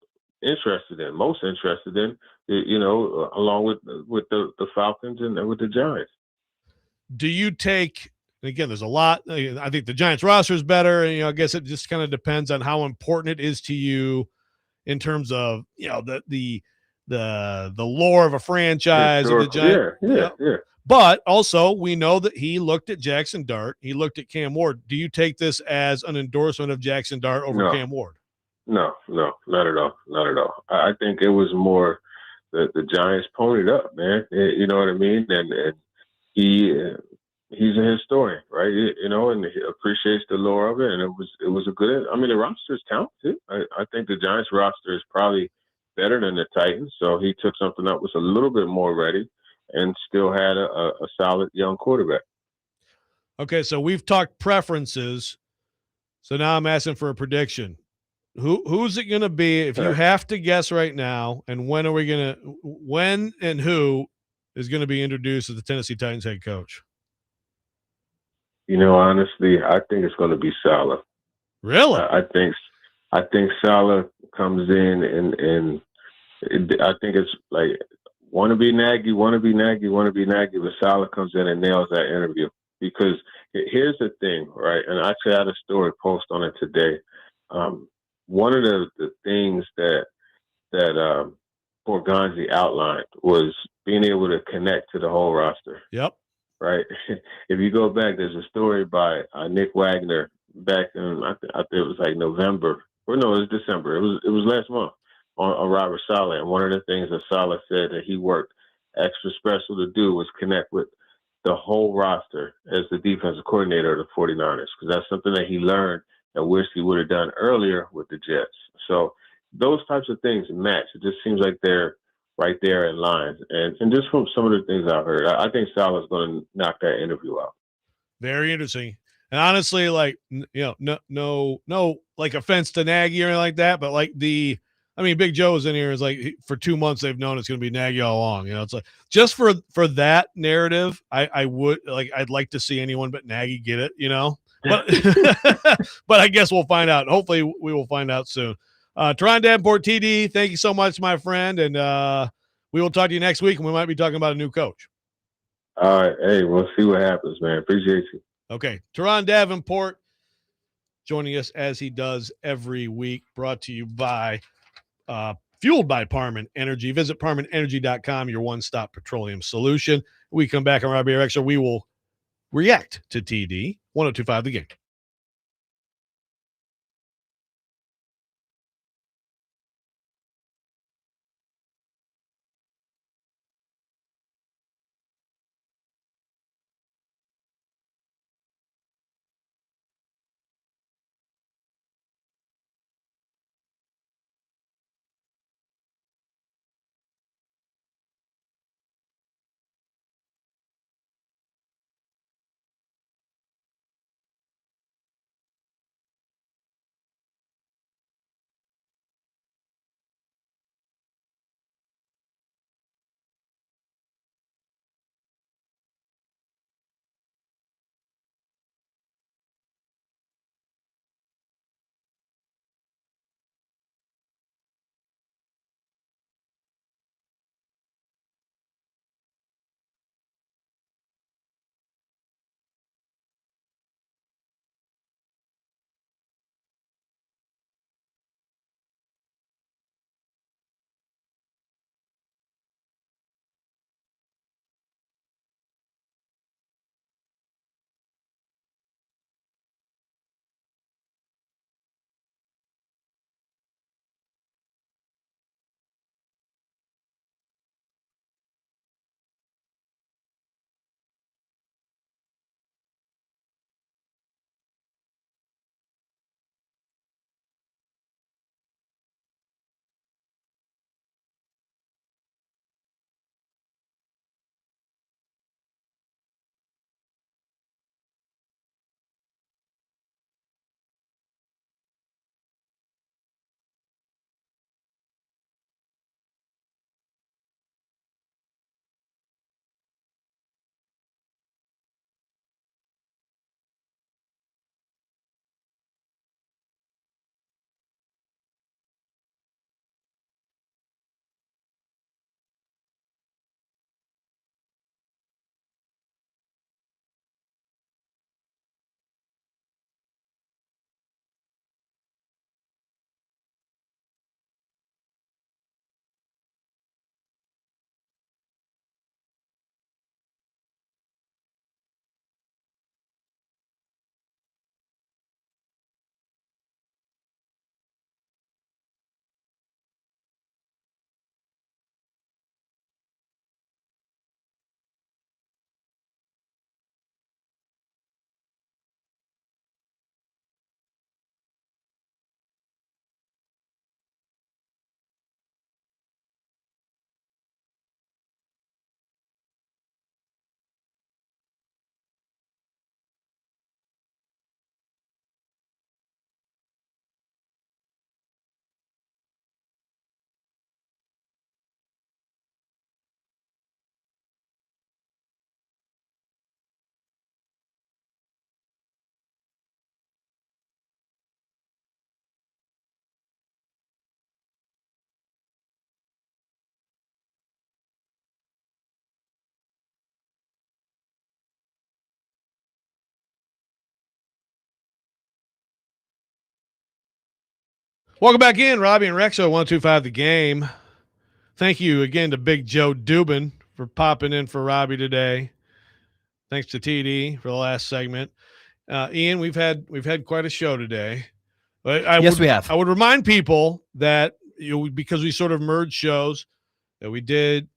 interested in, along with the Falcons and with the Giants. Do you take? Again, there's a lot. I think the Giants roster is better, and I guess it just kind of depends on how important it is to you in terms of the lore of a franchise of the Giants. Yeah. But also, we know that he looked at Jackson Dart. He looked at Cam Ward. Do you take this as an endorsement of Jackson Dart over Cam Ward? No, not at all. Not at all. I think it was more the Giants ponied up, man. You know what I mean? And he's a historian, right? And he appreciates the lore of it. And it was a good. I mean, the roster is talented. I think the Giants roster is probably better than the Titans. So he took something that was a little bit more ready and still had a solid young quarterback. Okay, so we've talked preferences. So now I'm asking for a prediction. Who's it going to be if you have to guess right now? And when and who is going to be introduced as the Tennessee Titans head coach? Honestly, I think it's going to be Saleh. Really? I think Saleh comes in and I think it's like want to be Nagy, but Saleh comes in and nails that interview. Because here's the thing, right? And I actually had a story post on it today. One of the things that Borgonzi outlined was being able to connect to the whole roster. Yep. Right. If you go back, there's a story by Nick Wagner back in I think it was like November, or no, it was December. It was last month on Robert Saleh, and one of the things that Saleh said that he worked extra special to do was connect with the whole roster as the defensive coordinator of the 49ers, because that's something that he learned and wished he would have done earlier with the Jets. So those types of things match. It just seems like they're right there in line. And just from some of the things I've heard, I think Saleh is going to knock that interview out. Very interesting. And honestly, like, no, like offense to Nagy or anything like that, but like Big Joe's in here is like for 2 months they've known it's going to be Nagy all along. It's like just for that narrative, I'd like to see anyone but Nagy get it, But but I guess we'll find out. Hopefully we will find out soon. Teron Davenport, TD, thank you so much, my friend, and we will talk to you next week, and we might be talking about a new coach. All right, hey, we'll see what happens, man. Appreciate you. Okay, Teron Davenport joining us as he does every week, brought to you by fueled by Parman Energy. Visit ParmanEnergy.com, your one-stop petroleum solution. When we come back on Robby Rexrode, we will react to TD 102.5 The Game. Welcome back in, Robby and Rexo, 125 The Game. Thank you again to Big Joe Dubin for popping in for Robby today. Thanks to TD for the last segment. Ian, we've had quite a show today. But we have. I would remind people that because we sort of merged shows that we did.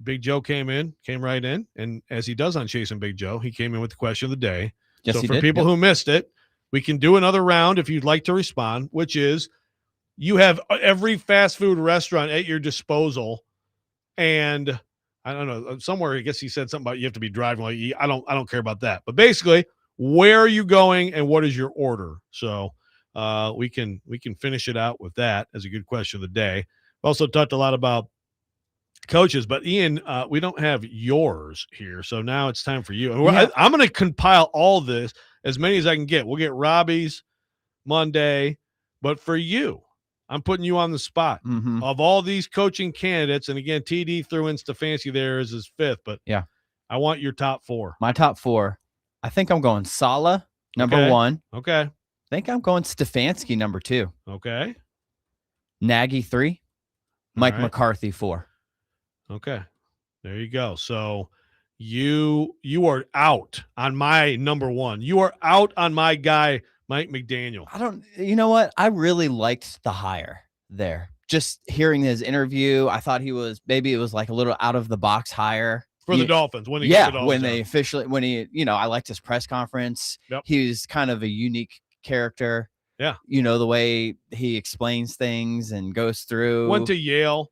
Big Joe came right in, and as he does on Chasing Big Joe, he came in with the question of the day. Yes, so he for did. people Yep. who missed it, we can do another round if you'd like to respond, which is you have every fast food restaurant at your disposal, and I don't know, somewhere I guess he said something about you have to be driving. Like I don't care about that, but basically, where are you going and what is your order? So we can finish it out with that as a good question of the day. We also talked a lot about coaches, but Ian, we don't have yours here, so now it's time for you. And I'm going to compile all this, as many as I can get. We'll get Robby's Monday, but for you, I'm putting you on the spot. Mm-hmm. Of all these coaching candidates, and again, TD threw in Stefanski there as his fifth, but yeah, I want your top four. My top four. I think I'm going Saleh, number one. Okay. I think I'm going Stefanski, number two. Okay. Nagy, three. Mike right. McCarthy, four. Okay. There you go. So you are out on my number one. You are out on my guy, Mike McDaniel. You know what? I really liked the hire there. Just hearing his interview, I thought maybe it was like a little out of the box hire. For the Dolphins. When he I liked his press conference. Yep. He was kind of a unique character. Yeah. The way he explains things and goes through. Went to Yale.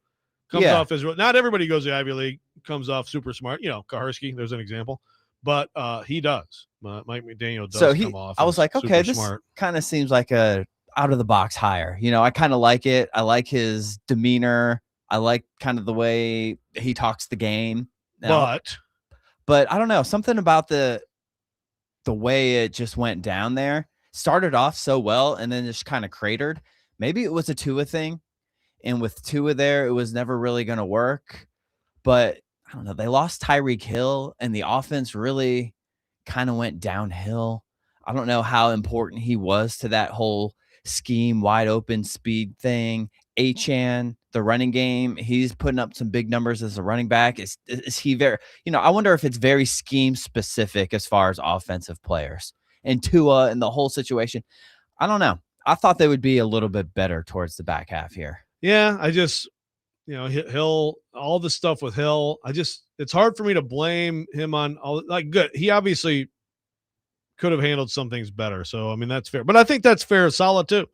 Comes off as not everybody goes to the Ivy League, comes off super smart. Kaharski, there's an example. But he does. Mike McDaniel does come off. I was like, okay, this smart. Kind of seems like a out of the box hire. I kind of like it. I like his demeanor. I like kind of the way he talks the game. But I don't know, something about the way it just went down there. Started off so well and then just kind of cratered. Maybe it was a Tua thing. And with Tua there, it was never really going to work. But I don't know. They lost Tyreek Hill, and the offense really kind of went downhill. I don't know how important he was to that whole scheme, wide open speed thing. Achane, the running game, he's putting up some big numbers as a running back. Is he very, I wonder if it's very scheme specific as far as offensive players. And Tua and the whole situation, I don't know. I thought they would be a little bit better towards the back half here. Yeah, I just, Hill, all the stuff with Hill, it's hard for me to blame him on all, good. He obviously could have handled some things better. So, I mean, that's fair. But I think that's fair. Saleh, too.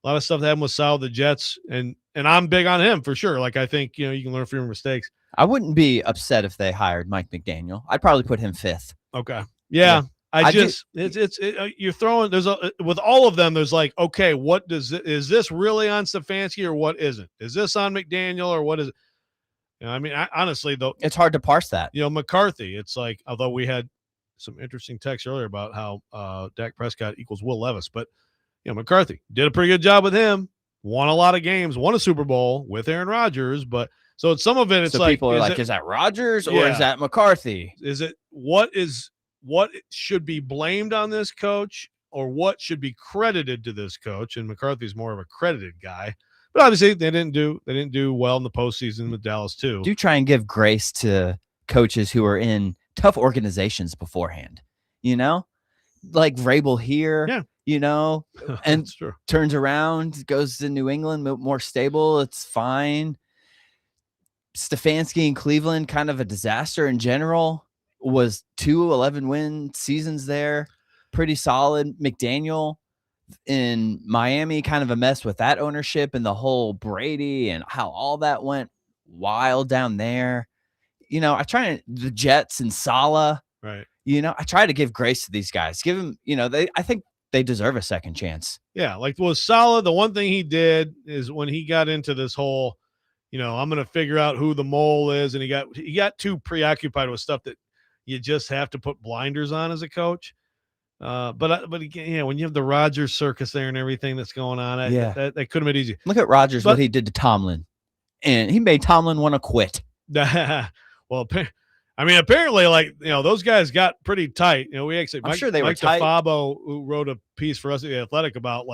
A lot of stuff that happened with Saleh, the Jets, and I'm big on him for sure. I think, you can learn from your mistakes. I wouldn't be upset if they hired Mike McDaniel. I'd probably put him fifth. Okay. Yeah. You're throwing, with all of them, there's okay, is this really on Stefanski or what isn't? Is this on McDaniel or what is it? Honestly, though, it's hard to parse that. McCarthy, it's although we had some interesting texts earlier about how Dak Prescott equals Will Levis, but McCarthy did a pretty good job with him, won a lot of games, won a Super Bowl with Aaron Rodgers, but so it's some of it, it's people are is that Rodgers or is that McCarthy? Is it what should be blamed on this coach or what should be credited to this coach? And McCarthy's more of a credited guy, but obviously they didn't do well in the postseason with Dallas too. Do try and give grace to coaches who are in tough organizations beforehand, like Vrabel here, and turns around, goes to New England, more stable. It's fine. Stefanski in Cleveland, kind of a disaster in general. Was 2 11-win seasons there, pretty solid. McDaniel in Miami, kind of a mess with that ownership and the whole Brady and how all that went wild down there. The Jets and Saleh, right? I try to give grace to these guys. Give them, I think they deserve a second chance. Yeah, with Saleh, the one thing he did is when he got into this whole, I'm going to figure out who the mole is, and he got too preoccupied with stuff that you just have to put blinders on as a coach. But again, when you have the Rodgers circus there and everything that's going on, that could have been easy. Look at Rodgers, what he did to Tomlin, and he made Tomlin want to quit. Well, apparently, those guys got pretty tight. We actually, I'm sure they were tight. Mike DeFabo, who wrote a piece for us at The Athletic about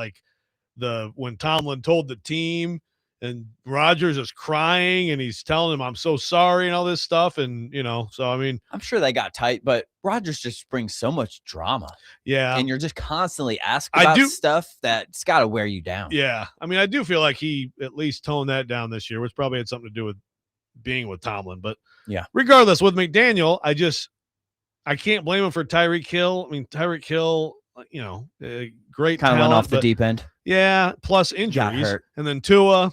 when Tomlin told the team and Rodgers is crying and he's telling him, I'm so sorry and all this stuff. And, so, I mean, I'm sure they got tight, but Rodgers just brings so much drama. yeah. And you're just constantly asked about stuff that's got to wear you down. Yeah. I mean, I do feel like he at least toned that down this year, which probably had something to do with being with Tomlin. But yeah, regardless, with McDaniel, I can't blame him for Tyreek Hill. I mean, Tyreek Hill, great kind of went off the but, deep end. Yeah, plus injuries. And then Tua,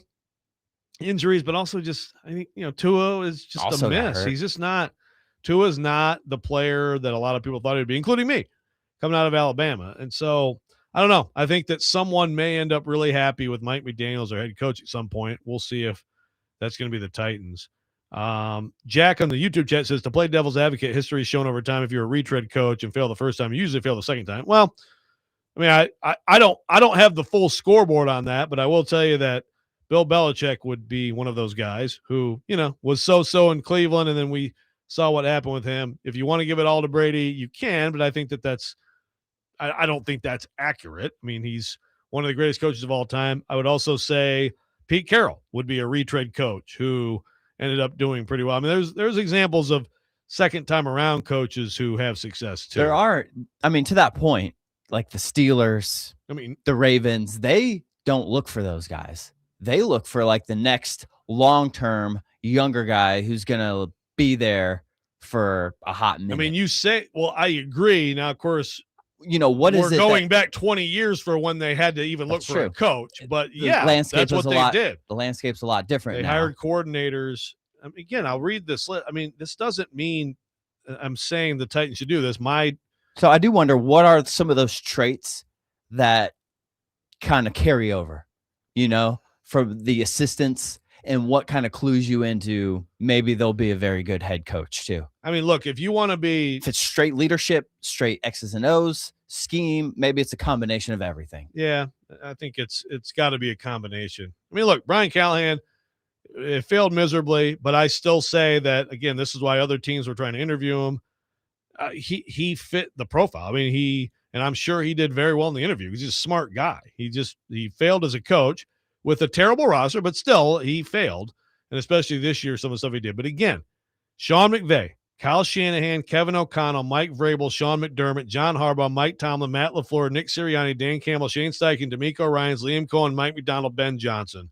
injuries, but also just, I think, Tua is just also a miss. He's just not – Tua's not the player that a lot of people thought he would be, including me, coming out of Alabama. And so, I don't know. I think that someone may end up really happy with Mike McDaniel as their head coach at some point. We'll see if that's going to be the Titans. Jack on the YouTube chat says, to play devil's advocate, history is shown over time if you're a retread coach and fail the first time, you usually fail the second time. Well, I mean, I don't have the full scoreboard on that, but I will tell you that Bill Belichick would be one of those guys who, was so in Cleveland, and then we saw what happened with him. If you want to give it all to Brady, you can, but I think I don't think that's accurate. I mean, he's one of the greatest coaches of all time. I would also say Pete Carroll would be a retread coach who ended up doing pretty well. I mean, there's examples of second time around coaches who have success too. There are, I mean, to that point, like the Steelers, the Ravens, they don't look for those guys. They look for like the next long-term younger guy who's going to be there for a hot minute. I mean, you say, well, I agree. Now, of course, we're going back 20 years for when they had to even look for a coach, but that's what they did. The landscape's a lot different. They hired coordinators. I mean, again, I'll read this list. I mean, this doesn't mean I'm saying the Titans should do this. So I do wonder, what are some of those traits that kind of carry over, from the assistants, and what kind of clues you into maybe they'll be a very good head coach too. I mean, look, if you want to be, if it's straight leadership, straight X's and O's, scheme, maybe it's a combination of everything. Yeah, I think it's got to be a combination. I mean, look, Brian Callahan, it failed miserably, but I still say that, again, this is why other teams were trying to interview him. He fit the profile. I mean, and I'm sure he did very well in the interview. He's just a smart guy. He failed as a coach with a terrible roster, but still he failed. And especially this year, some of the stuff he did. But again, Sean McVay, Kyle Shanahan, Kevin O'Connell, Mike Vrabel, Sean McDermott, John Harbaugh, Mike Tomlin, Matt LaFleur, Nick Sirianni, Dan Campbell, Shane Steichen, D'Amico Ryans, Liam Cohen, Mike McDonald, Ben Johnson.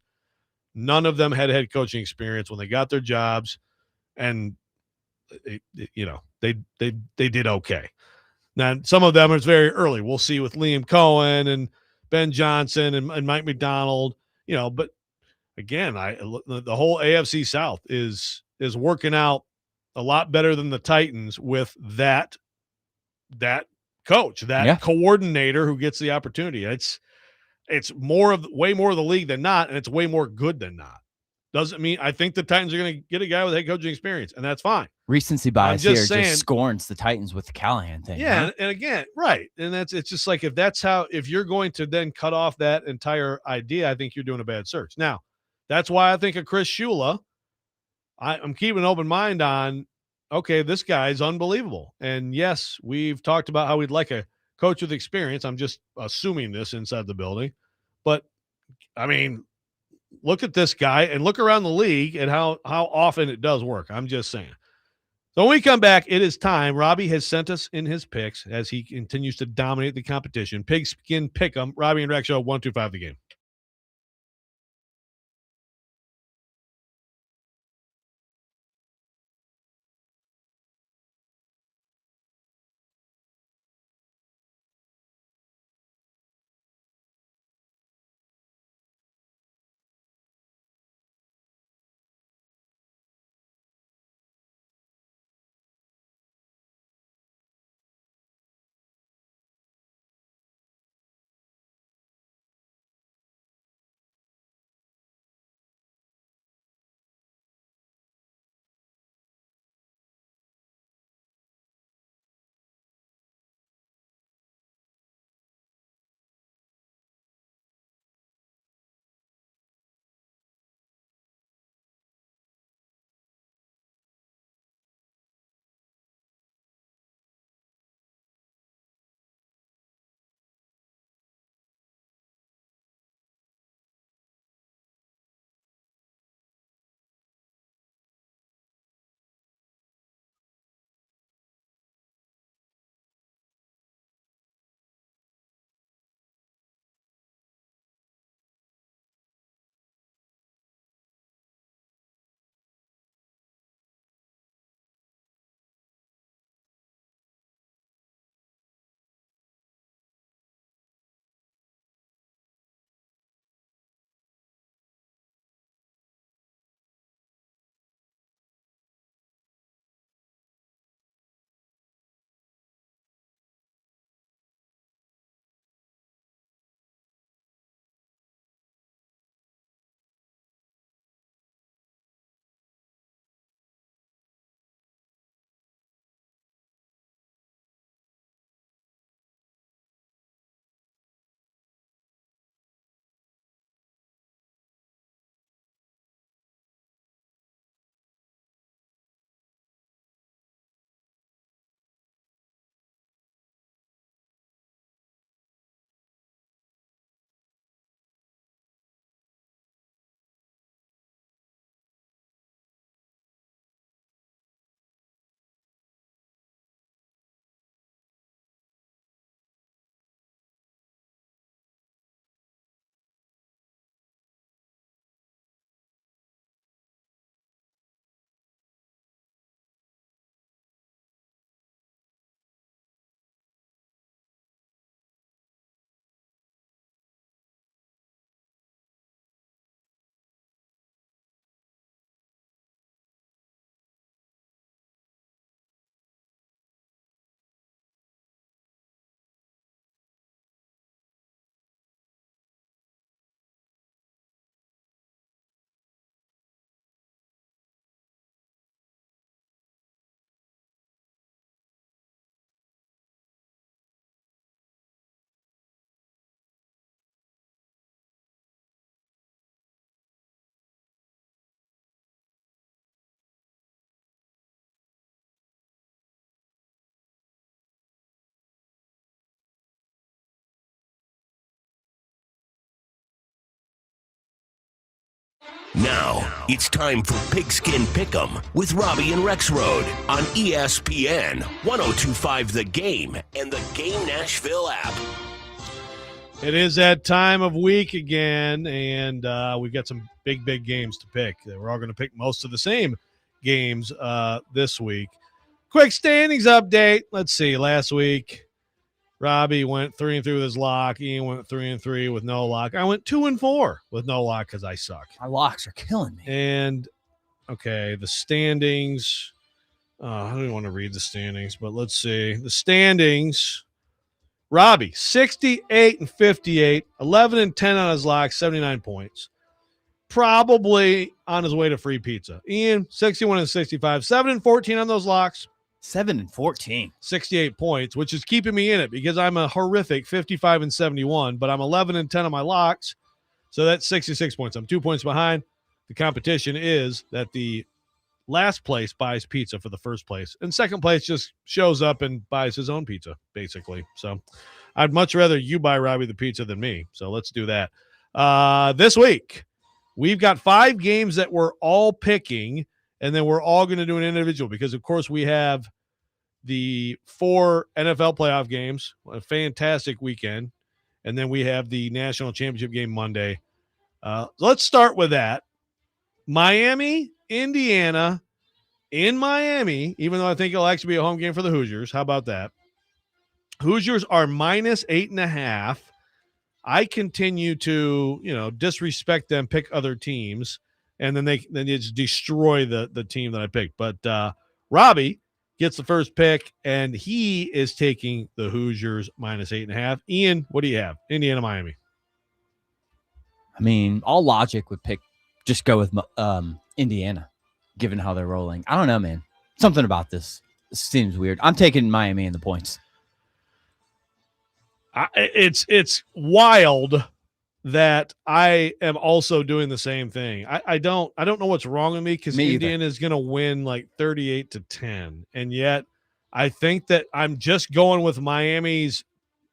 None of them had head coaching experience when they got their jobs, and they did okay. Now, some of them is very early. We'll see with Liam Cohen and Ben Johnson and Mike McDonald. But again, the whole AFC South is working out a lot better than the Titans with that coach, coordinator who gets the opportunity. It's way more of the league than not, and it's way more good than not. Doesn't mean I think the Titans are going to get a guy with head coaching experience, and that's fine. Recency bias here just scorns the Titans with the Callahan thing. Yeah, huh? and again, right, and it's just like if you're going to then cut off that entire idea, I think you're doing a bad search. Now, that's why I think of Chris Shula. I'm keeping an open mind on. Okay, this guy is unbelievable, and yes, we've talked about how we'd like a coach with experience. I'm just assuming this inside the building, but I mean, look at this guy and look around the league and how often it does work. I'm just saying. So when we come back, it is time. Robby has sent us in his picks as he continues to dominate the competition. Pigskin Pick'em, Robby and Rex Show, 125 the game. Now, it's time for Pigskin Pick'em with Robby and Rexrode on ESPN 1025 The Game and the Game Nashville app. It is that time of week again, and we've got some big games to pick. We're all going to pick most of the same games this week. Quick standings update. Let's see. Last week, Robby went 3-3 with his lock. Ian went 3-3 with no lock. I went 2-4 with no lock because I suck. My locks are killing me. And, okay, the standings. I don't even want to read the standings, but let's see. The standings. Robby, 68-58, 11-10 on his lock, 79 points. Probably on his way to free pizza. Ian, 61-65, 7-14 on those locks. 7-14. 68 points, which is keeping me in it because I'm a horrific 55-71, but I'm 11-10 on my locks. So that's 66 points. I'm 2 points behind. The competition is that the last place buys pizza for the first place, and second place just shows up and buys his own pizza, basically. So I'd much rather you buy Robby the pizza than me. So let's do that. This week, we've got 5 games that we're all picking, and then we're all going to do an individual because, of course, we have the 4 NFL playoff games, a fantastic weekend, and then we have the national championship game Monday. Let's start with that. Miami, Indiana, in Miami, even though I think it'll actually be a home game for the Hoosiers. How about that? Hoosiers are -8.5. I continue to, disrespect them, pick other teams, and then they just destroy the team that I picked. But Robby gets the first pick, and he is taking the Hoosiers -8.5. Ian, what do you have? Indiana, Miami. I mean, all logic would just go with Indiana, given how they're rolling. I don't know, man. Something about this seems weird. I'm taking Miami in the points. It's wild that I am also doing the same thing. I don't know what's wrong with me because Indiana is going to win like 38-10, and yet I think that I'm just going with Miami's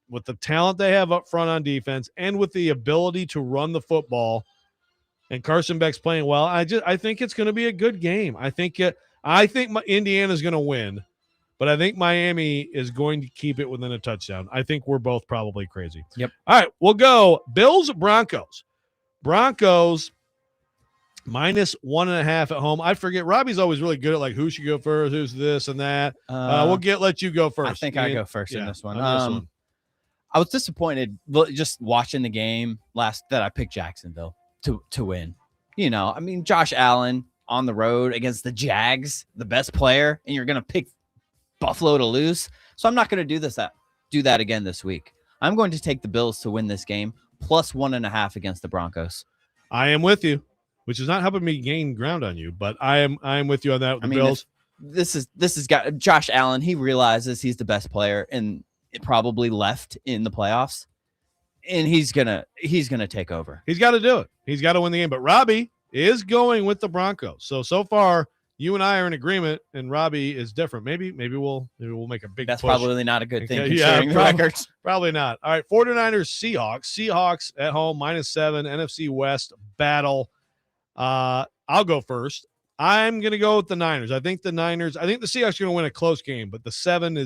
with the talent they have up front on defense and with the ability to run the football. And Carson Beck's playing well. I think it's going to be a good game. I think Indiana's going to win, but I think Miami is going to keep it within a touchdown. I think we're both probably crazy. Yep. All right, we'll go Bills, Broncos. Broncos -1.5 at home. I forget. Robby's always really good at like who should go first, who's this and that. We'll let you go first. I think I go first in this one. On I was disappointed just watching the game that I picked Jacksonville to win. I mean, Josh Allen on the road against the Jags, the best player, and you're going to pick Buffalo to lose. So I'm not going to do that again this week. I'm going to take the Bills to win this game +1.5 against the Broncos. I am with you, which is not helping me gain ground on you, but I am with you on that with the Bills. This has got Josh Allen. He realizes he's the best player and it probably left in the playoffs. And he's gonna take over. He's got to do it. He's got to win the game. But Robby is going with the Broncos. So far, you and I are in agreement, and Robby is different. Maybe we'll make a big. That's push. probably not a good thing. Considering the records. Probably not. All right, 49ers, Seahawks. Seahawks at home -7. NFC West battle. I'll go first. I'm gonna go with the Niners. I think the Seahawks are gonna win a close game, but the 7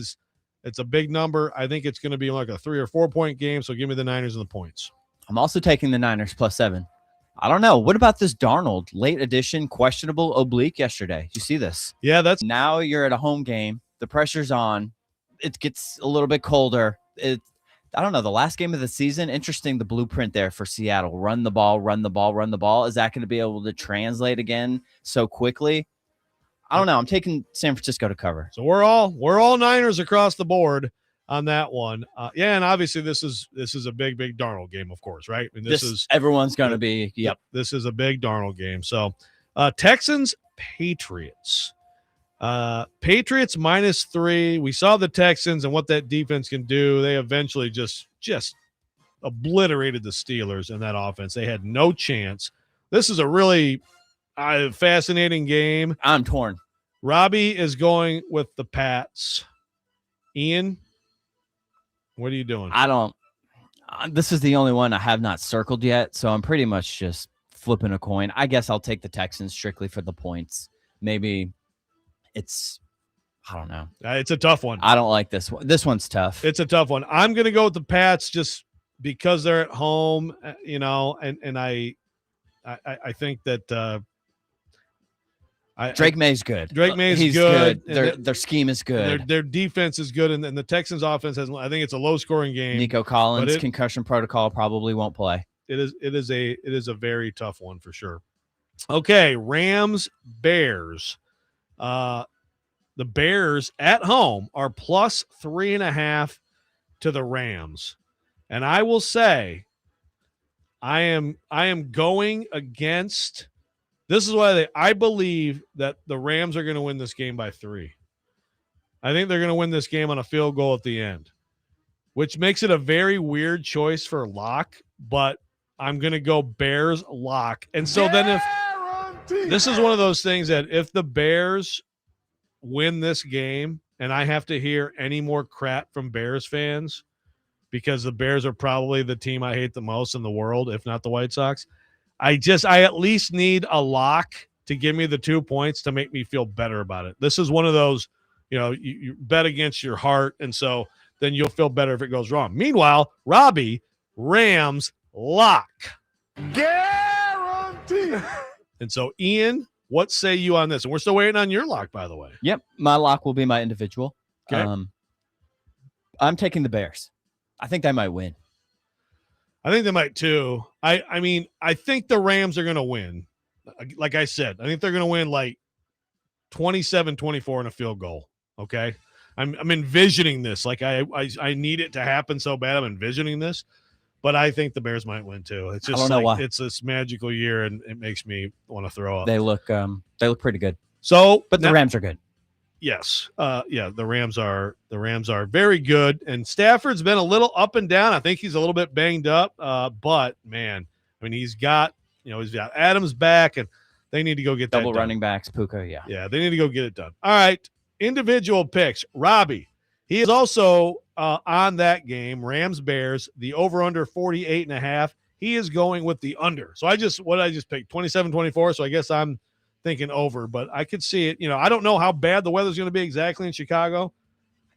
it's a big number. I think it's going to be like a 3 or 4 point game. So give me the Niners and the points. I'm also taking the Niners +7. I don't know. What about this Darnold late edition questionable oblique yesterday? You see this? Yeah, now you're at a home game. The pressure's on. It gets a little bit colder. I don't know. The last game of the season, interesting. The blueprint there for Seattle: run the ball, run the ball, run the ball. Is that going to be able to translate again so quickly? I don't know. I'm taking San Francisco to cover. So we're all Niners across the board on that one. And obviously this is a big Darnold game, of course, right? I mean, everyone's going to be. Yep. This is a big Darnold game. So Texans, Patriots. Patriots -3. We saw the Texans and what that defense can do. They eventually just obliterated the Steelers in that offense. They had no chance. This is a really fascinating game. I'm torn. Robby is going with the Pats. Ian, what are you doing? This is the only one I have not circled yet, so I'm pretty much just flipping a coin. I guess I'll take the Texans strictly for the points. Maybe I don't know. It's a tough one. I don't like this one. This one's tough. It's a tough one. I'm going to go with the Pats just because they're at home, and I think that Drake May's good. Drake May's He's good. Their scheme is good. Their defense is good, and the Texans' offense has. I think it's a low-scoring game. Nico Collins concussion protocol probably won't play. It is a very tough one for sure. Okay, Rams Bears. The Bears at home are plus 3.5 to the Rams. And I will say I am going against this is why I believe that the Rams are going to win this game by 3. I think they're going to win this game on a field goal at the end, which makes it a very weird choice for lock, but I'm going to go Bears lock. And so then if this is one of those things that if the Bears win this game and I have to hear any more crap from Bears fans because the Bears are probably the team I hate the most in the world, if not the White Sox, I at least need a lock to give me the 2 points to make me feel better about it. This is one of those, you bet against your heart, and so then you'll feel better if it goes wrong. Meanwhile, Robby, Rams lock. Guarantee. And so, Ian, what say you on this? And we're still waiting on your lock, by the way. Yep. My lock will be my individual. Okay. I'm taking the Bears. I think they might win. I think they might too. I mean, I think the Rams are going to win. Like I said, I think they're going to win like 27-24 in a field goal. Okay. I'm envisioning this. Like I need it to happen so bad. I'm envisioning this. But I think the Bears might win too. It's just it's this magical year, and it makes me want to throw up. They look pretty good. So, but the Rams are good. Yes, the Rams are very good, and Stafford's been a little up and down. I think he's a little bit banged up, but man, I mean, he's got Adams back, and they need to go get double that done. Running backs, Puka, yeah, they need to go get it done. All right, individual picks. Robby, he is also on that game, Rams Bears, the over under 48.5. He is going with the under. So I just picked 27-24. So I guess I'm thinking over, but I could see it. I don't know how bad the weather's going to be exactly in Chicago,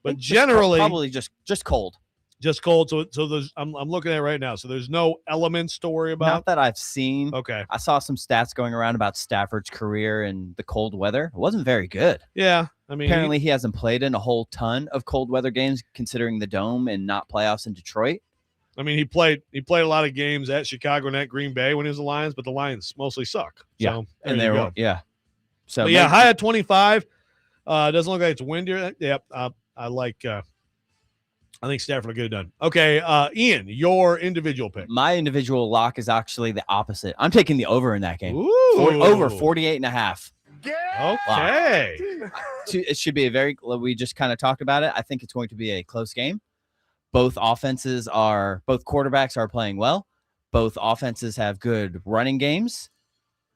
but generally probably just cold. Just cold. So there's I'm looking at it right now. So there's no elements to worry about. Not that I've seen. Okay. I saw some stats going around about Stafford's career and the cold weather. It wasn't very good. Yeah. I mean, apparently he hasn't played in a whole ton of cold weather games, considering the dome and not playoffs in Detroit. I mean, he played a lot of games at Chicago and at Green Bay when he was the Lions, but the Lions mostly suck. Yeah. So, and they were, yeah. So but yeah, high at 25. Doesn't look like it's windy. Yep. I think Stafford will get it done. Okay, Ian, your individual pick. My individual lock is actually the opposite. I'm taking the over in that game. Ooh. Over 48.5. Okay. It should be we just kind of talked about it. I think it's going to be a close game. Both quarterbacks are playing well. Both offenses have good running games.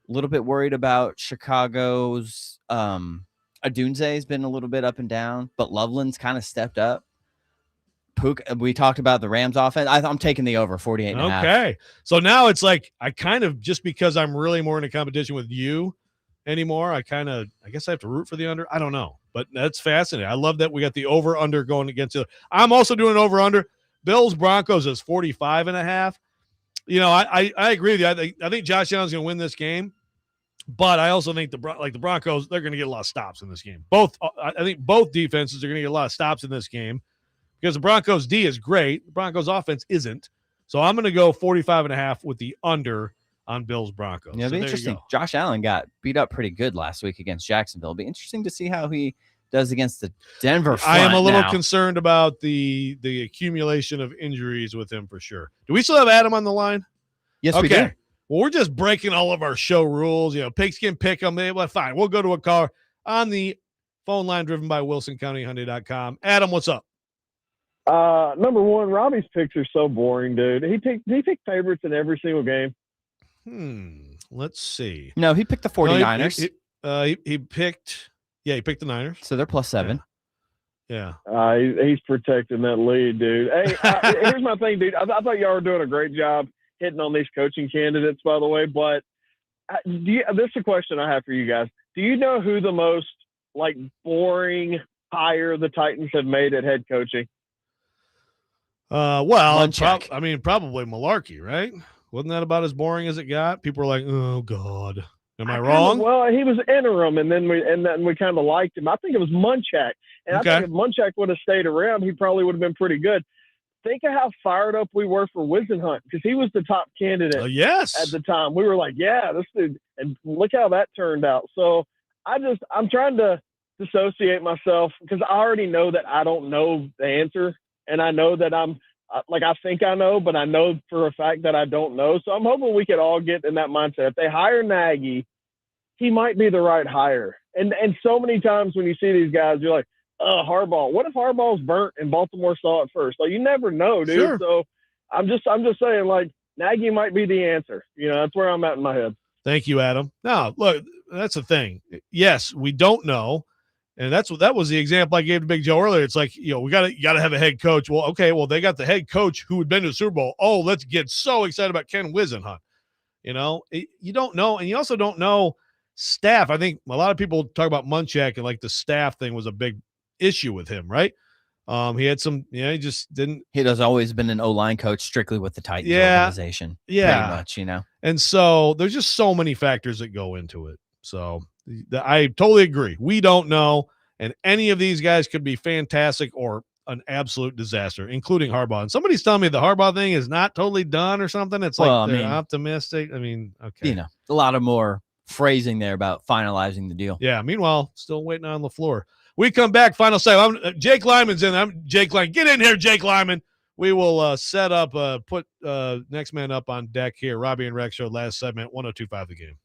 A little bit worried about Chicago's Adunze has been a little bit up and down, but Loveland's kind of stepped up. We talked about the Rams offense. I'm taking the over 48.5. Okay. So now it's like I kind of, just because I'm really more in a competition with you anymore, I guess I have to root for the under. I don't know, but that's fascinating. I love that we got the over under going against it. I'm also doing over under. Bills Broncos is 45.5. I agree with you. I think Josh Allen's going to win this game, but I also think the Broncos, they're going to get a lot of stops in this game. I think both defenses are going to get a lot of stops in this game because the Broncos D is great. The Broncos offense isn't. So I'm going to go 45.5 with the under on Bills Broncos. Yeah, it'll be interesting. Josh Allen got beat up pretty good last week against Jacksonville. It'll be interesting to see how he does against the Denver front. I am a little concerned about the accumulation of injuries with him for sure. Do we still have Adam on the line? Yes, we do. Well, we're just breaking all of our show rules. Pigskin pick them. Well, fine. We'll go to a caller on the phone line driven by WilsonCountyHyundai.com. Adam, what's up? Number one, Robby's picks are so boring, dude. He picked favorites in every single game. Let's see. No, he picked the 49ers. He picked the Niners. So they're +7. Yeah. He's protecting that lead, dude. Hey, here's my thing, dude. I thought y'all were doing a great job hitting on these coaching candidates, by the way, but This is a question I have for you guys. Do you know who the most like boring hire the Titans have made at head coaching? Well, Munchak. probably Malarkey, right? Wasn't that about as boring as it got? People were like, "Oh God, am I kinda- wrong?" well, he was interim, and then we kind of liked him. I think it was Munchak, and I Okay. think if Munchak would have stayed around, he probably would have been pretty good. Think of how fired up we were for Wisenhunt because he was the top candidate Yes. at the time. We were like, yeah, this dude, and look how that turned out. So I'm trying to dissociate myself because I already know that I don't know the answer, and I know that I think I know, but I know for a fact that I don't know. So I'm hoping we could all get in that mindset. If they hire Nagy, he might be the right hire. And so many times when you see these guys, you're like, Harbaugh. What if Harbaugh's burnt and Baltimore saw it first? Like you never know, dude. Sure. So I'm just saying, like Nagy might be the answer. That's where I'm at in my head. Thank you, Adam. No, look, that's the thing. Yes, we don't know. And that was the example I gave to Big Joe earlier. It's like, you gotta have a head coach. Well, okay, they got the head coach who had been to the Super Bowl. Oh, let's get so excited about Ken Wisenhunt. You don't know, and you also don't know staff. I think a lot of people talk about Munchak and like the staff thing was a big issue with him, right? He had some, he just didn't. He has always been an O-line coach strictly with the Titans organization. Yeah. Pretty much, And so there's just so many factors that go into it. So I totally agree. We don't know. And any of these guys could be fantastic or an absolute disaster, including Harbaugh. And somebody's telling me the Harbaugh thing is not totally done or something. It's like they're optimistic. Okay. A lot of more phrasing there about finalizing the deal. Yeah. Meanwhile, still waiting on LaFleur. We come back. Final say. Jake Lyman's in. I'm Jake Lyman. Get in here, Jake Lyman. We will set up, put next man up on deck here. Robby and Rexrode, last segment, 102.5 The Game.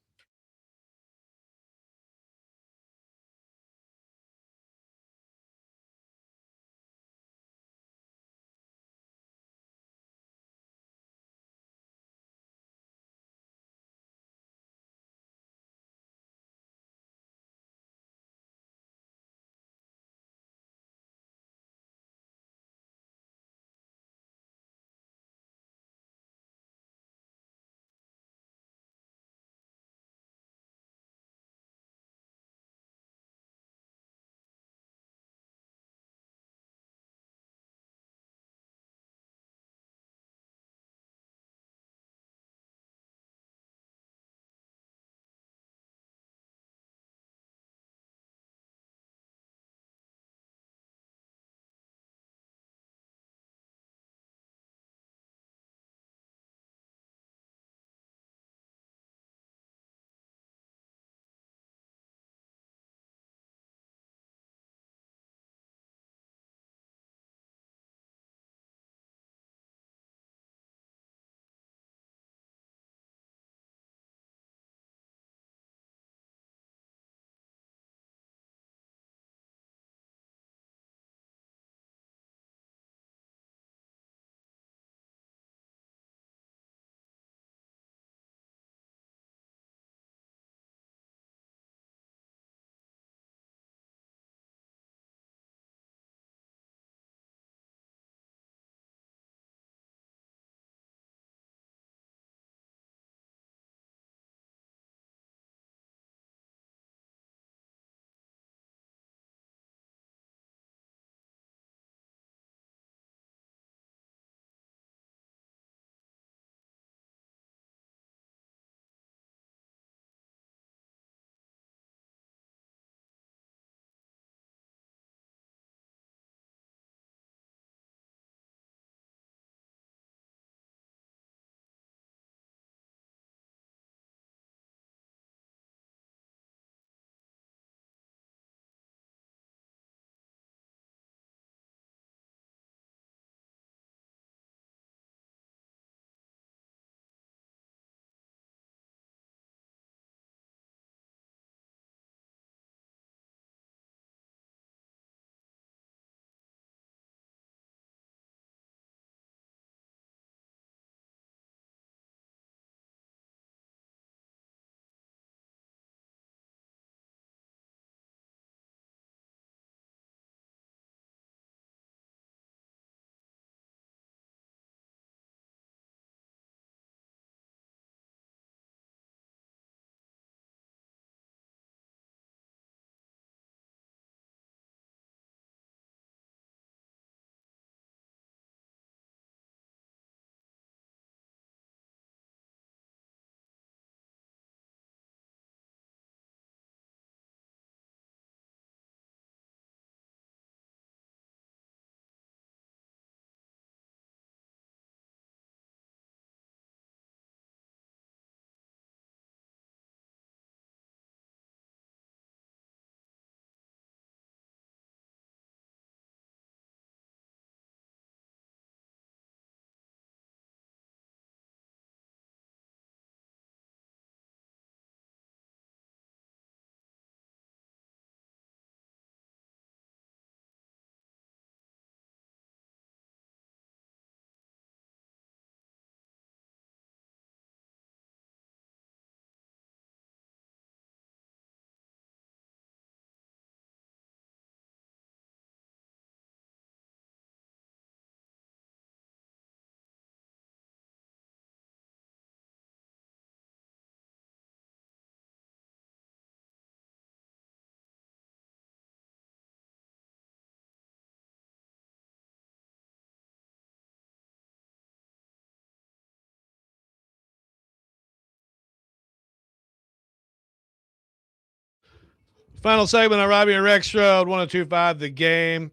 Final segment on Robby and Rexrode, 102.5 The Game.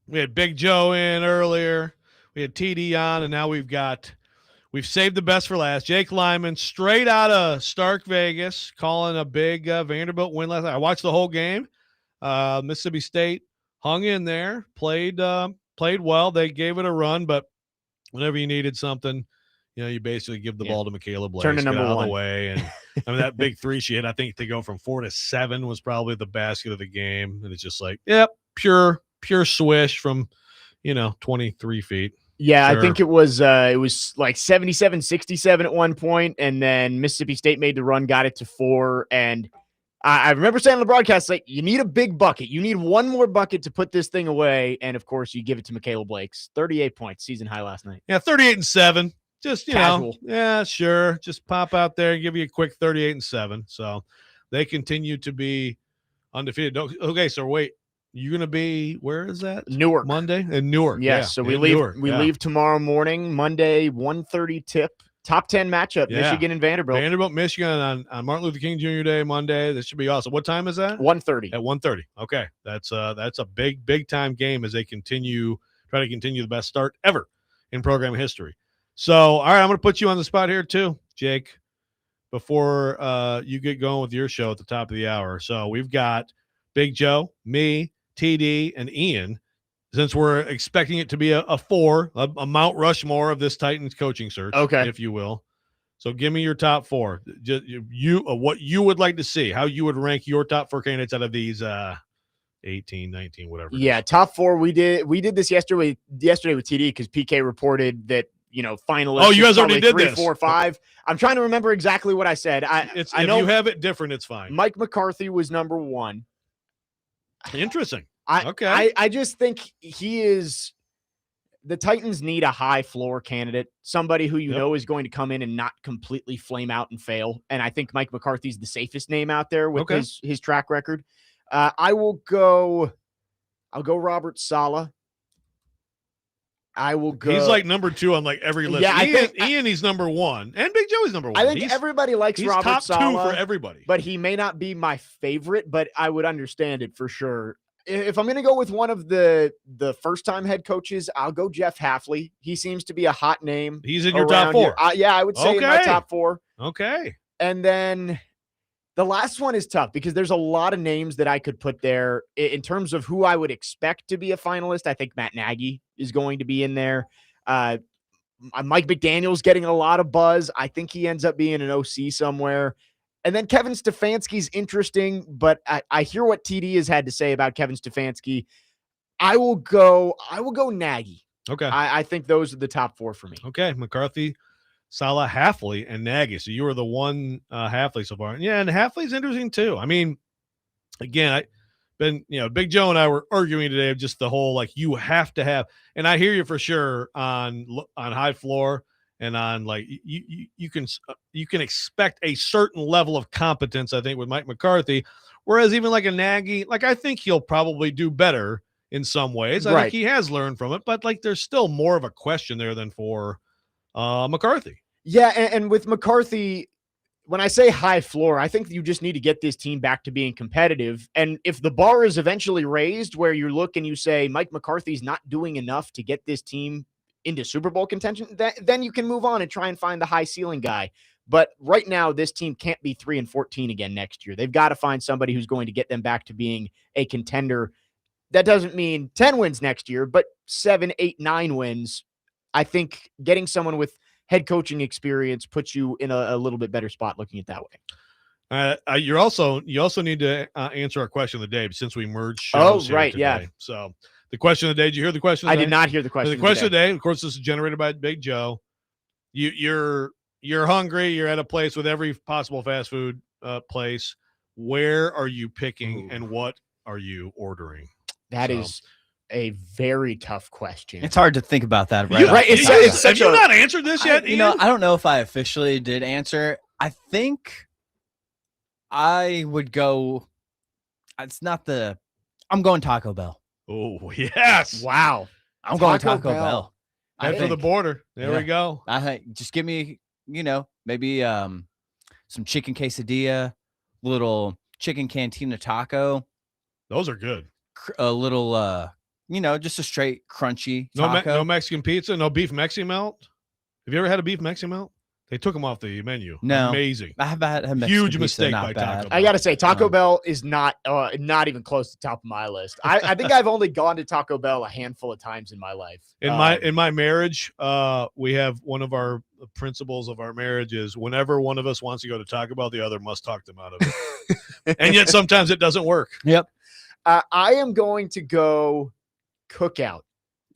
We had Big Joe in earlier. We had TD on, and now we've saved the best for last. Jake Lyman, straight out of Stark Vegas, calling a big Vanderbilt win last night. I watched the whole game. Mississippi State hung in there, played well. They gave it a run, but whenever you needed something, you basically give the ball to Michaela Blaze, Turn to get number out of one. the way. And I mean, that big three she hit, I think to go from 4 to 7 was probably the basket of the game. And it's just like, yep, pure swish from, 23 feet. Yeah, Sure. I think it was like 77-67 at one point, and then Mississippi State made the run, got it to 4. And I remember saying on the broadcast, like, you need a big bucket. You need one more bucket to put this thing away. And of course, you give it to Michaela Blakes. 38 points, season high last night. Yeah, 38-7. Just, Casual. yeah, sure. Just pop out there and give you a quick 38-7. So they continue to be undefeated. Okay, so wait, you're going to be, where is that? Newark. Monday? In Newark. Yes, yeah, so we in leave Newark, we yeah. leave tomorrow morning, Monday, 1:30 tip. Top 10 matchup, Yeah. Michigan and Vanderbilt. Vanderbilt, Michigan on Martin Luther King Jr. Day, Monday. This should be awesome. What time is that? 1:30. At 1:30. Okay. That's a big time game as they try to continue the best start ever in program history. So, all right, I'm going to put you on the spot here too, Jake, before you get going with your show at the top of the hour. So we've got Big Joe, me, TD, and Ian. Since we're expecting it to be a 4, a Mount Rushmore of this Titans coaching search, Okay, if you will. So give me your top 4. Just what you would like to see, how you would rank your top 4 candidates out of these 18, 19, whatever. Yeah, top 4. We did this yesterday with TD because PK reported that finalists. Oh, you guys already did 3, this. 4, 5. I'm trying to remember exactly what I said. I If know you have it different, it's fine. Mike McCarthy was number 1. Interesting. Okay. I just think he is. The Titans need a high floor candidate, somebody who know is going to come in and not completely flame out and fail. And I think Mike McCarthy's the safest name out there with his track record. I'll go Robert Saleh. I will go. He's like number 2 on like every list. Yeah, Ian, he's number 1, and Big Joey's number 1. I think everybody likes he's Robert top Saleh 2 for everybody. but he may not be my favorite. But I would understand it for sure. If I'm going to go with one of the first-time head coaches, I'll go Jeff Hafley. He seems to be a hot name. He's in your top 4. Yeah, I would say in my top 4. Okay. And then the last one is tough because there's a lot of names that I could put there in terms of who I would expect to be a finalist. I think Matt Nagy is going to be in there. Mike McDaniel's getting a lot of buzz. I think he ends up being an OC somewhere. And then Kevin Stefanski's interesting, but I hear what TD has had to say about Kevin Stefanski. I will go Nagy. Okay. I think those are the top 4 for me. Okay. McCarthy, Saleh, Hafley, and Nagy. So you were the one Hafley so far. Yeah, and Hafley's interesting too. I mean, again, Big Joe and I were arguing today of just the whole, like, you have to have, and I hear you for sure on high floor and on, like, you can expect a certain level of competence, I think, with Mike McCarthy, whereas even like a Nagy, like, I think he'll probably do better in some ways. I think he has learned from it, but like there's still more of a question there than for McCarthy. Yeah, and with McCarthy, when I say high floor, I think you just need to get this team back to being competitive. And if the bar is eventually raised where you look and you say Mike McCarthy's not doing enough to get this team into Super Bowl contention, then you can move on and try and find the high ceiling guy. But right now, this team can't be 3-14 again next year. They've got to find somebody who's going to get them back to being a contender. That doesn't mean 10 wins next year, but 7, 8, 9 wins. I think getting someone with head coaching experience puts you in a little bit better spot looking at that way. You also need to answer our question of the day since we merged shows. Oh, right. Today. Yeah. So the question of the day, did you hear the question? I did not hear the question. The question of the day, of course, this is generated by Big Joe. You're hungry. You're at a place with every possible fast food place. Where are you picking and what are you ordering? That is a very tough question. It's hard to think about that, right? Have you not answered this yet? I don't know if I officially did answer. I think I would go. I'm going Taco Bell. Oh, yes. Wow. I'm going Taco Bell. Head for the border. There we go. I think just give me, maybe some chicken quesadilla, little chicken cantina taco. Those are good. A little, just a straight crunchy No, taco. no Mexican pizza, no beef Mexi melt. Have you ever had a beef Mexi melt? They took them off the menu. No. Amazing. I have had Mexican Huge pizza, mistake not by bad. Taco Bell. I got to say, Taco Bell is not even close to the top of my list. I think I've only gone to Taco Bell a handful of times in my life. In my marriage, we have one of our principles of our marriage is whenever one of us wants to go to Taco Bell, the other must talk them out of it. And yet sometimes it doesn't work. Yep. I am going to go Cookout.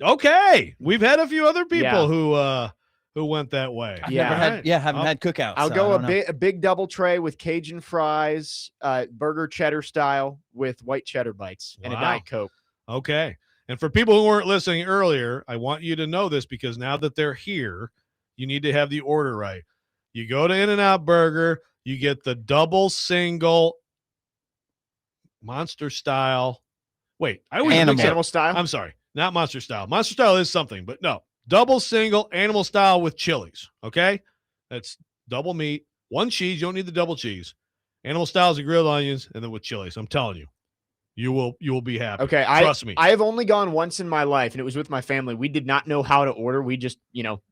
Okay. We've had a few other people Yeah. who went that way. I've Yeah. never had, haven't had Cookout. I'll so go I don't know. a big double tray with Cajun fries, burger cheddar style with white cheddar bites and a Wow. Diet Coke. Okay. And for people who weren't listening earlier, I want you to know this because now that they're here, you need to have the order right. You go to In-N-Out Burger, you get the double single monster style. Wait, I always mix up- Animal style. I'm sorry, not monster style. Monster style is something, but no. Double single animal style with chilies. Okay. That's double meat, one cheese. You don't need the double cheese. Animal style is the grilled onions and then with chilies. I'm telling you, you will be happy. Okay, Trust me. I have only gone once in my life, and it was with my family. We did not know how to order. We just,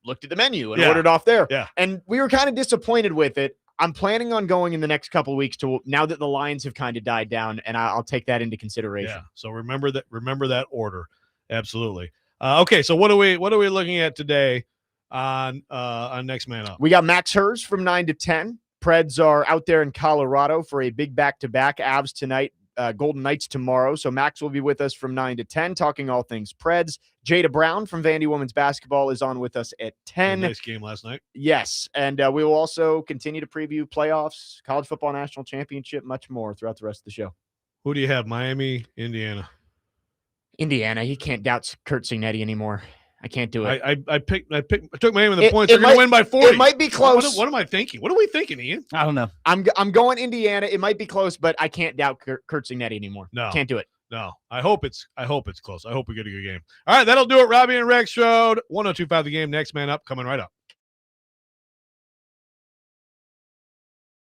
looked at the menu and Yeah. ordered off there. Yeah. And we were kind of disappointed with it. I'm planning on going in the next couple of weeks now that the lines have kind of died down, and I'll take that into consideration. Yeah. So remember that order. Absolutely. Okay. So what are we looking at today on Next Man Up? We got Max Hers from 9 to 10. Preds are out there in Colorado for a big back-to-back. Avs tonight, Golden Knights tomorrow. So Max will be with us from 9 to 10, talking all things Preds. Jada Brown from Vandy Women's Basketball is on with us at 10. Nice game last night. Yes, and we will also continue to preview playoffs, college football national championship, much more throughout the rest of the show. Who do you have? Miami, Indiana. Indiana, you can't doubt Kurt Signetti anymore. I can't do it. I took Miami in the points. They're it going to might- win by 40. It might be close. What am I thinking? What are we thinking, Ian? I don't know. I'm going Indiana. It might be close, but I can't doubt Kurt Signetti anymore. No. Can't do it. No, I hope it's close. I hope we get a good game. All right, that'll do it. Robby and Rexrode, 102.5 The Game. Next Man Up, coming right up.